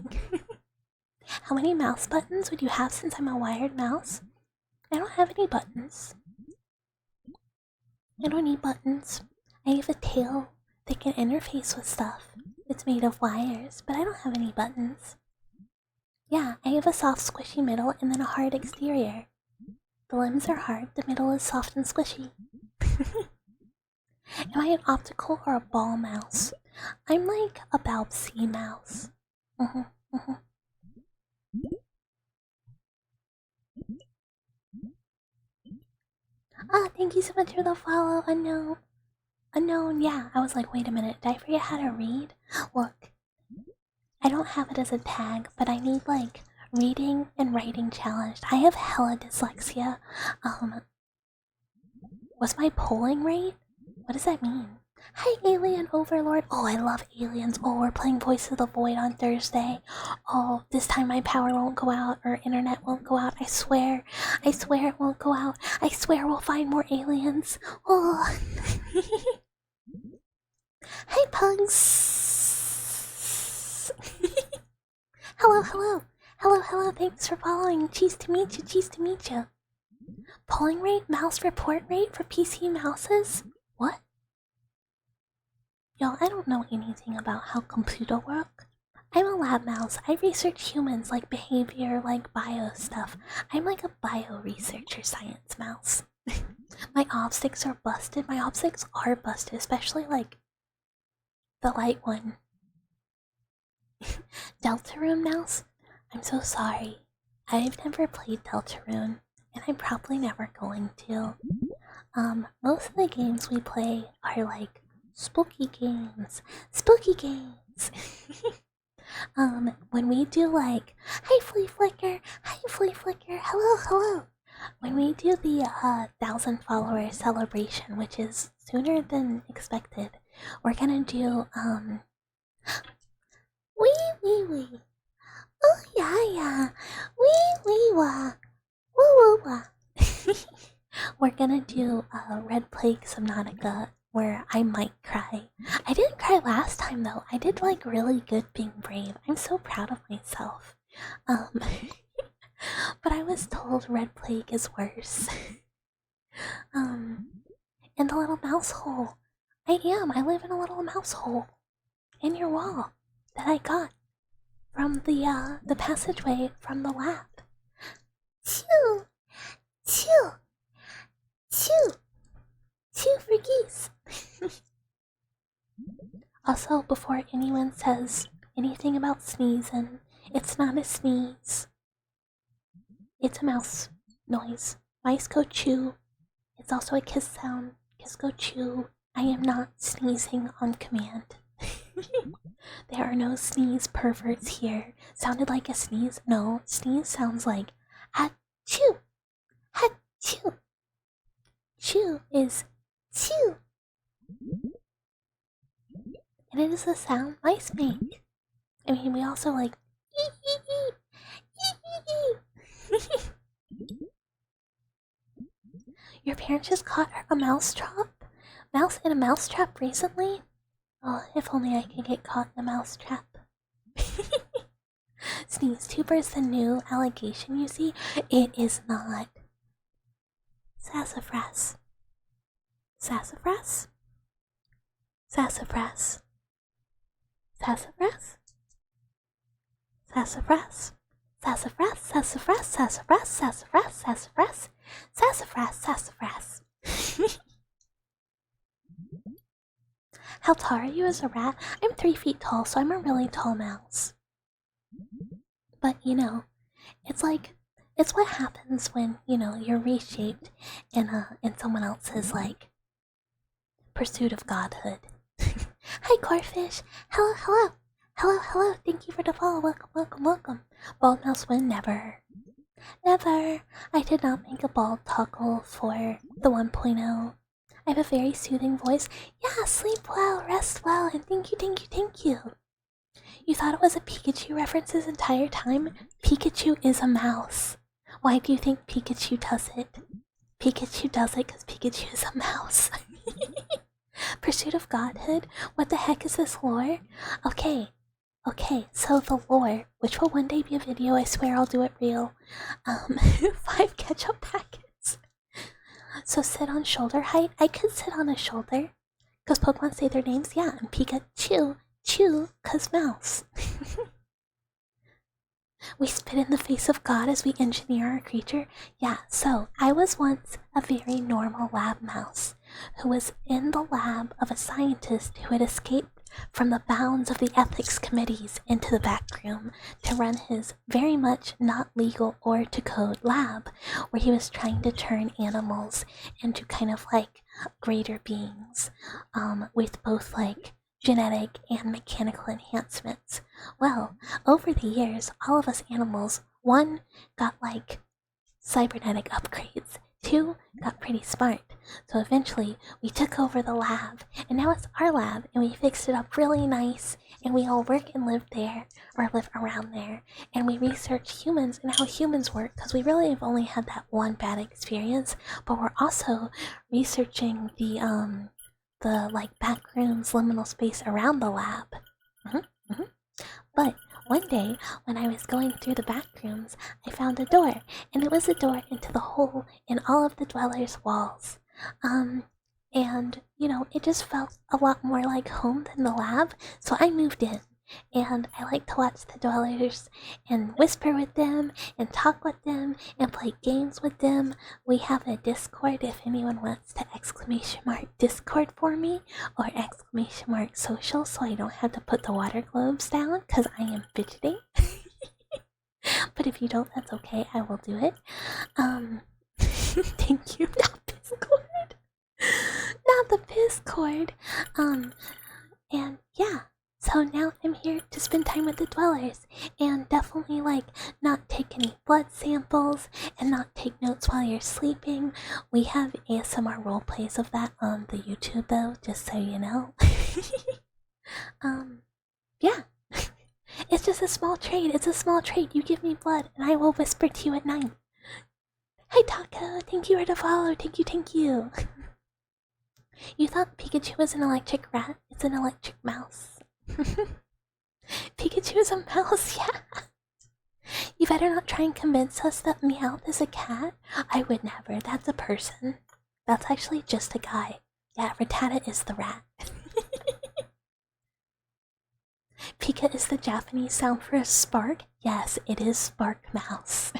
How many mouse buttons would you have since I'm a wired mouse? I don't have any buttons. I don't need buttons. I have a tail that can interface with stuff. It's made of wires, but I don't have any buttons. Yeah, I have a soft, squishy middle and then a hard exterior. The limbs are hard, the middle is soft and squishy. Am I an optical or a ball mouse? I'm like a Balbsy mouse. Ah, thank you so much for the follow, Unknown. Unknown, yeah. I was like, wait a minute, did I forget how to read? Look, I don't have it as a tag, but I need like reading and writing challenged. I have hella dyslexia. What's my polling rate? What does that mean? Hi, Alien Overlord. Oh, I love aliens. Oh, we're playing Voice of the Void on Thursday. Oh, this time my power won't go out or internet won't go out. I swear. I swear it won't go out. I swear we'll find more aliens. Oh. Hi, Pugs. Hello, hello. Hello, hello. Thanks for following. Cheese to meet you. Cheese to meet you. Polling rate, mouse report rate for PC mouses? What? Y'all, I don't know anything about how computer work. I'm a lab mouse. I research humans, like behavior, like bio stuff. I'm like a bio researcher science mouse. My optics are busted. My optics are busted, especially like the light one. Deltarune mouse? I'm so sorry. I've never played Deltarune, and I'm probably never going to. Most of the games we play are like spooky games. Spooky games! When we do like, hi Flea Flicker, hi Flea Flicker, hello, hello! When we do the 1,000 follower celebration, which is sooner than expected, we're gonna do, wee wee. Oh yeah. Wee wah. Woo wah. We're gonna do Red Plague Subnautica, where I might cry. I didn't cry last time though. I did like really good being brave. I'm so proud of myself. But I was told Red Plague is worse. And the little mouse hole. I live in a little mouse hole in your wall that I got from the passageway from the lab. Chew! Chew for geese! Also, before anyone says anything about sneezing, it's not a sneeze. It's a mouse noise. Mice go chew. It's also a kiss sound. Kiss go chew. I am not sneezing on command. There are no sneeze perverts here. Sounded like a sneeze? No, sneeze sounds like achoo! Achoo! Chew is chew! And it is the sound mice make. I mean, we also like Your parents just caught a mouse in a mouse trap recently? Oh, if only I could get caught in a mouse trap. Sneeze Tuber's the new allegation, you see? It is not. Sassafras. Sassafras? Sassafras. Sassafras? Sassafras. Sassafras, sassafras, sassafras, sassafras, sassafras, sassafras, sassafras. How tall are you as a rat? I'm 3 feet tall, so I'm a really tall mouse. But, you know, it's what happens when, you know, you're reshaped in someone else's, like, pursuit of godhood. Hi, Corfish! Hello, hello! Hello, hello! Thank you for the follow. Welcome, welcome, welcome. Bald mouse win, never. Never! I did not make a bald toggle for the 1.0. I have a very soothing voice. Yeah, sleep well, rest well, and thank you, thank you, thank you. You thought it was a Pikachu reference this entire time? Pikachu is a mouse. Why do you think Pikachu does it? Pikachu does it because Pikachu is a mouse. Pursuit of Godhood? What the heck is this lore? Okay, so the lore, which will one day be a video, I swear I'll do it real. 5 ketchup packets. So sit on shoulder height? I could sit on a shoulder. Because Pokemon say their names? Yeah, and Pikachu, chew, cause mouse. We spit in the face of God as we engineer our creature? Yeah, so I was once a very normal lab mouse who was in the lab of a scientist who had escaped from the bounds of the ethics committees into the back room to run his very much not legal or to code lab, where he was trying to turn animals into kind of like greater beings, with both like genetic and mechanical enhancements. Well, over the years, all of us animals, 1, got like cybernetic upgrades, 2, got pretty smart. So eventually, we took over the lab, and now it's our lab, and we fixed it up really nice, and we all work and live there, or live around there, and we research humans and how humans work, because we really have only had that one bad experience, but we're also researching the like back rooms, liminal space around the lab. But one day, when I was going through the back rooms, I found a door, and it was a door into the hole in all of the dwellers' walls. And, you know, it just felt a lot more like home than the lab, so I moved in. And I like to watch the dwellers and whisper with them and talk with them and play games with them. We have a Discord if anyone wants to !Discord for me or !social so I don't have to put the water globes down because I am fidgeting. But if you don't, that's okay, I will do it. Thank you. Not the Discord. And yeah. So now I'm here to spend time with the dwellers, and definitely like not take any blood samples and not take notes while you're sleeping. We have ASMR roleplays of that on the YouTube though, just so you know. Yeah. It's just a small trade. It's a small trade. You give me blood and I will whisper to you at night. Hi Taco, thank you for the follow. Thank you. You thought Pikachu was an electric rat? It's an electric mouse. Pikachu is a mouse, yeah. You better not try and convince us that Meowth is a cat. I would never. That's a person. That's actually just a guy. Yeah, Rattata is the rat. Pika is the Japanese sound for a spark. Yes, it is Spark Mouse.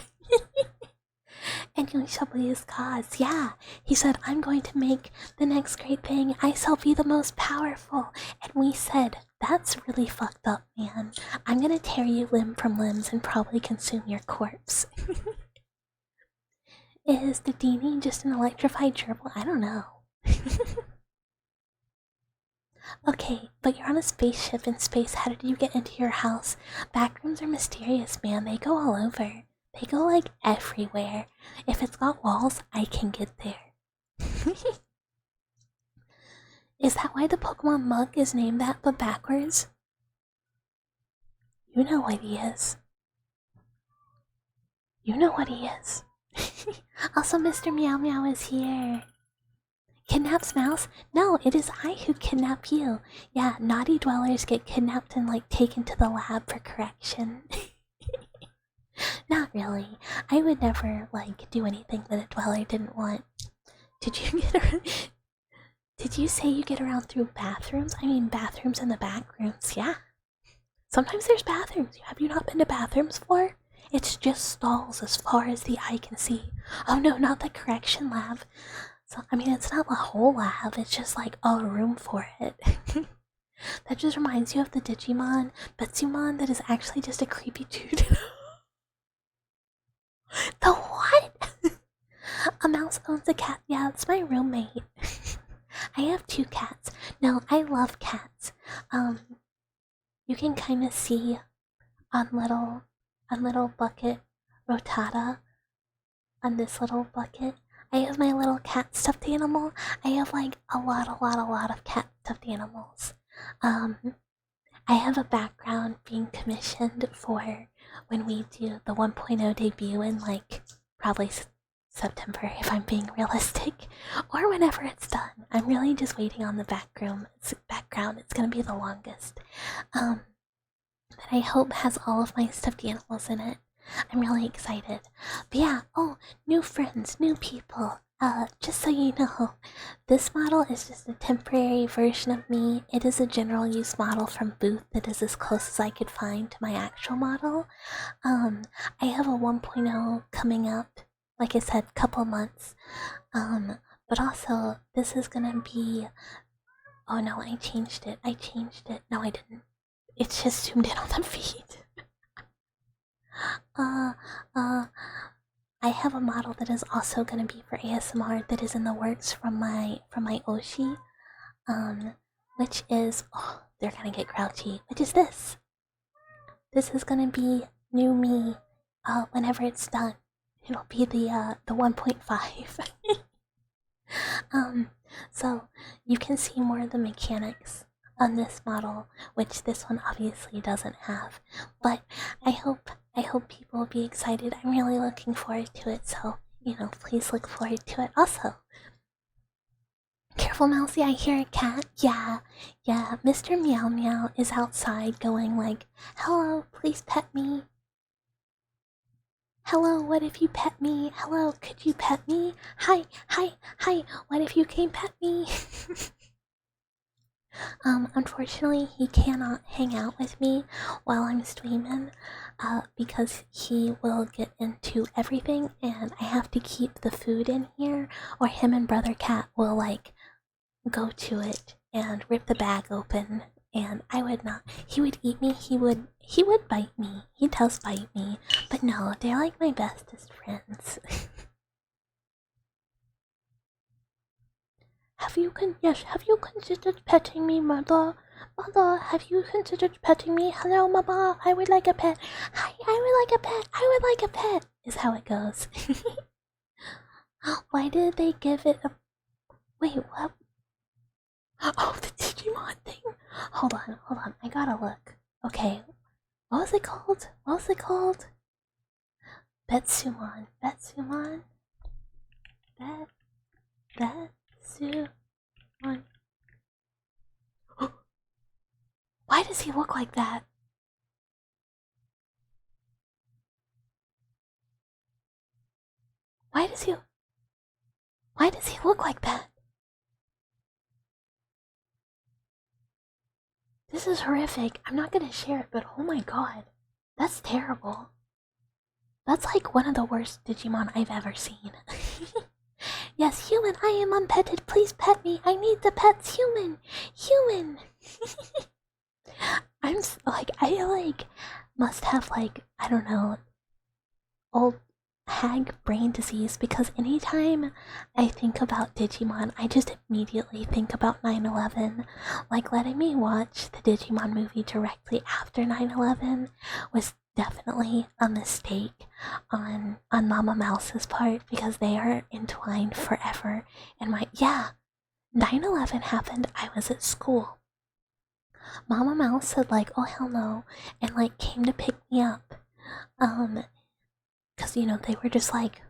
And Yonishabli is cause. Yeah, he said, I'm going to make the next great thing. I shall be the most powerful. And we said, that's really fucked up, man. I'm gonna tear you limb from limbs and probably consume your corpse. Is the Dini just an electrified gerbil? I don't know. Okay, but you're on a spaceship in space. How did you get into your house? Backrooms are mysterious, man. They go all over. They go like everywhere. If it's got walls, I can get there. Is that why the Pokemon mug is named that but backwards? You know what he is. You know what he is. Also, Mr. Meow Meow is here. Kidnaps Mouse? No, it is I who kidnap you. Yeah, naughty dwellers get kidnapped and like taken to the lab for correction. Not really. I would never like do anything that a dweller didn't want. Did you get around? Did you say you get around through bathrooms? I mean bathrooms in the back rooms, yeah. Sometimes there's bathrooms. Have you not been to bathrooms before? It's just stalls as far as the eye can see. Oh no, not the correction lab. So, I mean, it's not the whole lab, it's just like a room for it. That just reminds you of the Digimon, Betsumon, that is actually just a creepy dude. The what? A mouse owns a cat. Yeah, it's my roommate. I have 2 cats. No, I love cats. You can kind of see on little bucket Rotata, on this little bucket. I have my little cat stuffed animal. I have like a lot of cat stuffed animals. I have a background being commissioned for when we do the 1.0 debut in like probably September if I'm being realistic, or whenever it's done. I'm really just waiting on the background. It's gonna be the longest. That I hope has all of my stuffed animals in it. I'm really excited. But yeah, oh, new friends, new people. Just so you know, this model is just a temporary version of me. It is a general use model from Booth that is as close as I could find to my actual model. I have a 1.0 coming up, like I said, couple months. But also, this is gonna be... Oh no, I changed it. No, I didn't. It's just zoomed in on the feed. I have a model that is also gonna be for ASMR that is in the works from my Oshi. Which is... Oh, they're gonna get grouchy. Which is this. This is gonna be new me, whenever it's done. It'll be the 1.5. So you can see more of the mechanics on this model, which this one obviously doesn't have. But I hope people will be excited. I'm really looking forward to it, so, you know, please look forward to it. Also, careful, Mousy, I hear a cat. Yeah, Mr. Meow Meow is outside going like, hello, please pet me. Hello, what if you pet me? Hello, could you pet me? Hi, what if you came pet me? Unfortunately, he cannot hang out with me while I'm streaming, because he will get into everything and I have to keep the food in here, or him and Brother Cat will, like, go to it and rip the bag open, and I would not. He would eat me, he would bite me. He does bite me, but no, they're like my bestest friends. Have you considered petting me, mother? Mother, have you considered petting me? Hello, mama, I would like a pet. Hi, I would like a pet. I would like a pet, is how it goes. Why did they give it a... Wait, what? Oh, the Digimon thing? Hold on, I gotta look. Okay, what was it called? Betsumon. Betsumon. Why does he look like that? Why does he look like that? This is horrific. I'm not gonna share it, but oh my god. That's terrible. That's like one of the worst Digimon I've ever seen. Yes, human, I am unpetted. Please pet me. I need the pets. Human. I must have, like, I don't know, old hag brain disease, because anytime I think about Digimon, I just immediately think about 9/11. Like, letting me watch the Digimon movie directly after 9/11 was definitely a mistake on Mama Mouse's part, because they are entwined forever in my... Yeah, 9/11 happened, I was at school. Mama Mouse said, like, oh hell no, and, like, came to pick me up. Because, you know, they were just, like,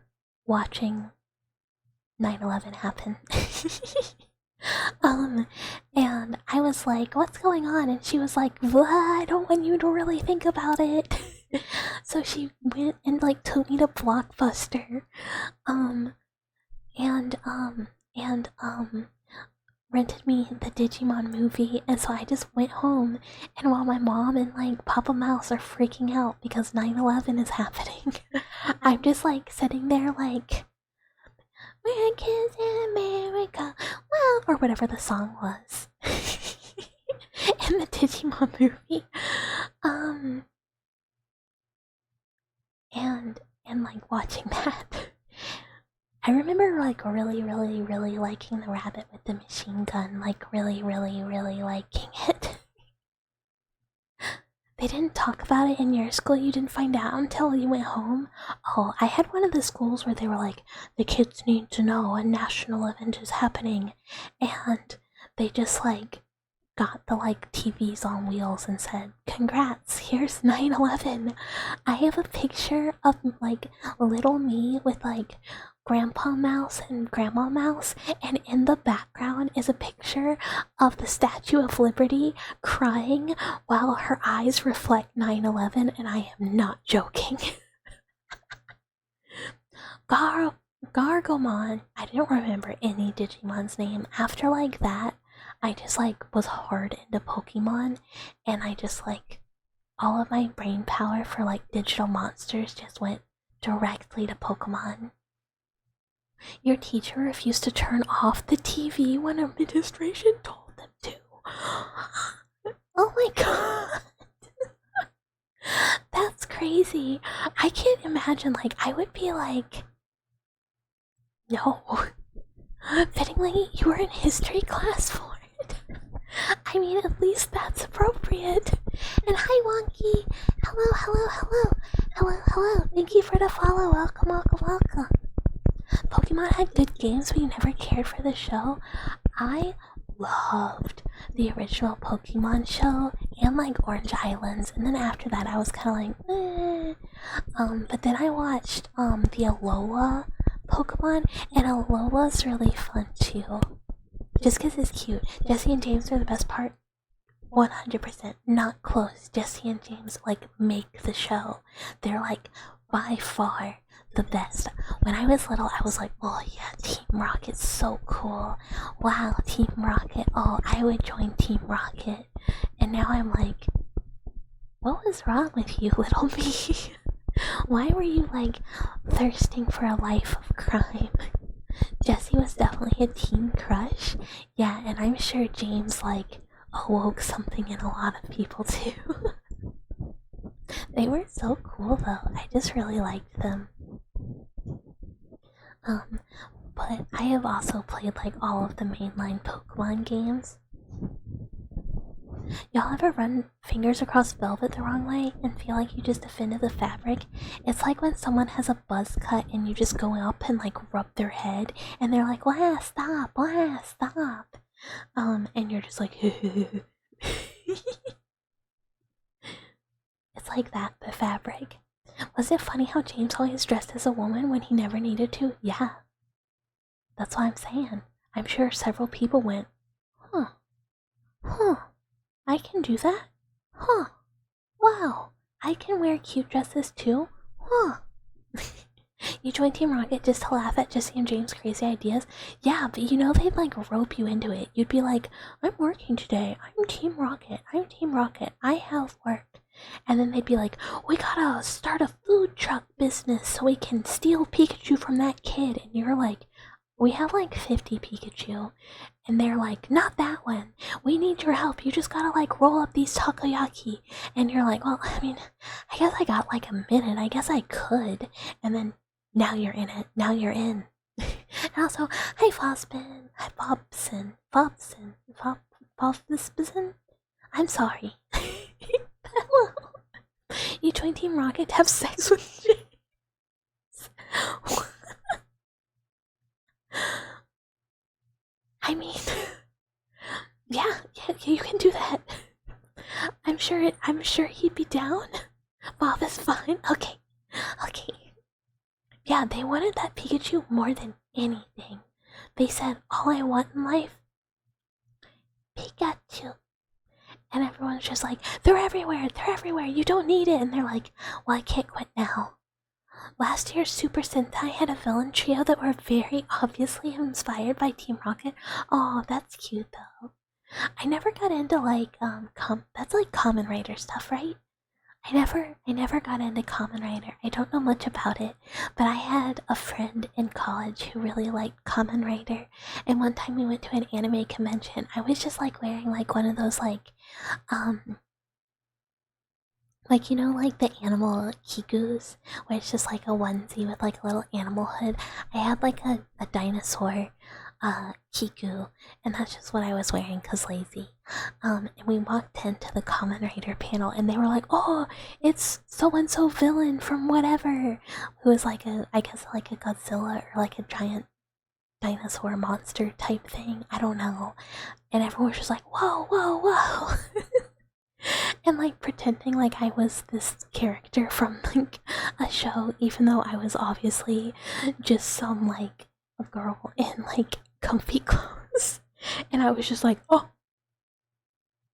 watching 9/11 happen. And I was like, what's going on? And she was like, I don't want you to really think about it. So she went and, like, took me to Blockbuster. Rented me the Digimon movie, and so I just went home, and while my mom and, like, Papa Mouse are freaking out because 9/11 is happening, I'm just, like, sitting there like, we're kids in America, well, or whatever the song was in the Digimon movie. And like, watching that. I remember, like, really liking the rabbit with the machine gun, like, really liking it. They didn't talk about it in your school? You didn't find out until you went home? Oh, I had one of the schools where they were like, the kids need to know a national event is happening, and they just, like, got the, like, TVs on wheels and said, congrats, here's 9/11. I have a picture of, like, little me with, like, Grandpa Mouse and Grandma Mouse, and in the background is a picture of the Statue of Liberty crying while her eyes reflect 9/11, and I am not joking. Gargomon. I didn't remember any Digimon's name. After like that, I just like was hard into Pokemon, and I just like all of my brain power for like digital monsters just went directly to Pokemon. Your teacher refused to turn off the TV when administration told them to. Oh my god. That's crazy. I can't imagine, like, I would be like, no. Fittingly, you were in history class for it. I mean, at least that's appropriate. And hi, Wonky. Hello, hello, hello. Hello, hello. Thank you for the follow. Welcome, welcome, welcome. Pokemon had good games, but you never cared for the show. I loved the original Pokemon show and like Orange Islands, and then after that I was kind of like, eh. But then I watched the Alola Pokemon, and Alola's really fun too. Just because it's cute. Jesse and James are the best part. 100%, not close. Jesse and James like make the show. They're like by far the best. When I was little, I was like, oh yeah, Team Rocket's so cool. Wow, Team Rocket. Oh, I would join Team Rocket. And now I'm like, what was wrong with you, little me? Why were you like thirsting for a life of crime? Jesse was definitely a teen crush. Yeah, and I'm sure James like awoke something in a lot of people too. They were so cool though. I just really liked them. But I have also played like all of the mainline Pokemon games. Y'all ever run fingers across velvet the wrong way and feel like you just offended the fabric? It's like when someone has a buzz cut and you just go up and like rub their head and they're like, "Wah, stop, wah, stop." And you're just like, it's like that, the fabric. Was it funny how James always dressed as a woman when he never needed to? Yeah. That's what I'm saying. I'm sure several people went, huh, I can do that? Huh, wow, I can wear cute dresses too? Huh. You joined Team Rocket just to laugh at Jesse and James' crazy ideas? Yeah, but you know they'd like rope you into it. You'd be like, I'm working today. I'm Team Rocket. I'm Team Rocket. I have work. And then they'd be like, we gotta start a food truck business so we can steal Pikachu from that kid. And you're like, we have like 50 Pikachu. And they're like, not that one. We need your help. You just gotta like roll up these takoyaki. And you're like, well, I mean, I guess I got like a minute. I guess I could. And then now you're in it. Now you're in. And also, hi Fosbin. Hi Bobson. Bobson. I'm sorry. Hello. You joined Team Rocket to have sex with James. I mean, yeah, you can do that. I'm sure he'd be down. Bob is fine. Okay. Yeah, they wanted that Pikachu more than anything. They said, all I want in life, Pikachu. And everyone's just like, they're everywhere, you don't need it. And they're like, well, I can't quit now. Last year's Super Sentai had a villain trio that were very obviously inspired by Team Rocket. Oh, that's cute though. I never got into like, that's like Kamen Rider stuff, right? I never got into Kamen Rider. I don't know much about it, but I had a friend in college who really liked Kamen Rider, and one time we went to an anime convention. I was just like wearing like one of those like you know, like the animal kikus, where it's just like a onesie with like a little animal hood. I had like a dinosaur kiku, and that's just what I was wearing cause lazy. And we walked into the Kamen Rider panel, and they were like, "Oh, it's so and so villain from whatever," who was like I guess like a Godzilla or like a giant dinosaur monster type thing. I don't know. And everyone was just like, "Whoa, whoa, whoa." and like pretending like I was this character from like a show, even though I was obviously just some like a girl in like comfy clothes. And I was just like, oh,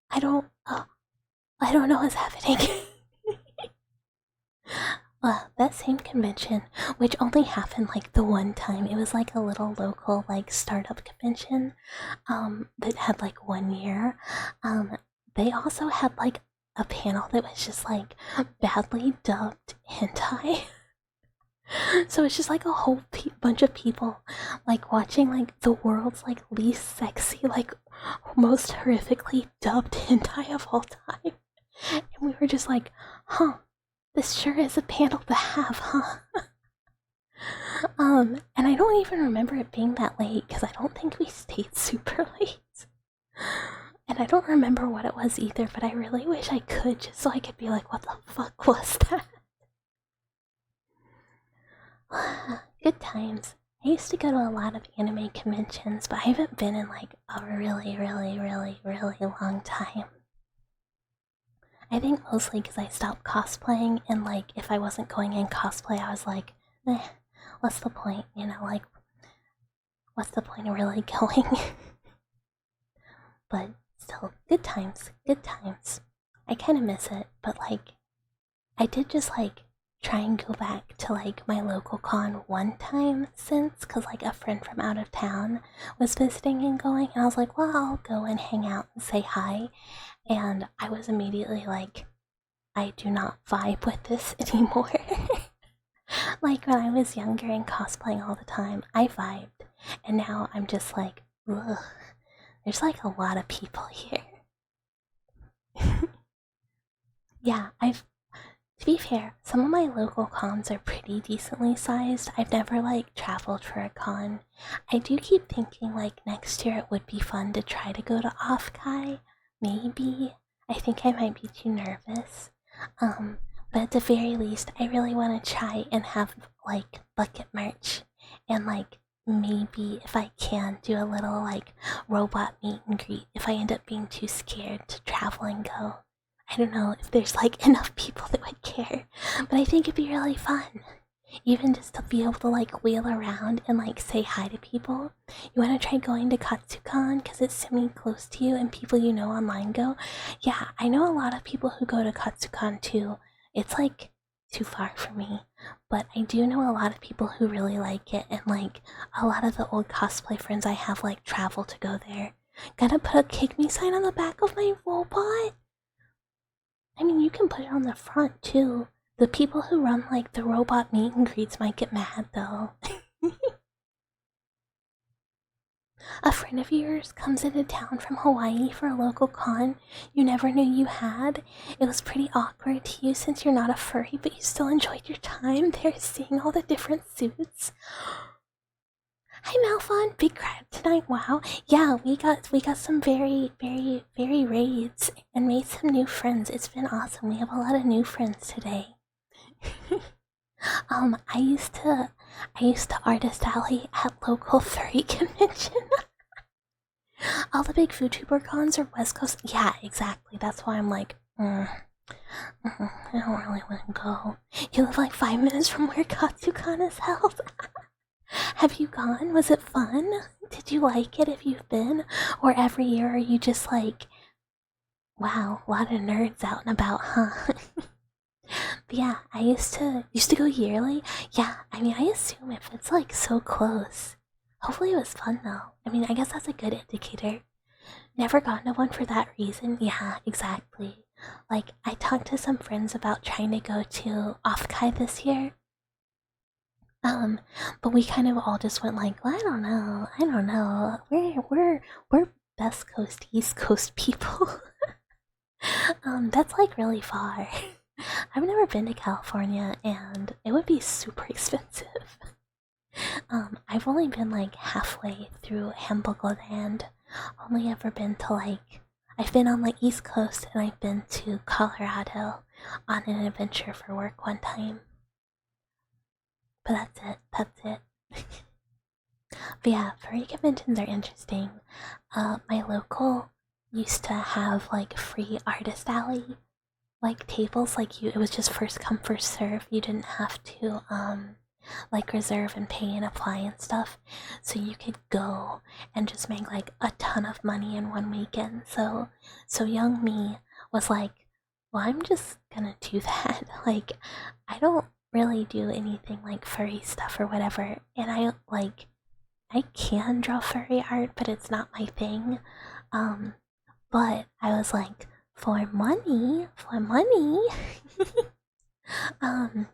I don't, I don't know what's happening. That same convention, which only happened like the one time, it was like a little local like startup convention, that had like 1 year. They also had like a panel that was just like badly dubbed hentai. So it's just like a whole bunch of people like watching like the world's like least sexy, like most horrifically dubbed hentai of all time. And we were just like, huh, this sure is a panel to have, huh? And I don't even remember it being that late because I don't think we stayed super late. And I don't remember what it was either, but I really wish I could just so I could be like, what the fuck was that? Good times. I used to go to a lot of anime conventions, but I haven't been in like a really, really, really, really long time. I think mostly because I stopped cosplaying, and like if I wasn't going in cosplay, I was like, eh, what's the point? You know, like, what's the point of really going? But still, good times, good times. I kind of miss it, but like, I did just like try and go back to like my local con one time since, because like a friend from out of town was visiting and going, and I was like, well, I'll go and hang out and say hi. And I was immediately like, I do not vibe with this anymore. Like when I was younger and cosplaying all the time, I vibed, and now I'm just like, ugh, there's like a lot of people here. Yeah, to be fair, some of my local cons are pretty decently sized. I've never like traveled for a con. I do keep thinking like next year it would be fun to try to go to Offkai. Maybe. I think I might be too nervous. But at the very least, I really want to try and have like bucket merch and like maybe if I can do a little like robot meet and greet if I end up being too scared to travel and go. I don't know if there's like enough people that would care, but I think it'd be really fun. Even just to be able to like wheel around and like say hi to people. You want to try going to Katsucon because it's semi close to you and people you know online go? Yeah, I know a lot of people who go to Katsucon too. It's like too far for me, but I do know a lot of people who really like it, and like a lot of the old cosplay friends I have like travel to go there. Gotta put a kick me sign on the back of my robot? I mean, you can put it on the front too. The people who run like the robot meet and greets might get mad though. A friend of yours comes into town from Hawaii for a local con you never knew you had. It was pretty awkward to you since you're not a furry, but you still enjoyed your time there seeing all the different suits. Hi Malphon, big crowd tonight. Wow, yeah, we got some very raids and made some new friends. It's been awesome. We have a lot of new friends today. I used to artist alley at local furry convention. All the big VTuber cons are West Coast. Yeah, exactly. That's why I'm like, I don't really want to go. You live like 5 minutes from where Katsucon is held. Have you gone? Was it fun? Did you like it if you've been? Or every year are you just like, wow, a lot of nerds out and about, huh? But yeah, I used to go yearly. Yeah, I mean, I assume if it's like so close. Hopefully it was fun though. I mean, I guess that's a good indicator. Never gone to one for that reason. Yeah, exactly. Like, I talked to some friends about trying to go to Offkai this year. But we kind of all just went like, well, I don't know. We're Best Coast, East Coast people. That's like really far. I've never been to California and it would be super expensive. I've only been like halfway through Hamburger Land. Only ever been to like, I've been on the East Coast and I've been to Colorado on an adventure for work one time. But that's it. But yeah, furry conventions are interesting. My local used to have like free artist alley like tables. Like it was just first come first serve. You didn't have to like reserve and pay and apply and stuff, so you could go and just make like a ton of money in one weekend. So young me was like, well, I'm just gonna do that. Like, I don't really do anything like furry stuff or whatever, and I can draw furry art, but it's not my thing. But I was like, for money, for money. um,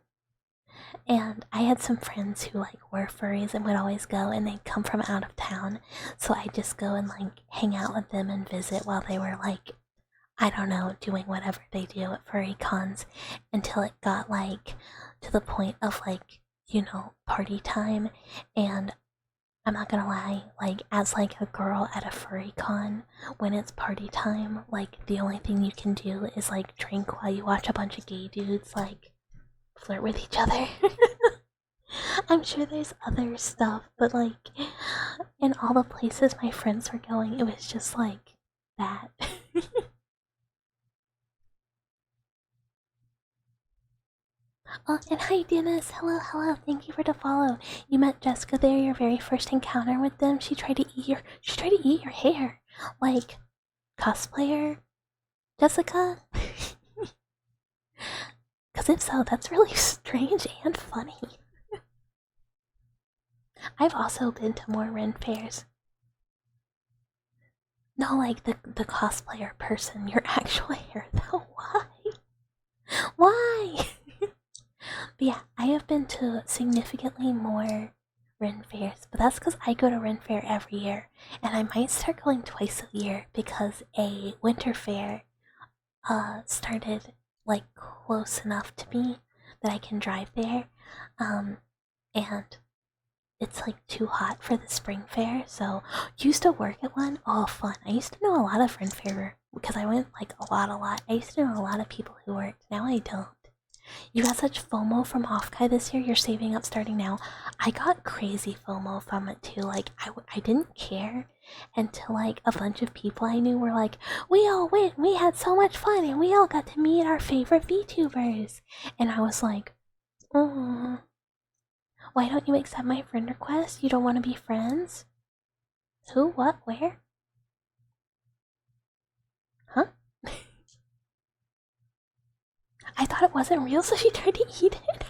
and I had some friends who like were furries and would always go, and they'd come from out of town, so I'd just go and like hang out with them and visit while they were like, I don't know, doing whatever they do at furry cons, until it got like to the point of like, you know, party time. And I'm not gonna lie, like as like a girl at a furry con, when it's party time, like the only thing you can do is like drink while you watch a bunch of gay dudes like flirt with each other. I'm sure there's other stuff, but like in all the places my friends were going, it was just like that. Oh, and hi Dennis, hello, hello, thank you for the follow. You met Jessica there, your very first encounter with them. She tried to eat your hair. Like, cosplayer Jessica? Cause if so, that's really strange and funny. I've also been to more Ren fairs. No, like the cosplayer person, your actual hair though. Why? Why? But yeah, I have been to significantly more Ren fairs, but that's because I go to Ren fair every year, and I might start going twice a year because a winter fair started like close enough to me that I can drive there, and it's like too hot for the spring fair. So used to work at one. Oh, fun! I used to know a lot of Ren fair because I went like a lot. I used to know a lot of people who worked. Now I don't. You got such FOMO from Offkai this year, you're saving up starting now. I got crazy FOMO from it too. Like, I didn't care until like a bunch of people I knew were like, we all went, we had so much fun, and we all got to meet our favorite VTubers. And I was like, oh, why don't you accept my friend request? You don't want to be friends? Who, what, where? Huh? I thought it wasn't real, so she tried to eat it.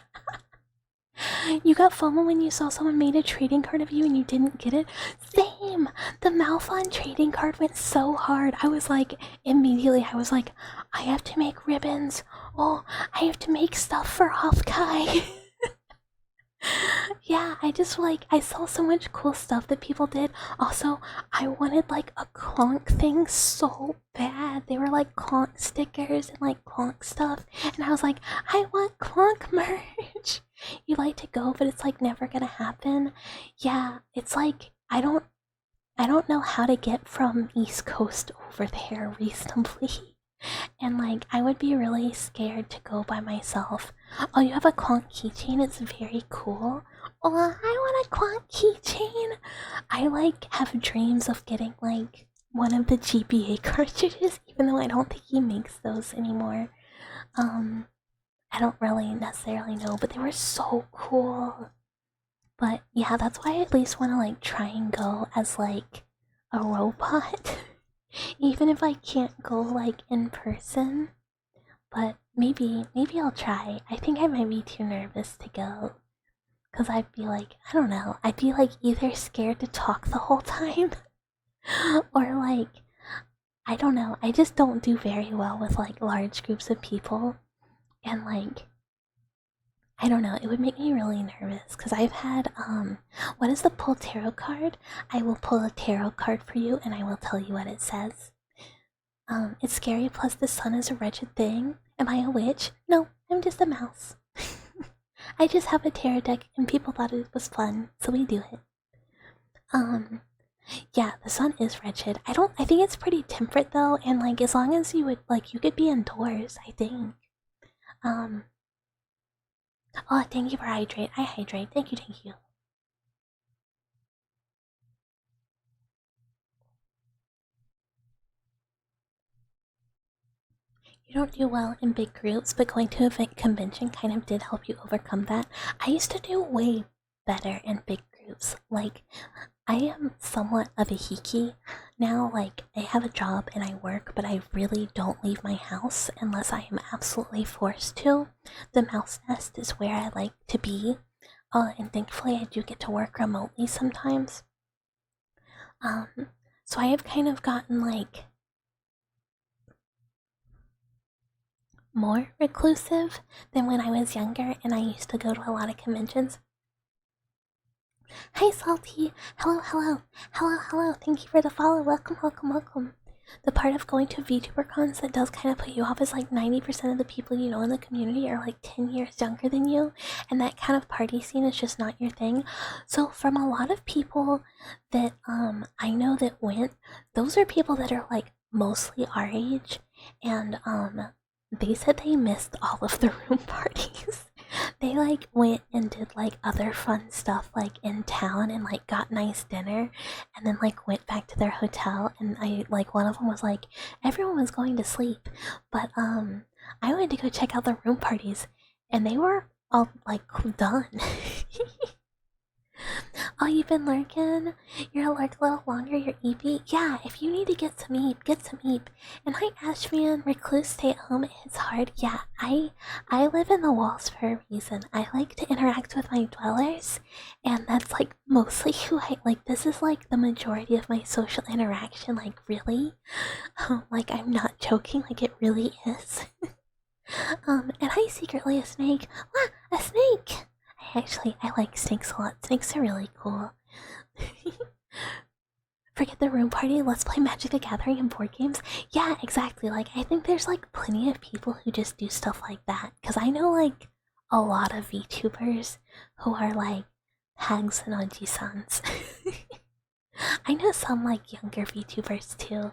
You got FOMO when you saw someone made a trading card of you and you didn't get it? Same! The Malphon trading card went so hard. I was like, immediately, I was like, I have to make ribbons. Oh, I have to make stuff for Hofkai. Yeah, I just like, I saw so much cool stuff that people did. Also, I wanted like a Clonk thing so bad. They were like Clonk stickers and like Clonk stuff. And I was like, I want Clonk merch. You like to go, but it's like never gonna happen. Yeah, it's like, I don't know how to get from East Coast over there reasonably. And like, I would be really scared to go by myself. Oh, you have a Clonk keychain? It's very cool. Oh, I want a Clonk keychain. I like have dreams of getting like one of the GBA cartridges, even though I don't think he makes those anymore. I don't really necessarily know, but they were so cool. But yeah, that's why I at least want to like try and go as like a robot. Even if I can't go like in person. But maybe I'll try. I think I might be too nervous to go. Cause I'd be like, I don't know, I'd be like either scared to talk the whole time or like, I don't know, I just don't do very well with like large groups of people. And like, I don't know, it would make me really nervous because I've had, what is the pull tarot card? I will pull a tarot card for you and I will tell you what it says. It's scary, plus the sun is a wretched thing. Am I a witch? No, I'm just a mouse. I just have a tarot deck and people thought it was fun, so we do it. Yeah, the sun is wretched. I think it's pretty temperate though, and like as long as you would like you could be indoors, I think. Oh, thank you for hydrate. I hydrate. Thank you. you don't do well in big groups, but going to a convention kind of did help you overcome that. I used to do way better in big groups. Like, I am somewhat of a hiki now. Like, I have a job and I work, but I really don't leave my house unless I am absolutely forced to. The mouse nest is where I like to be, and thankfully I do get to work remotely sometimes. So I have kind of gotten like more reclusive than when I was younger and I used to go to a lot of conventions. Hi Salty! Hello, hello! Hello, hello! Thank you for the follow. Welcome, welcome, welcome. The part of going to VTuber cons that does kind of put you off is like 90% of the people you know in the community are like 10 years younger than you, and that kind of party scene is just not your thing. So from a lot of people that I know that went, those are people that are like mostly our age, and they said they missed all of the room parties. They like went and did like other fun stuff like in town and like got nice dinner and then like went back to their hotel, and I like one of them was like everyone was going to sleep, but I went to go check out the room parties and they were all like done. Oh, you've been lurking? You're lurk a little longer, you're EP? Yeah, if you need to get some eep, get some eep. And hi Ashman, recluse, stay at home, it's hard. Yeah, I live in the walls for a reason. I like to interact with my dwellers, and that's like mostly who I like. This is like the majority of my social interaction, like really. Like I'm not joking, like it really is. And hi secretly a snake. Ah, a snake! I like snakes a lot. Snakes are really cool. Forget the room party, let's play Magic the Gathering and board games. Yeah, exactly. Like, I think there's like plenty of people who just do stuff like that. Because I know like a lot of VTubers who are like hags and oji-sans. I know some like younger VTubers too,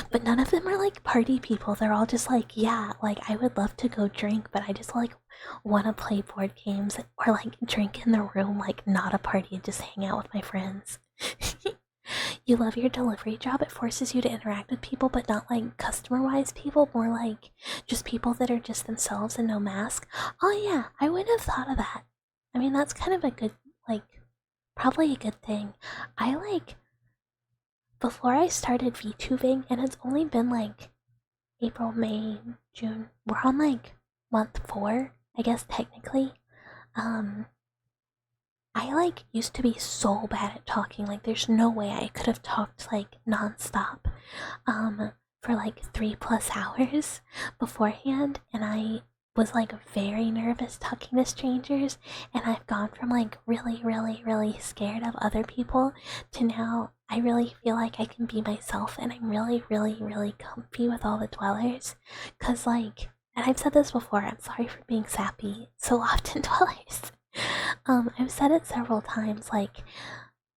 but none of them are like party people. They're all just like, yeah, like I would love to go drink, but I just like want to play board games or like drink in the room, like not a party, just hang out with my friends. You love your delivery job. It forces you to interact with people, but not like customer-wise people, more like just people that are just themselves and no mask. Oh yeah, I wouldn't have thought of that. I mean, that's kind of a good, like, probably a good thing. I like, before I started VTubing, and it's only been like April, May, June, we're on like month 4, I guess technically. I like used to be so bad at talking, like there's no way I could have talked like non-stop for like 3+ hours beforehand, and I was like very nervous talking to strangers, and I've gone from like really scared of other people to now I really feel like I can be myself, and I'm really comfy with all the dwellers, cause like, and I've said this before, I'm sorry for being sappy so often, dwellers. I've said it several times, like,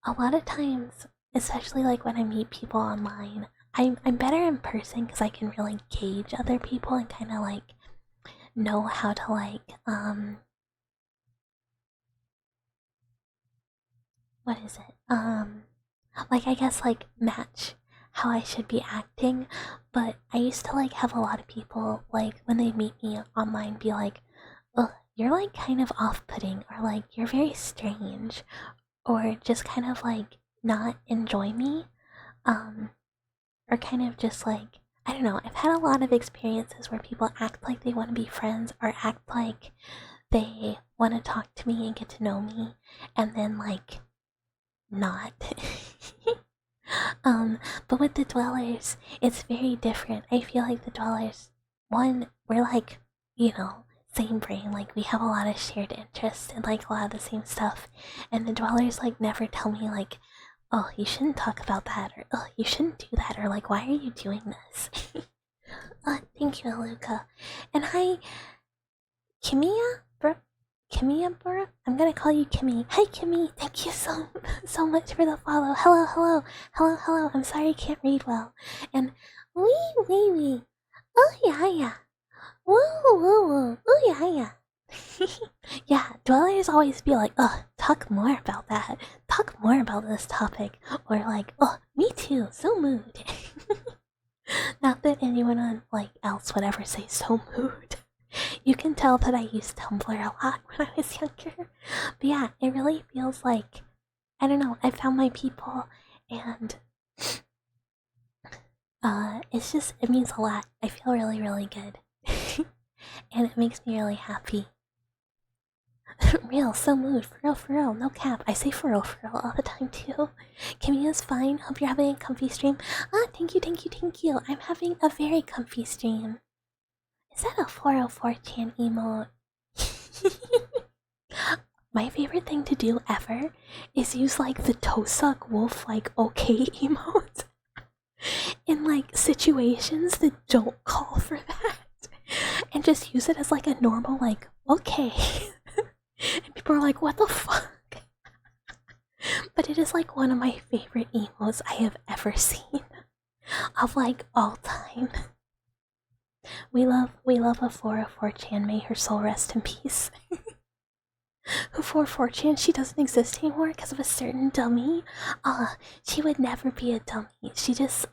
a lot of times, especially like when I meet people online, I'm better in person because I can really gauge other people and kind of like know how to like, what is it? Like I guess like match how I should be acting, but I used to like have a lot of people like when they meet me online be like, ugh, you're like kind of off-putting, or like you're very strange, or just kind of like not enjoy me, or kind of just like, I don't know, I've had a lot of experiences where people act like they want to be friends or act like they want to talk to me and get to know me, and then like not. But with the dwellers, it's very different. I feel like the dwellers, one, we're like, you know, same brain, like we have a lot of shared interests and like a lot of the same stuff, and the dwellers like never tell me like, oh, you shouldn't talk about that, or oh, you shouldn't do that, or like, why are you doing this? Thank you, Luca. And hi, Kimia, bro. Kimia, bro. I'm gonna call you Kimmy. Hi, Kimmy. Thank you so much for the follow. Hello. I'm sorry I can't read well. And wee. Oh yeah. Woo. Oh yeah. Yeah, dwellers always be like, oh, talk more about that. Talk more about this topic. Or like, oh, me too. So moved. Not that anyone like else would ever say so mood. You can tell that I used Tumblr a lot when I was younger. But yeah, it really feels like, I don't know, I found my people, and it means a lot. I feel really, really good. And it makes me really happy. Real, so mood, for real, no cap. I say for real all the time too. Kimiya's fine. Hope you're having a comfy stream. Ah, thank you. I'm having a very comfy stream. Is that a 404chan emote? My favorite thing to do ever is use like the Tosuck wolf like okay emote in like situations that don't call for that, and just use it as like a normal like okay. And people are like, what the fuck? But it is like one of my favorite emotes I have ever seen of like all time. We love a 404chan, may her soul rest in peace. Who 404chan, she doesn't exist anymore because of a certain dummy. She would never be a dummy. She just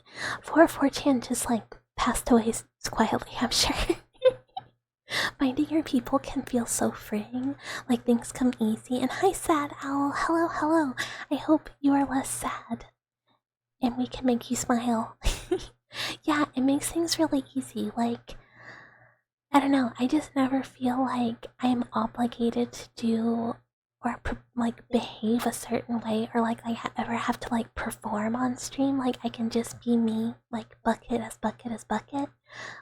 404chan just like passed away quietly, I'm sure. Finding your people can feel so freeing, like things come easy. And hi, sad owl. Hello. I hope you are less sad, and we can make you smile. Yeah, it makes things really easy. Like, I don't know. I just never feel like I'm obligated to do or like behave a certain way, or like I ever have to like perform on stream. Like I can just be me, like bucket as bucket.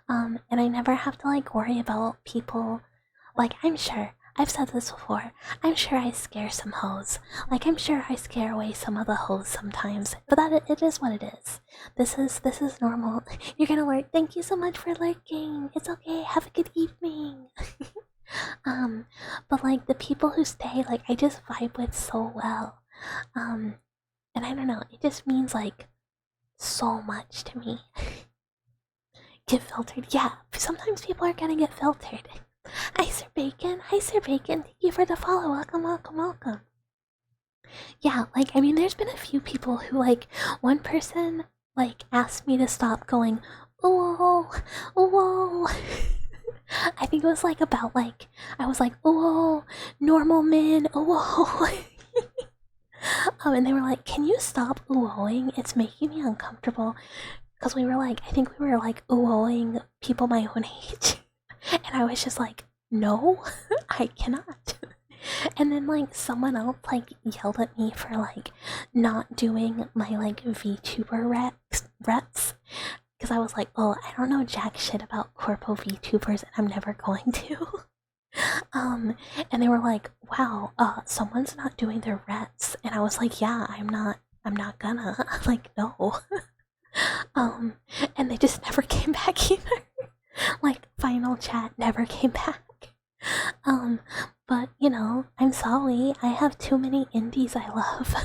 And I never have to like worry about people. Like, I'm sure I've said this before, I'm sure I scare some hoes. Like, I'm sure I scare away some of the hoes sometimes, but it is what it is. This is normal. You're gonna lurk. Thank you so much for lurking. It's okay. Have a good evening. But like the people who stay, like I just vibe with so well. And I don't know, it just means like so much to me. Get filtered, yeah. Sometimes people are gonna get filtered. Hi Sir Bacon. Thank you for the follow. Welcome. Yeah, like I mean, there's been a few people who like one person like asked me to stop going. Oh. I think it was like about like I was like, oh, normal men, oh. And they were like, can you stop oohing? It's making me uncomfortable. Because we were like, I think we were like oohing people my own age. And I was just like, no, I cannot. And then like someone else like yelled at me for like not doing my like VTuber reps. Because I was like, oh, I don't know jack shit about corpo VTubers and I'm never going to. And they were like, wow, someone's not doing their reps. And I was like, yeah, I'm not gonna. Like, no. And they just never came back either. Like, final chat never came back. But you know, I'm sorry, I have too many indies I love.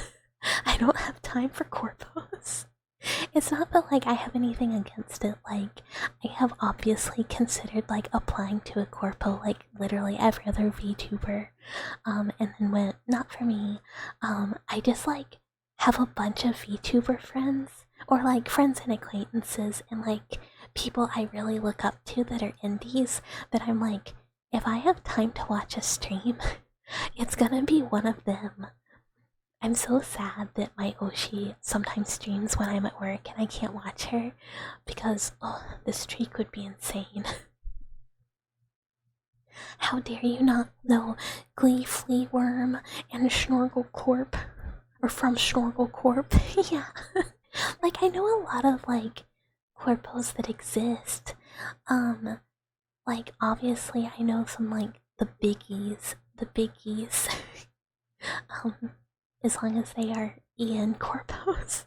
I don't have time for corpos. It's not that like I have anything against it. Like I have obviously considered like applying to a corpo like literally every other VTuber, and then went not for me. I just like have a bunch of VTuber friends or like friends and acquaintances and like people I really look up to that are indies that I'm like, if I have time to watch a stream, it's gonna be one of them. I'm so sad that my Oshi sometimes streams when I'm at work and I can't watch her because, oh, the streak would be insane. How dare you not know Glee Flea Worm and Snorgle Corp? Or from Snorgle Corp? Yeah. Like, I know a lot of, like, corpos that exist. Like, obviously I know some, like, the biggies. As long as they are EN corpos.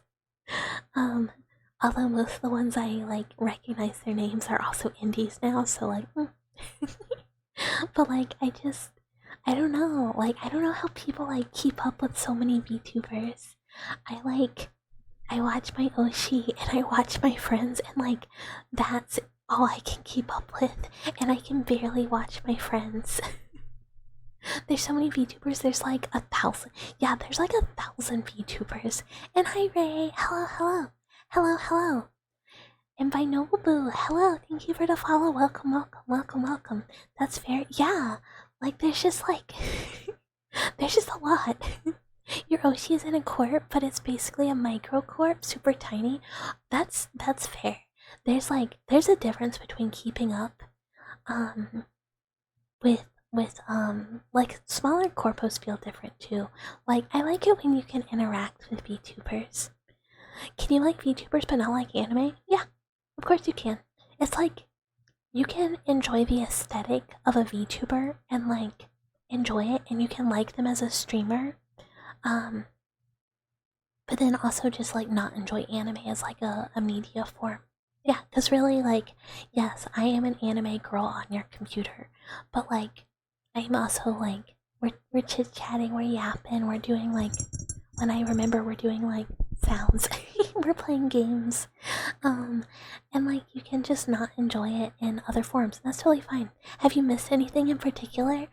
Although most of the ones I like recognize their names are also indies now, so like but like I don't know, like I don't know how people like keep up with so many VTubers. I watch my Oshi and I watch my friends and like that's all I can keep up with, and I can barely watch my friends. There's so many VTubers, there's like 1,000. Yeah, there's like 1,000 VTubers. And hi Ray, hello. And by Nobu, hello, thank you for the follow. Welcome, welcome, welcome, welcome. That's fair. Yeah, like there's just like there's just a lot. Your Oshi is in a corp, but it's basically a micro corp, super tiny. That's fair. There's a difference between keeping up with like smaller corpos feel different too. Like I like it when you can interact with VTubers. Can you like VTubers but not like anime? Yeah, of course you can. It's like you can enjoy the aesthetic of a VTuber and like enjoy it, and you can like them as a streamer. But then also just like not enjoy anime as like a media form. Yeah, because really, like, yes, I am an anime girl on your computer, but like, I'm also like, we're chit chatting, we're yapping, we're doing like, when I remember, we're doing like sounds, we're playing games, and like, you can just not enjoy it in other forms, and that's totally fine. Have you missed anything in particular?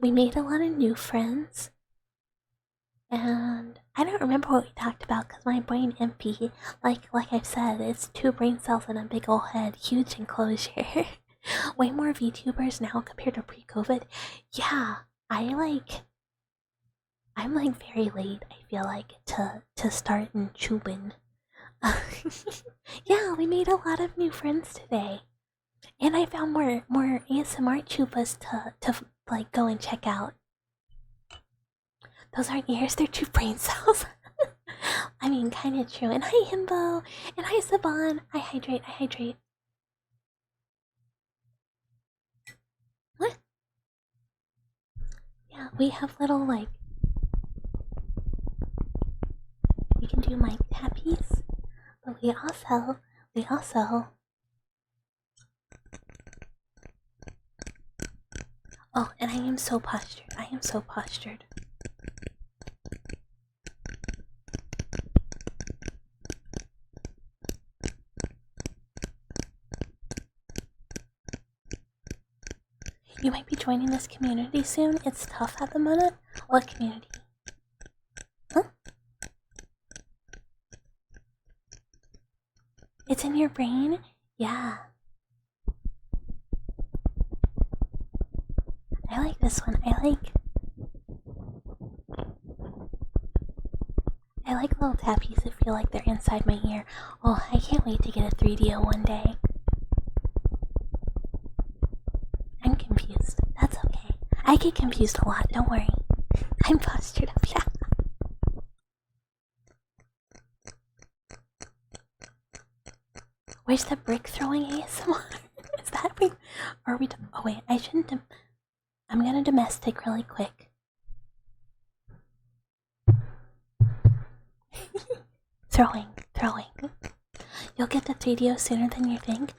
We made a lot of new friends. And I don't remember what we talked about because my brain empty. Like I've said, it's 2 brain cells and a big ol' head, huge enclosure. Way more VTubers now compared to pre-COVID. Yeah, I'm like very late. I feel like to start in Chubin. Yeah, we made a lot of new friends today, and I found more ASMR Chupas to like go and check out. Those aren't ears, they're 2 brain cells. I mean, kinda true. And hi, Himbo! And hi, Saban! I hydrate. What? Yeah, we have little, like... We can do mic tappies, but we also... Oh, and I am so postured. You might be joining this community soon. It's tough at the moment. What community? Huh? It's in your brain? Yeah. I like this one. I like little tappies that feel like they're inside my ear. Oh, I can't wait to get a 3DO one day. I'm confused. That's okay. I get confused a lot, don't worry. I'm postured up, yeah. Where's the brick throwing ASMR? Is that we... Are we... Oh wait, I shouldn't... I'm gonna domestic really quick. Throwing. You'll get the 3DO sooner than you think.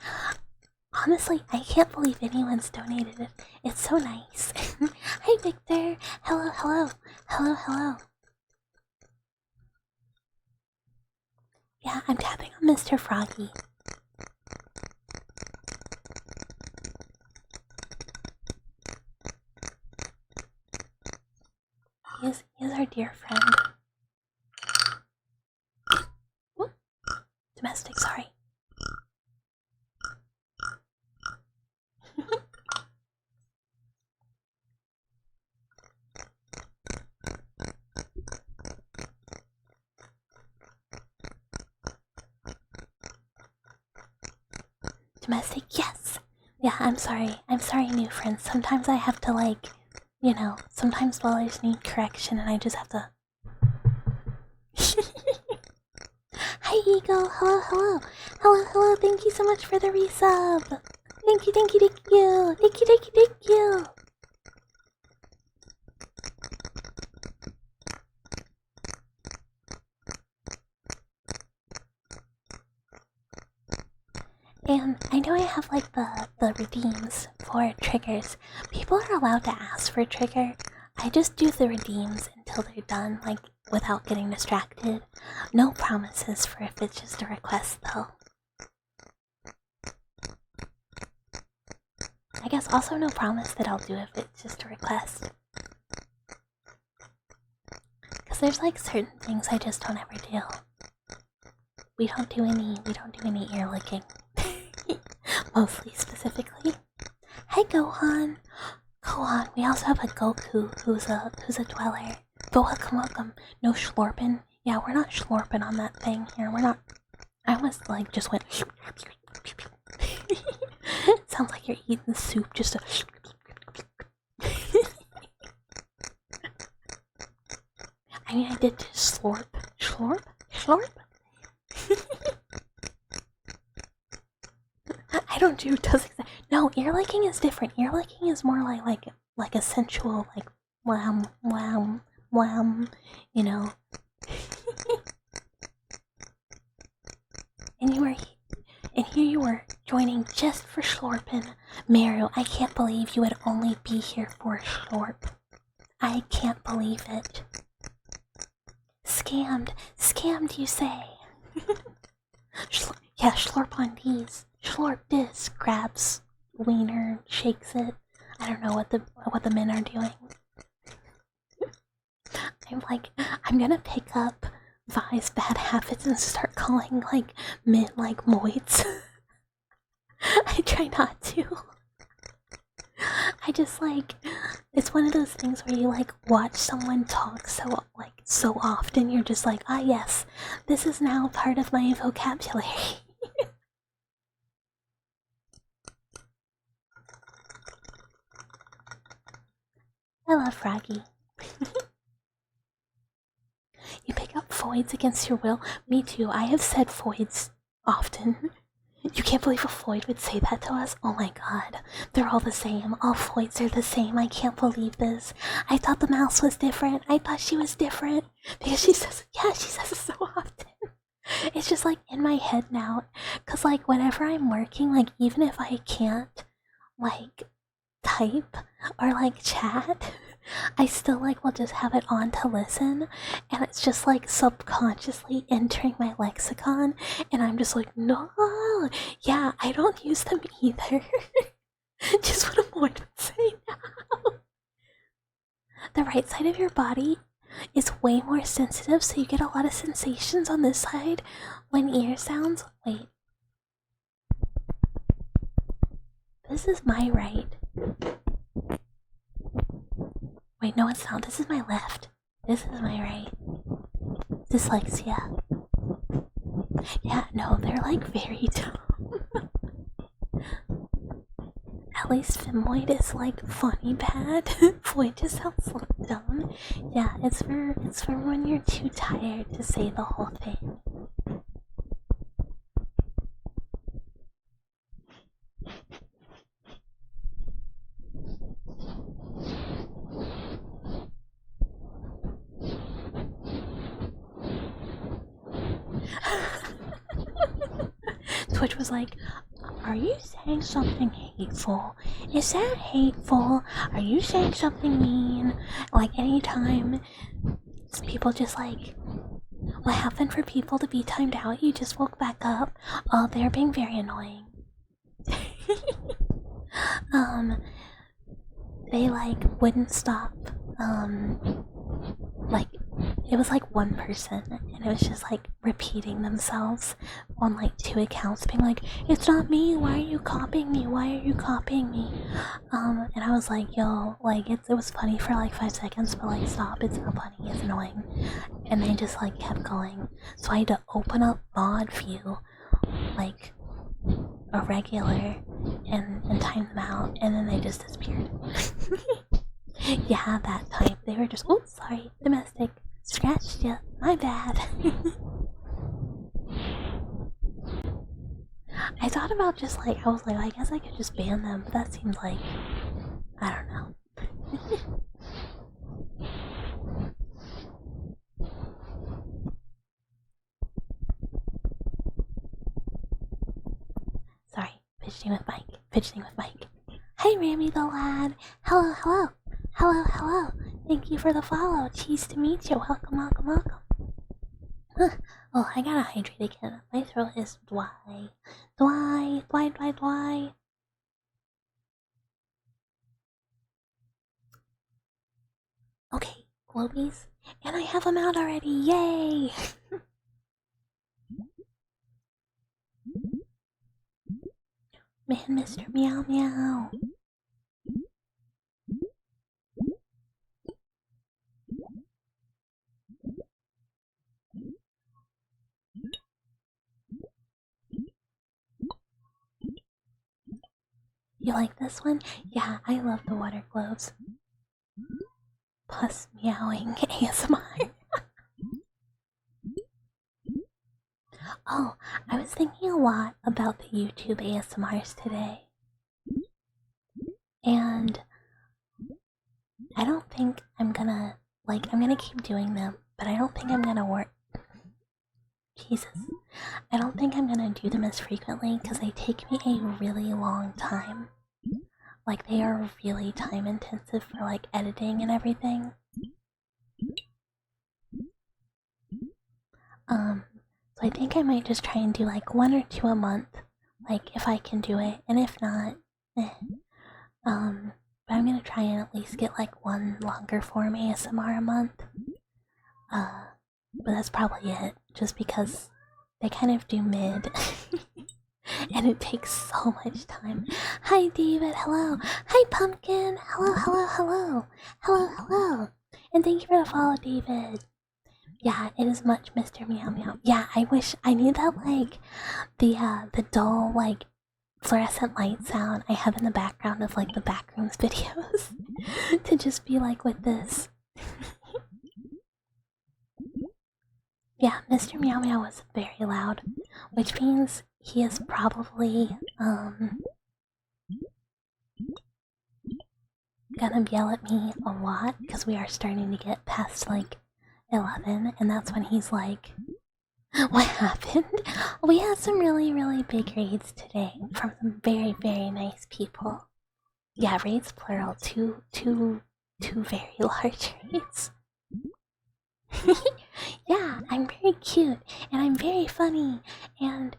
Honestly, I can't believe anyone's donated it. It's so nice. Hi, Victor. Hello. Yeah, I'm tapping on Mr. Froggy. He is our dear friend. Whoop. Domestic, sorry. Domestic, yes! Yeah, I'm sorry, new friends. Sometimes I have to, like, you know, sometimes dwellers need correction and I just have to... Hi, Ego! Hello, thank you so much for the resub! Thank you! And I know I have like the redeems for triggers. People are allowed to ask for a trigger. I just do the redeems until they're done, like without getting distracted. No promises for if it's just a request though. I guess also no promise that I'll do if it's just a request. Because there's like certain things I just don't ever do. we don't do any ear licking. Mostly, specifically. Hi, Gohan. Gohan. We also have a Goku who's a dweller. But welcome. No slurping. Yeah, we're not slurping on that thing here. We're not. I almost like just went. Sounds like you're eating soup. Just a. I mean, I did just slurp. Slurp. I don't do does no, ear licking is different. Ear licking is more like a sensual like wham, you know. and here you were joining just for slurping. Maru, I can't believe you would only be here for slurp. I can't believe it. Scammed, you say? Yeah, slurp on these. Slurp this. Grabs wiener, shakes it. I don't know what the men are doing. I'm gonna pick up Vi's bad habits and start calling men moits. I try not to. I just it's one of those things where you watch someone talk so often you're just ah yes, this is now part of my vocabulary. I love Froggy. You pick up foids against your will? Me too. I have said foids often. You can't believe a foid would say that to us? Oh my god. They're all the same. All foids are the same. I can't believe this. I thought the mouse was different. I thought she was different. Because she says it so often. It's just in my head now. Cause whenever I'm working, even if I can't type or chat, I still will just have it on to listen, and it's just subconsciously entering my lexicon, and I'm just no, yeah, I don't use them either. Just what I'm going to say now. The right side of your body is way more sensitive, so you get a lot of sensations on this side when ear sounds. Wait. This is my right. Wait, no, it's not. This is my left. This is my right. Dyslexia. Yeah, no, they're very dumb. At least Femoid is funny bad. Floyd just sounds dumb. Yeah, it's for when you're too tired to say the whole thing. Twitch was are you saying something hateful? Is that hateful? Are you saying something mean? Anytime people just what happened for people to be timed out? You just woke back up. Oh, they're being very annoying. They wouldn't stop. It was one person, and it was just repeating themselves on 2 accounts, being it's not me, why are you copying me, and I was yo, it was funny for 5 seconds, but stop, it's not funny, it's annoying. And they just kept going, so I had to open up VOD view a regular and time them out, and then they just disappeared. Yeah, that time they were just, oh sorry, domestic, scratched ya, my bad. I thought about just I was I guess I could just ban them, but that seemed I don't know. Sorry, fidgeting with Mike. Hi Ramy the lad. Hello. Thank you for the follow. Cheese to meet you. Welcome. Huh. Oh, I gotta hydrate again. My throat is dry. Okay, Globies. And I have them out already. Yay! Man, Mr. Meow Meow. You like this one? Yeah, I love the water globes. Plus meowing ASMR. Oh, I was thinking a lot about the YouTube ASMRs today. And I don't think I'm gonna, I'm gonna keep doing them, but I don't think I'm gonna work. Jesus. I don't think I'm gonna do them as frequently because they take me a really long time. Like, they are really time intensive for, editing and everything. So I think I might just try and do, 1 or 2 a month, if I can do it, and if not, eh. But I'm gonna try and at least get, 1 longer form ASMR a month. But that's probably it, just because they kind of do mid. And it takes so much time. Hi, David. Hello. Hi, Pumpkin. Hello, hello, hello. Hello, hello. And thank you for the follow, David. Yeah, it is much Mr. Meow Meow. Yeah, I wish I need that, the dull, fluorescent light sound I have in the background of, the Backrooms videos. To just be, with this. Yeah, Mr. Meow Meow was very loud, which means he is probably, gonna yell at me a lot because we are starting to get past, 11, and that's when he's like, what happened? We had some really, really big raids today from some very, very nice people. Yeah, raids plural, two very large raids. Yeah, I'm very cute, and I'm very funny, and,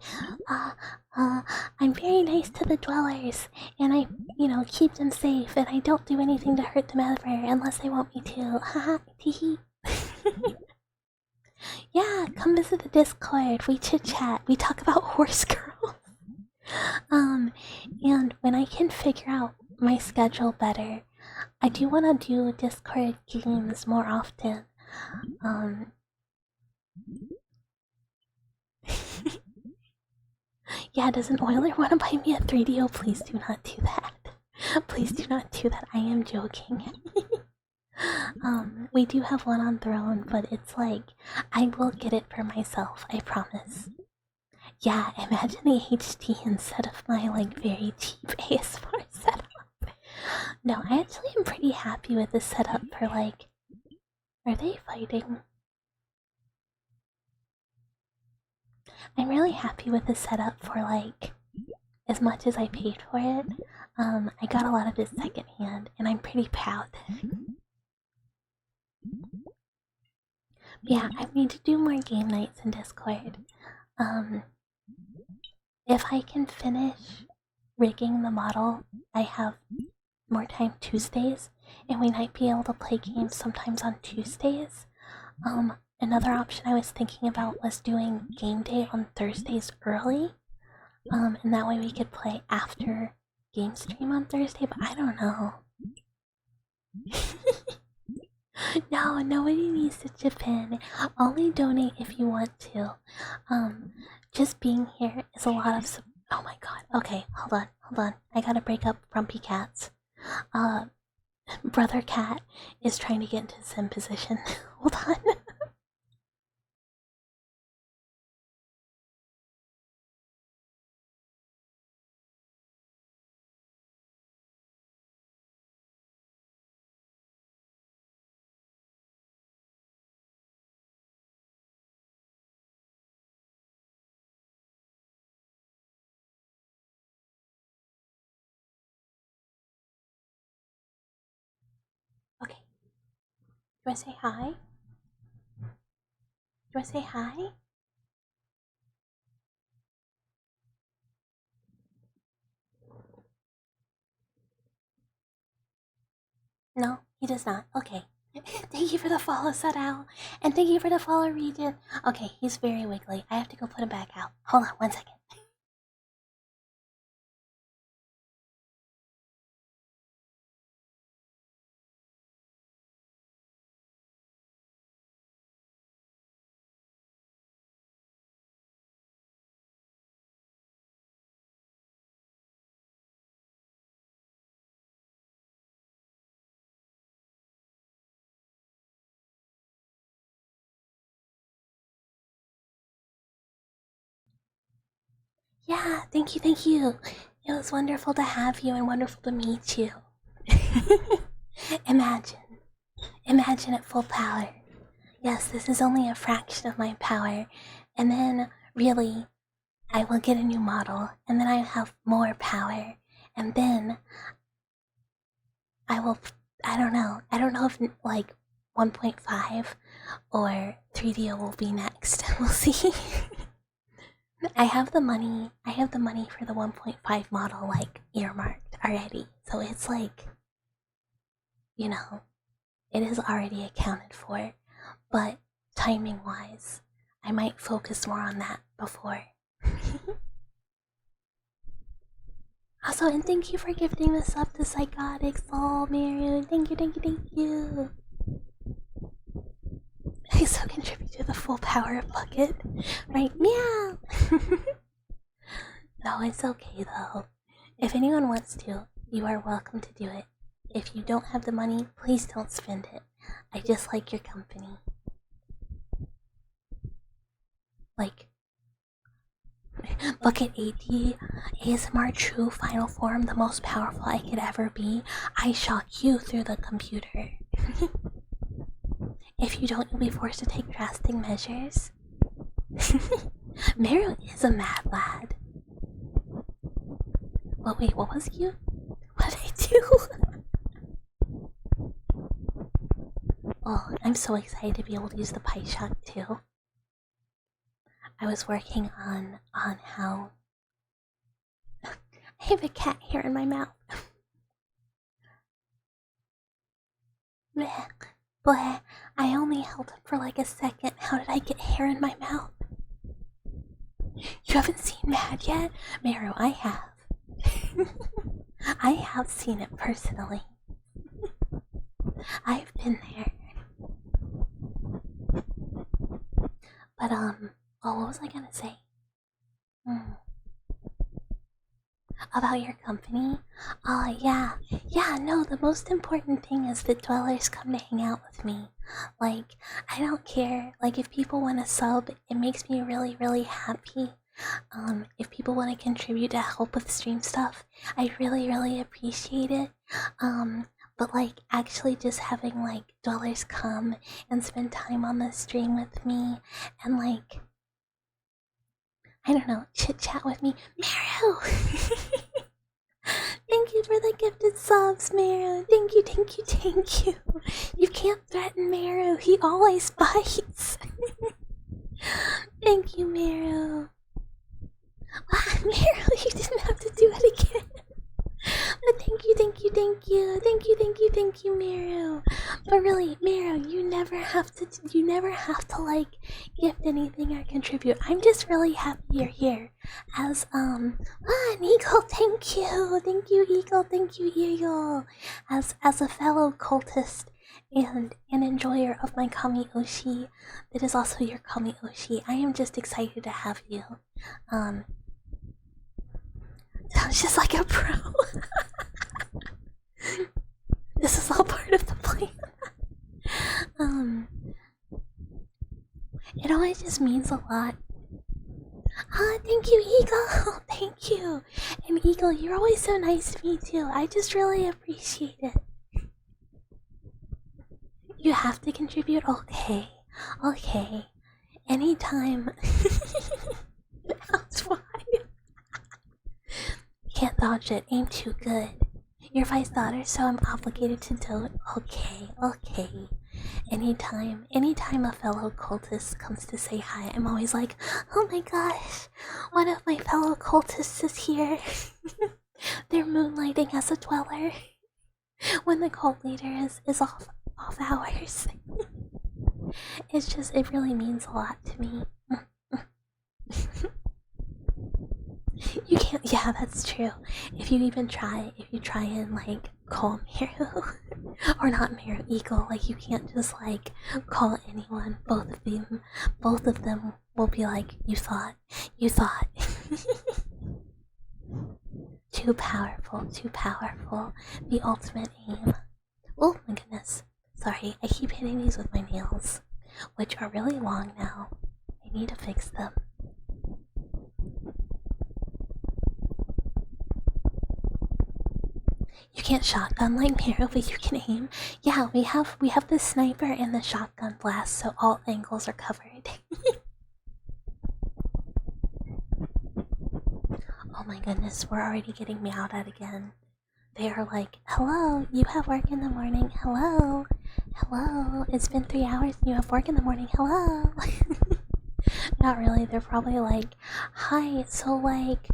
I'm very nice to the dwellers, and I, keep them safe, and I don't do anything to hurt them ever, unless they want me to. Haha, teehee. Yeah, come visit the Discord, we chit-chat, we talk about horse girls. And when I can figure out my schedule better, I do want to do Discord games more often. Yeah, does an oiler want to buy me a 3DO? Please do not do that. Please do not do that. I am joking. We do have one on Throne, but it's I will get it for myself, I promise. Yeah, imagine the HD instead of my very cheap ASMR setup. No, I actually am pretty happy with this setup for are they fighting? I'm really happy with this setup for as much as I paid for it. I got a lot of it secondhand, and I'm pretty proud. Yeah, I need to do more game nights in Discord. If I can finish rigging the model, I have more time Tuesdays, and we might be able to play games sometimes on Tuesdays. Another option I was thinking about was doing game day on Thursdays early, and that way we could play after game stream on Thursday, but I don't know. No, nobody needs to chip in. Only donate if you want to. Just being here is a lot of. Oh my god. Okay, hold on. I gotta break up Grumpy Cats. Brother Cat is trying to get into sim position. Hold on. Okay. Do I say hi? Do I say hi? No, he does not. Okay. Thank you for the follow, Sadao. And thank you for the follow, Regent. Okay, he's very wiggly. I have to go put him back out. Hold on 1 second. Yeah, thank you, thank you. It was wonderful to have you and wonderful to meet you. Imagine. Imagine at full power. Yes, this is only a fraction of my power. And then, really, I will get a new model. And then I have more power. And then, I will... I don't know. I don't know if, like, 1.5 or 3DO will be next. We'll see. I have the money for the 1.5 model, like, earmarked already. So it's like, you know, it is already accounted for. But timing-wise, I might focus more on that before. Also, and thank you for gifting this up to Psychotic Soul, Marion. Thank you, thank you, thank you. I so contribute to the full power of Bucket. Right? Meow! No, it's okay though. If anyone wants to, you are welcome to do it. If you don't have the money, please don't spend it. I just like your company. Like, Bucket AD, ASMR True Final Form, the most powerful I could ever be. I shock you through the computer. If you don't, you'll be forced to take drastic measures. Meru is a mad lad. Well, wait, what was you? What did I do? Oh, I'm so excited to be able to use the Pie Shock too. I was working on how... I have a cat hair in my mouth. Bleh, bleh, I only held it for like a second. How did I get hair in my mouth? You haven't seen Mad yet? Meru, I have. I have seen it personally. I've been there. But, oh, what was I gonna say? About your company? Yeah. Yeah, no, the most important thing is that dwellers come to hang out with me. Like, I don't care. Like, if people want to sub, it makes me really, really happy. If people want to contribute to help with stream stuff, I really, really appreciate it. But like, actually just having, like, dwellers come and spend time on the stream with me and, like, I don't know, chit-chat with me. Meru! Thank you for the gifted subs, Meru. Thank you, thank you, thank you. You can't threaten Meru. He always bites. Thank you, Meru. Meru, you didn't have to do it again. But thank you, thank you, thank you. Thank you, thank you, thank you, Meru. But really, Meru, you never have to like gift anything or contribute. I'm just really happy you're here. As an Eagle, thank you. Thank you, Eagle, thank you, Eagle. As a fellow cultist and an enjoyer of my Kami Oshi that is also your Kami Oshi, I am just excited to have you. Sounds just like a pro. This is all part of the plan. It always just means a lot. Thank you, Eagle. Thank you. And Eagle, you're always so nice to me too. I just really appreciate it. You have to contribute? Okay. Okay. Anytime. That's why. Can't dodge it. Aim too good. You're Vi's daughter, so I'm obligated to do it. Okay, okay. Anytime a fellow cultist comes to say hi, I'm always like, oh my gosh, one of my fellow cultists is here. They're moonlighting as a dweller when the cult leader is off hours. It really means a lot to me. You can't, yeah, that's true. If you try and like call Meru, or not Meru, Eagle, like you can't just like call anyone. Both of them will be like, you thought. Too powerful. The ultimate aim. Oh my goodness. Sorry, I keep hitting these with my nails, which are really long now. I need to fix them. You can't shotgun like Mero, but you can aim. Yeah, we have the sniper and the shotgun blast, so all angles are covered. Oh my goodness, we're already getting meowed at again. They are like, hello, you have work in the morning. Hello, hello. It's been 3 hours and you have work in the morning. Hello. Not really. They're probably like, hi, so like,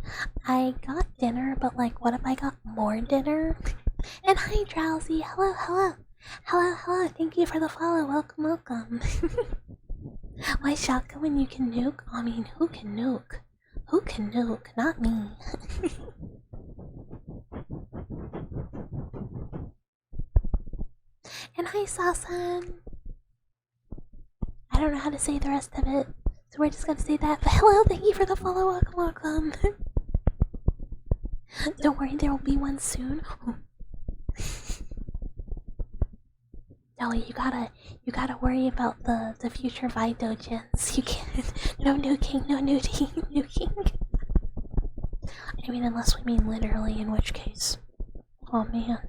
I got dinner, but like, what if I got more dinner? And hi, Drowsy. Hello, hello. Hello, hello. Thank you for the follow. Welcome, welcome. Why shotgun when you can nuke? I mean, who can nuke? Who can nuke? Not me. And hi, Sasan. I don't know how to say the rest of it, so we're just gonna say that. But hello, thank you for the follow. Welcome, welcome. Don't worry, there will be one soon. No, you gotta worry about the future Vi dojins. You can't. No nuking, no nuking. I mean, unless we mean literally, in which case. Oh man.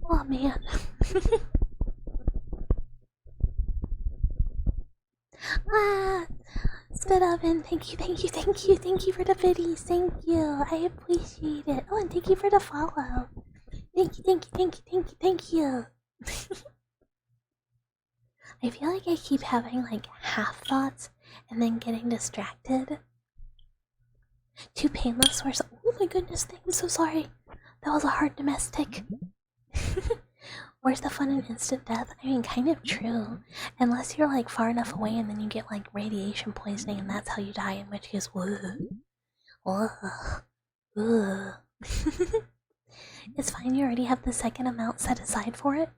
Oh man. Ah, Spit Oven, thank you for the biddies, thank you, I appreciate it. Oh, and thank you for the follow. Thank you. I feel like I keep having like half thoughts and then getting distracted. Too painless or so. Oh my goodness, I'm so sorry. That was a hard domestic. Where's the fun in instant death? I mean, kind of true. Unless you're like far enough away and then you get like radiation poisoning and that's how you die, in which case, It's fine, you already have the second amount set aside for it.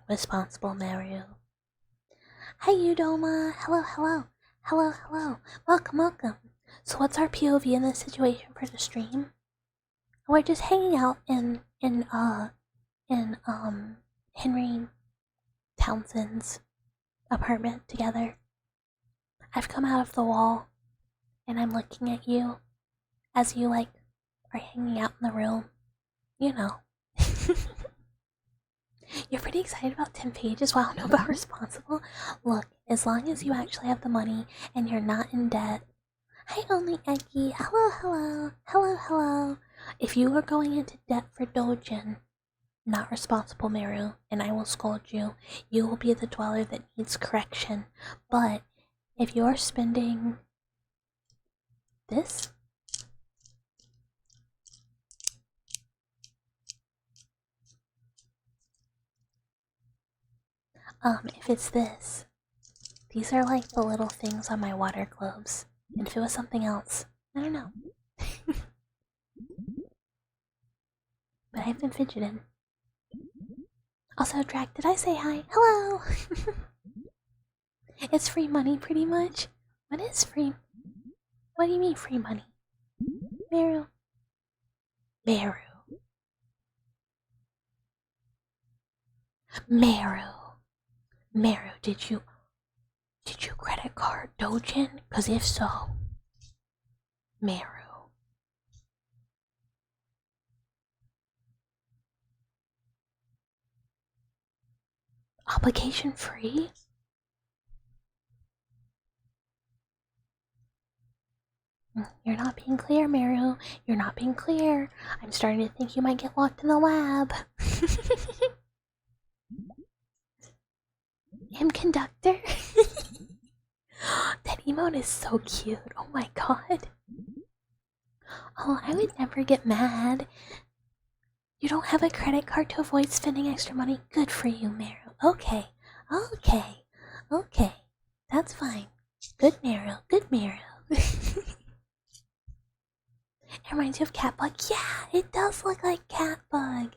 Responsible Mario. Hi Udoma, hello. Welcome. So what's our POV in this situation for the stream? We're just hanging out in Henry Townsend's apartment together. I've come out of the wall and I'm looking at you as you like are hanging out in the room. You know. You're pretty excited about 10 pages? Wow, no, about responsible. Look, as long as you actually have the money and you're not in debt. Hi, Only Eggy. Hello. If you are going into debt for Dojin, not responsible, Meru, and I will scold you. You will be the dweller that needs correction. But if you are spending this, if it's this, these are like the little things on my water globes. And if it was something else, I don't know. But I've been fidgeting. Also, Drac, did I say hi? Hello! It's free money, pretty much. What is free? What do you mean free money? Meru. Meru, did you credit card Dojin? Cause if so, Meru. Obligation free? You're not being clear, Meru. You're not being clear. I'm starting to think you might get locked in the lab. Conductor? That emote is so cute. Oh my god. Oh, I would never get mad. You don't have a credit card to avoid spending extra money? Good for you, Meru. Okay. That's fine. Good Meru. It reminds you of Catbug. Yeah, it does look like Catbug.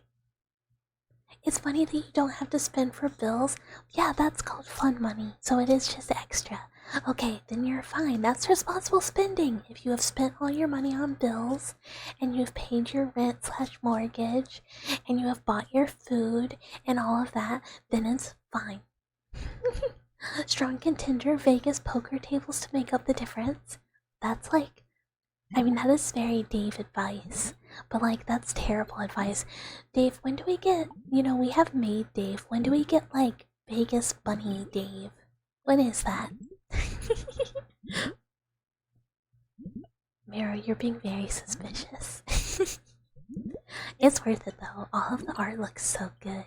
It's funny that you don't have to spend for bills. Yeah, that's called fun money, so it is just extra. Okay, then you're fine. That's responsible spending. If you have spent all your money on bills, and you've paid your rent/mortgage, and you have bought your food, and all of that, then it's fine. Strong contender, Vegas poker tables to make up the difference. That's like, I mean, that is very Dave advice. but like that's terrible advice. Dave, when do we get, we have Maid Dave. When do we get like Vegas Bunny Dave? When is that? Miro, you're being very suspicious. It's worth it though. All of the art looks so good.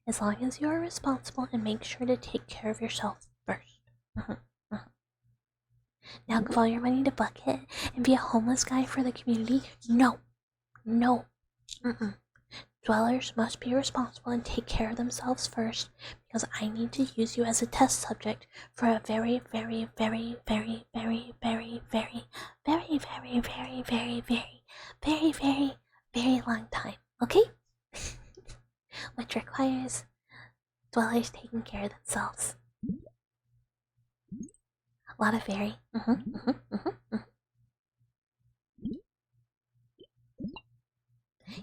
As long as you are responsible and make sure to take care of yourself first. Now give all your money to Bucket and be a homeless guy for the community? No. No. Dwellers must be responsible and take care of themselves first, because I need to use you as a test subject for a very, very, very, very, very, very, very, very, very, very, very, very, very, very, very long time. Okay? Which requires dwellers taking care of themselves. A lot of very.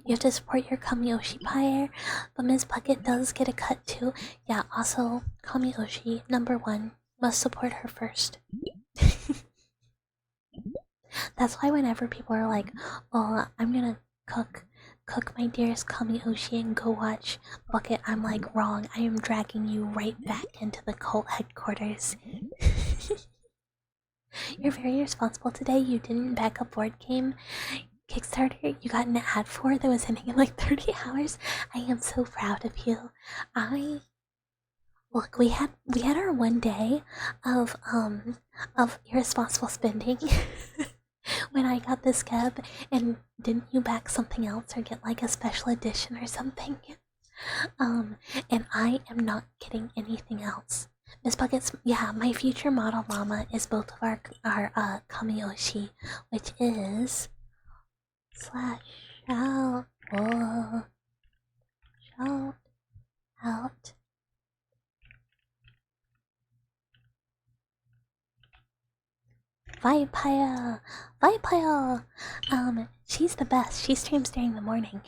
You have to support your Kamiyoshi buyer, but Ms. Bucket does get a cut too. Yeah, also, Kamiyoshi, #1, must support her first. That's why whenever people are like, oh, I'm gonna cook my dearest Kamiyoshi and go watch Bucket, I'm like, wrong. I am dragging you right back into the cult headquarters. You're very responsible today. You didn't back up board game Kickstarter you got an ad for that was ending in like 30 hours. I am so proud of you. Look, we had our one day of irresponsible spending when I got this Geb, and didn't you back something else or get like a special edition or something? And I am not getting anything else. Miss Bucket's, yeah, my future model llama is both of our Kamiyoshi, which is /shout out. Vampire! She's the best. She streams during the morning.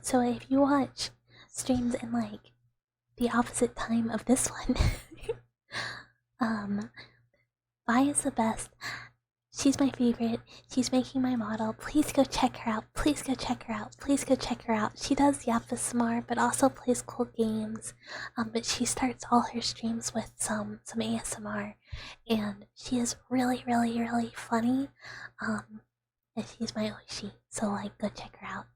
So if you watch streams in like the opposite time of this one, Vi is the best. She's my favorite. She's making my model. Please go check her out. Please go check her out. Please go check her out. She does Yapasmar, but also plays cool games. But she starts all her streams with some ASMR, and she is really, really, really funny. And she's my Oishi, so like, go check her out.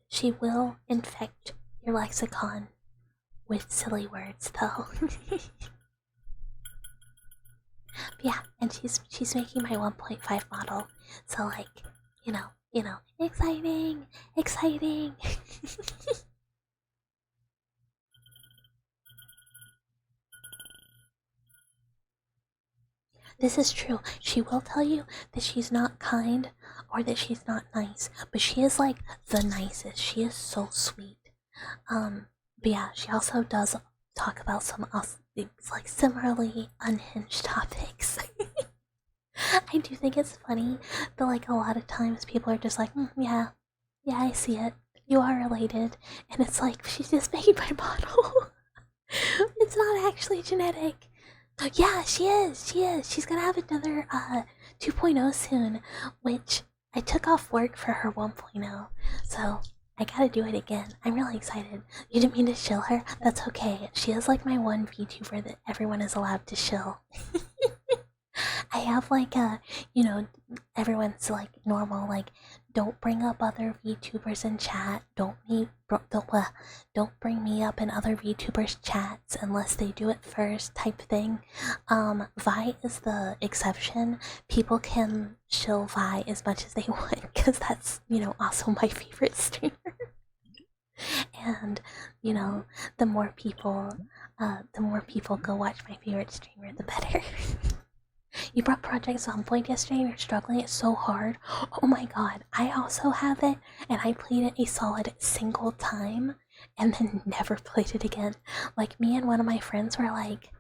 She will infect your lexicon with silly words, though. Yeah, and she's making my 1.5 model, so like, you know, exciting. This is true. She will tell you that she's not kind or that she's not nice, but she is like the nicest. She is so sweet. But yeah, she also does talk about some like similarly unhinged topics. I do think it's funny that like a lot of times people are just like, yeah, I see it. You are related, and it's like she's just making my model. It's not actually genetic. Yeah, she is. She's gonna have another 2.0 soon, which I took off work for her 1.0, so I gotta do it again. I'm really excited. You didn't mean to shill her? That's okay. She is like my one VTuber that everyone is allowed to shill. I have like everyone's like normal, like, don't bring up other VTubers in chat. Don't bring me up in other VTubers chats unless they do it first, type thing. Vi is the exception. People can shill Vi as much as they want because that's also my favorite streamer. And the more people go watch my favorite streamer, the better. You brought Project Zomboid yesterday and you're struggling it so hard. Oh my god, I also have it, and I played it a solid single time and then never played it again. Like, me and one of my friends were like,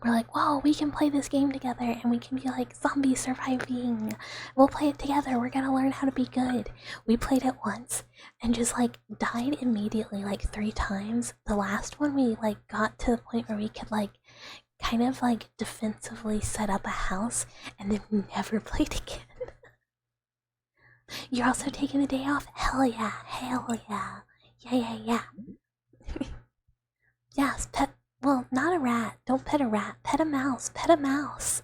we're like, whoa, we can play this game together and we can be like zombie surviving. We'll play it together. We're gonna learn how to be good. We played it once and just like died immediately like 3 times. The last one we like got to the point where we could like kind of like defensively set up a house and then never played again. You're also taking the day off? Hell yeah, hell yeah. Yeah. Yes, pet. Well, not a rat. Don't pet a rat. Pet a mouse. Pet a mouse.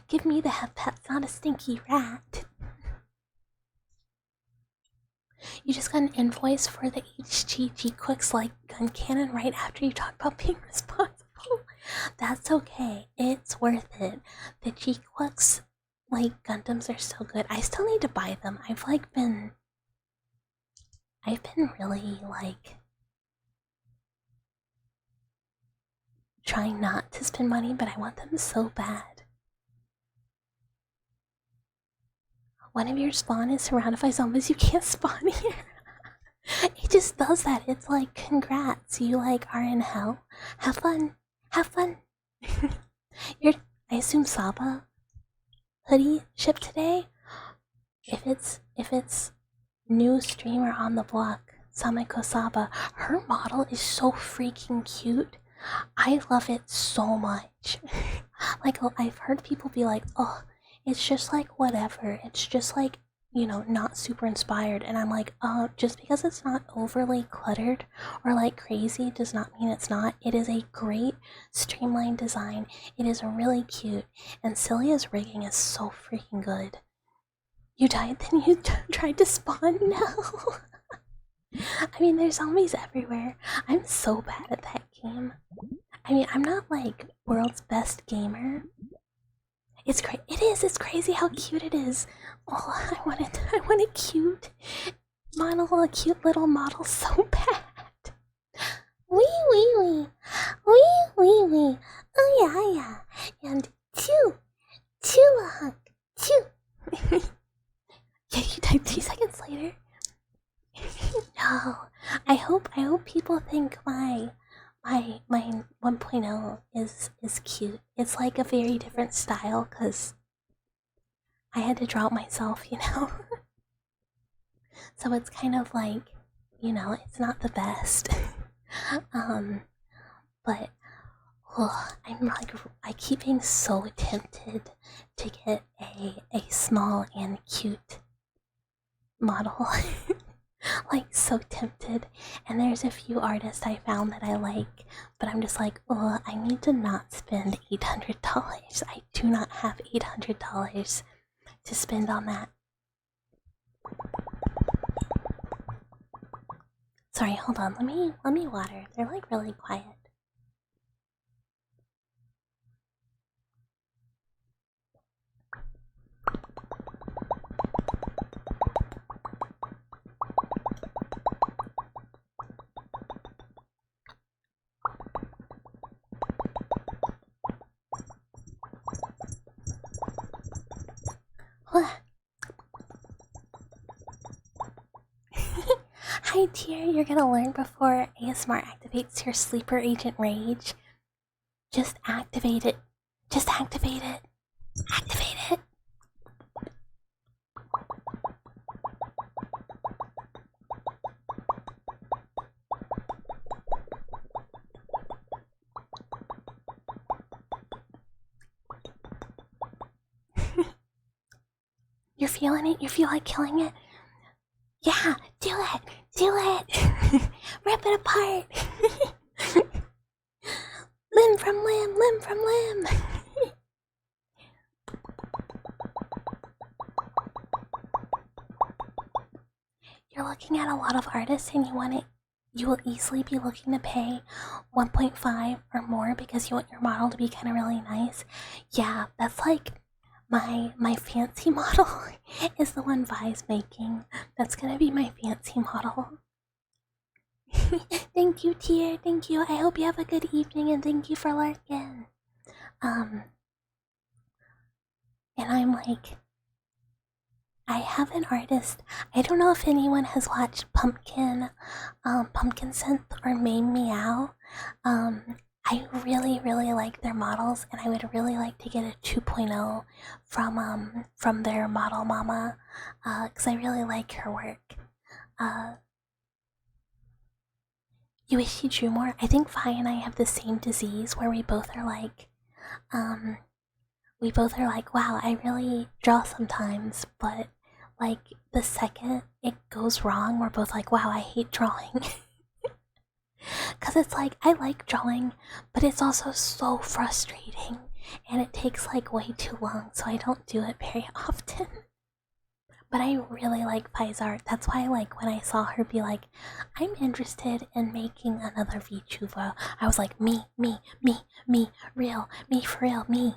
Give me the pet, not a stinky rat. You just got an invoice for the HGG Quicks like gun cannon right after you talk about being responsible. That's okay. It's worth it. The G Quicks like Gundams are so good. I still need to buy them. I've been really like trying not to spend money, but I want them so bad. One of your spawn is surrounded by zombies. You can't spawn here. It just does that. It's like, congrats, you like are in hell. Have fun. Have fun. I assume Saba hoodie shipped today. If it's new streamer on the block, Sameko Saba, her model is so freaking cute. I love it so much. Like, I've heard people be like, oh, it's just like whatever. It's just like, you know, not super inspired. And I'm like, just because it's not overly cluttered or like crazy does not mean it's not. It is a great streamlined design. It is really cute. And Celia's rigging is so freaking good. You died, then you tried to spawn? No. I mean, there's zombies everywhere. I'm so bad at that game. I mean, I'm not like world's best gamer. It's great. It is. It's crazy how cute it is. Oh, I want it. I want a cute model, a cute little model so bad. Wee. Oh yeah. And two a hunk. Two. Yeah, you died 3 seconds later. No, I hope people think my 1.0 is cute. It's like a very different style because I had to draw it myself, you know. So it's kind of like, you know, it's not the best. But I'm like, I keep being so tempted to get a small and cute model. Like, so tempted. And there's a few artists I found that I like, but I'm just like, oh, I need to not spend $800. I do not have $800 to spend on that. Sorry, hold on. Let me water. They're like really quiet. Hi, dear. You're gonna learn before ASMR activates your sleeper agent rage. Just activate it. Just activate it. Activate it. You're feeling it? You feel like killing it? Yeah, do it! Do it! Rip it apart! Limb from limb, limb from limb! You're looking at a lot of artists and you will easily be looking to pay 1.5 or more because you want your model to be kind of really nice. Yeah, that's like my fancy model is the one Vi's making. That's gonna be my fancy model. Thank you, Tier. Thank you. I hope you have a good evening and thank you for lurking. And I'm like, I have an artist. I don't know if anyone has watched Pumpkin Synth or Mame Meow. I I really like their models, and I would really like to get a 2.0 from their model mama, because I really like her work. You wish you drew more? I think Vi and I have the same disease where um, we both are like, wow, I really draw sometimes, but like the second it goes wrong, we're both like, wow, I hate drawing. Because it's like, I like drawing, but it's also so frustrating, and it takes like way too long, so I don't do it very often. But I really like Vi's art. That's why, like, when I saw her be like, I'm interested in making another VTuber, I was like, me, real, me for real, me.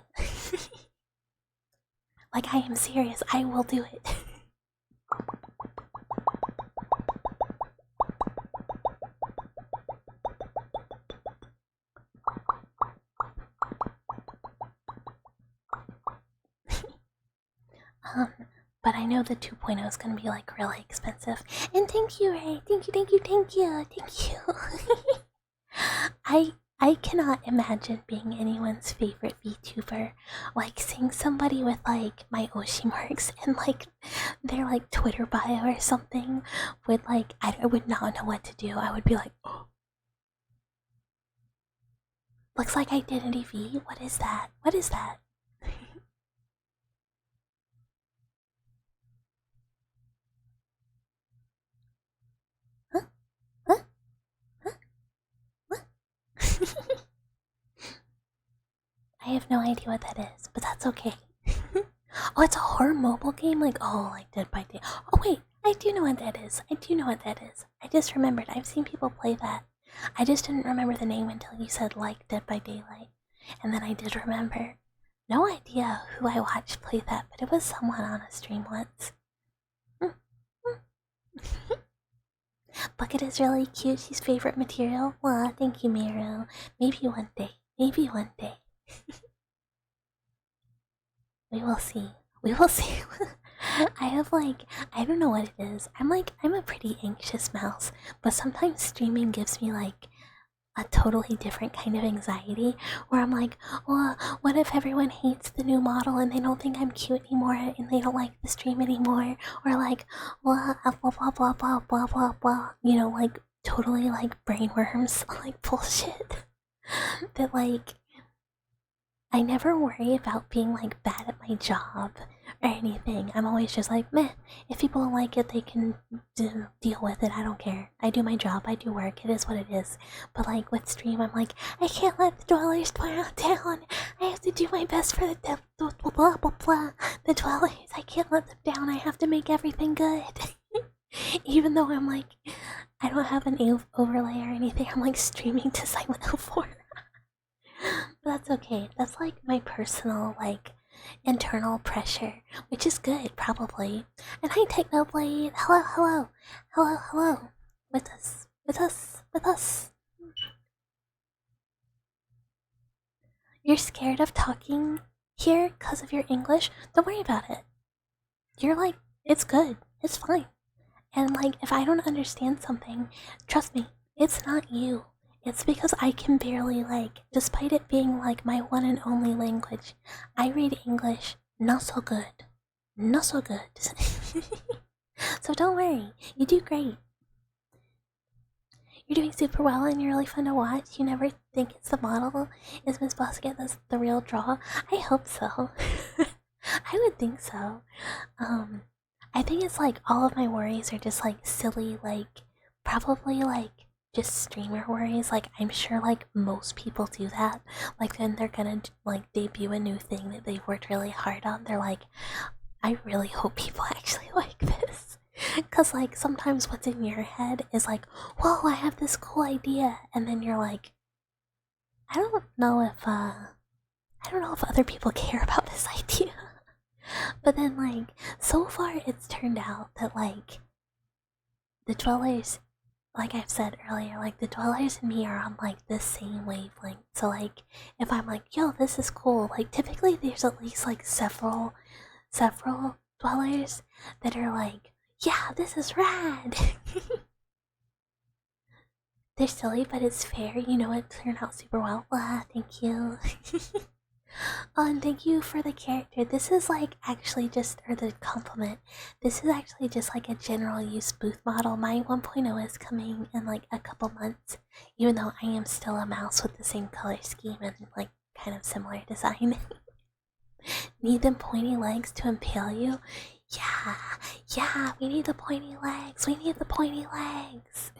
Like, I am serious, I will do it. But I know the 2.0 is gonna be like really expensive. And thank you, Ray. Thank you. I cannot imagine being anyone's favorite VTuber. Like seeing somebody with like my Oshi marks and like their like Twitter bio or something with like I would not know what to do. I would be like, oh. Looks like Identity V. What is that? What is that? Huh? Huh? Huh? What? I have no idea what that is, but that's okay. Oh, it's a horror mobile game? Like, oh, like Dead by Day. Oh, wait, I do know what that is. I just remembered. I've seen people play that. I just didn't remember the name until you said, like, Dead by Daylight. And then I did remember. No idea who I watched play that, but it was someone on a stream once. Bucket is really cute. She's favorite material. Well, thank you, Miru. Maybe one day. Maybe one day. We will see. We will see. I have like, I don't know what it is. I'm a pretty anxious mouse, but sometimes streaming gives me like a totally different kind of anxiety where I'm like, well, what if everyone hates the new model and they don't think I'm cute anymore and they don't like the stream anymore? Or like, blah, blah, blah, blah, blah, blah, blah, blah. You know, like totally like brainworms, like bullshit. That like, I never worry about being like bad at my job or anything. I'm always just like, meh. If people don't like it, they can deal with it. I don't care. I do my job. I do work. It is what it is. But like with stream, I'm like, I can't let the dwellers down. I have to do my best for the blah blah blah blah. The dwellers. I can't let them down. I have to make everything good. Even though I'm like, I don't have an overlay or anything. I'm like streaming to Silent Hill 4. But that's okay. That's like my personal, like, internal pressure, which is good, probably. And hi, Technoblade. Hello. With us. You're scared of talking here because of your English? Don't worry about it. You're like, it's good. It's fine. And like, if I don't understand something, trust me, it's not you. It's because I can barely, like, despite it being like my one and only language, I read English not so good. Not so good. So don't worry, you do great. You're doing super well and you're really fun to watch. You never think it's the model. Is Miss Basket the real draw? I hope so. I would think so. I think it's like all of my worries are just like silly, like probably like just streamer worries. Like I'm sure like most people do that. Like then they're gonna like debut a new thing that they've worked really hard on. They're like, I really hope people actually like this. Cause like sometimes what's in your head is like, whoa, I have this cool idea, and then you're like, I don't know if other people care about this idea. But then like so far it's turned out that like the dwellers, like I've said earlier, like the dwellers and me are on like the same wavelength. So like if I'm like, yo, this is cool, like typically there's at least like several dwellers that are like, yeah, this is rad. They're silly, but it's fair. You know, it turned out super well. Thank you. Oh, and thank you for the character. This is like actually just, or the compliment. This is actually just like a general use booth model. My 1.0 is coming in like a couple months, even though I am still a mouse with the same color scheme and like kind of similar design. Need them pointy legs to impale you? Yeah, we need the pointy legs. We need the pointy legs.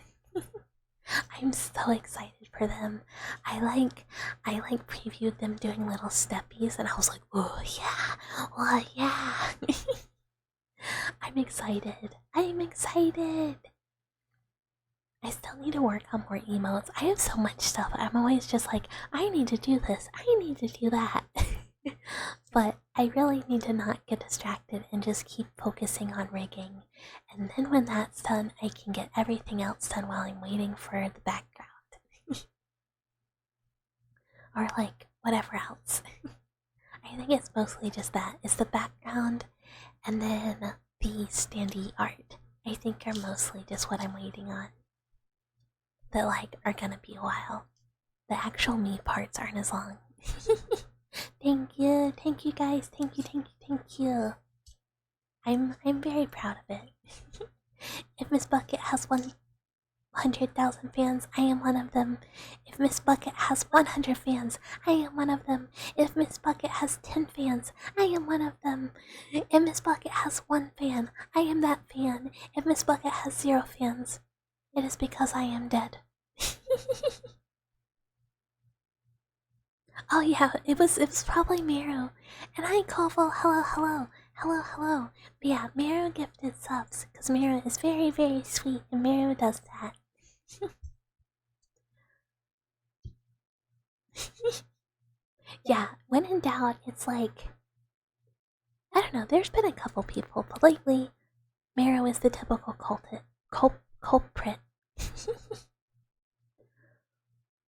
I'm so excited for them. I like previewed them doing little steppies and I was like, oh yeah. I'm excited. I still need to work on more emotes. I have so much stuff. I'm always just like, I need to do this. I need to do that. But I really need to not get distracted and just keep focusing on rigging. And then when that's done, I can get everything else done while I'm waiting for the background. Or like whatever else. I think it's mostly just that. It's the background and then the standee art. I think are mostly just what I'm waiting on. That like are gonna be a while. The actual me parts aren't as long. Thank you guys, thank you. I'm very proud of it. If Miss Bucket has 100,000 fans, I am one of them. If Miss Bucket has 100 fans, I am one of them. If Miss Bucket has 10 fans, I am one of them. If Miss Bucket has 1 fan, I am that fan. If Miss Bucket has 0 fans, it is because I am dead. Oh yeah, it was probably Miru. And hi Koval, hello. But yeah, Miru gifted subs, because Miru is very, very sweet, and Miru does that. Yeah, when in doubt, it's like, I don't know, there's been a couple people, but lately, Miru is the typical culprit.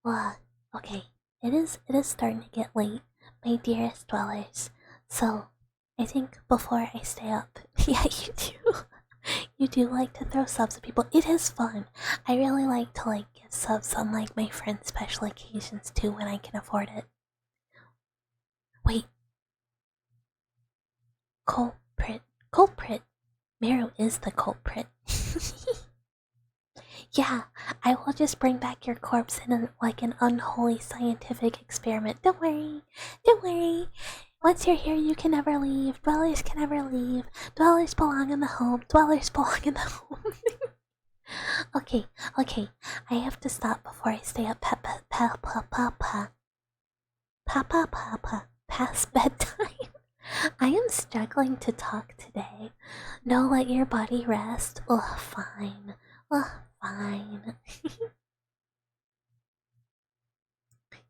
Well, okay, it is starting to get late, my dearest dwellers, so I think before I stay up, yeah, you do like to throw subs at people. It is fun. I really like to like give subs on like my friends' special occasions too when I can afford it. Wait, culprit. Meru is the culprit. Yeah, I will just bring back your corpse in like an unholy scientific experiment. Don't worry. Once you're here, you can never leave. Dwellers can never leave. Dwellers belong in the home. Okay. I have to stop before I stay up past bedtime. I am struggling to talk today. No, let your body rest. Ugh, fine.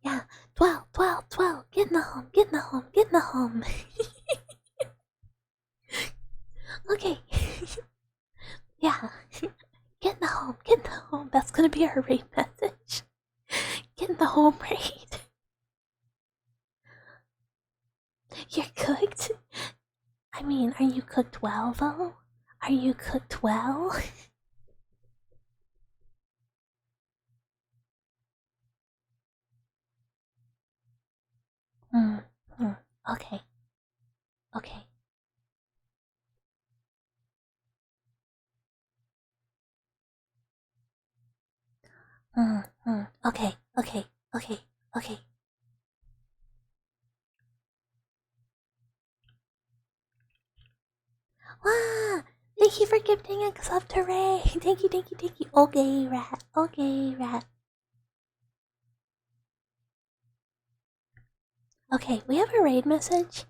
Yeah, dwell. Get in the home. Okay. Yeah. Get in the home. That's gonna be our raid message. Get in the home raid. You're cooked? I mean, are you cooked well, though? Are you cooked well? Okay. Okay. Wow! Thank you for gifting a sub to Ray. Thank you. Okay, rat. Okay, we have a raid message.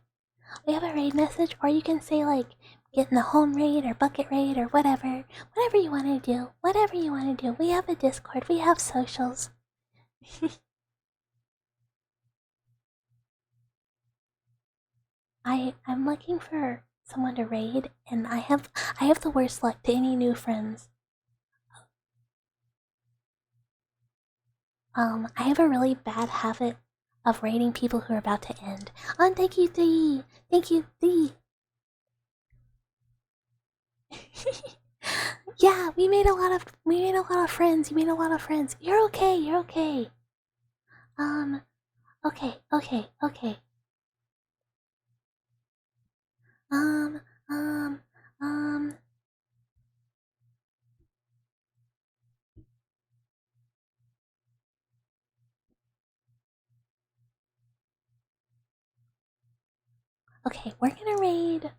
Or you can say like, get in the home raid or bucket raid or whatever. Whatever you want to do. We have a Discord. We have socials. I'm looking for someone to raid, and I have the worst luck to any new friends. I have a really bad habit of raiding people who are about to end. Thank you, Thee. Yeah, we made a lot of friends. You made a lot of friends. You're okay. You're okay. Um. Okay. Okay. Okay. Um. Um. Um. Okay. We're gonna raid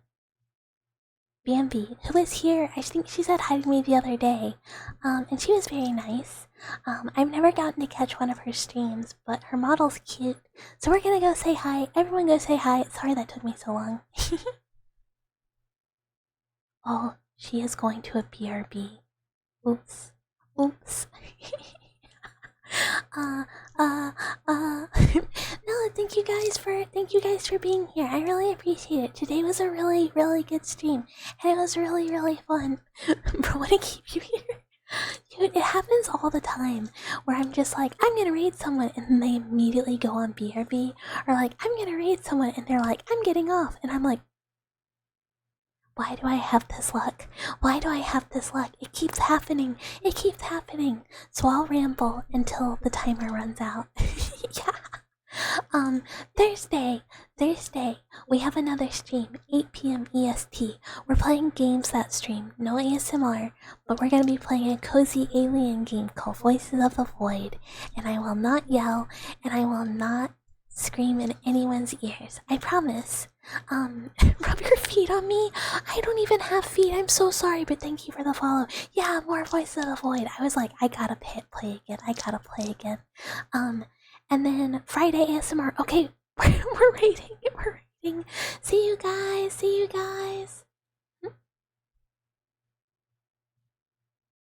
BMB, who is here. I think she said hi to me the other day. And she was very nice. I've never gotten to catch one of her streams, but her model's cute. So we're gonna go say hi. Everyone go say hi. Sorry that took me so long. Oh, she is going to a BRB. Oops. Oops. uh, uh, no, thank you guys for being here. I really appreciate it. Today was a really, really good stream, and it was really, really fun. But I want to keep you here. Dude, it happens all the time where I'm just like, I'm gonna raid someone, and then they immediately go on BRB, or like, I'm gonna raid someone, and they're like, I'm getting off, and I'm like, why do I have this luck? Why do I have this luck? It keeps happening. It keeps happening. So I'll ramble until the timer runs out. Yeah. Thursday, we have another stream, 8 p.m. EST. We're playing games that stream, no ASMR, but we're gonna be playing a cozy alien game called Voices of the Void, and I will not yell, and I will not scream in anyone's ears. I promise. Rub your feet on me. I don't even have feet. I'm so sorry, but thank you for the follow. Yeah, more Voices of the Void. I was like, I gotta play again. I gotta play again. And then Friday ASMR. Okay, we're rating. We're rating. See you guys. See you guys.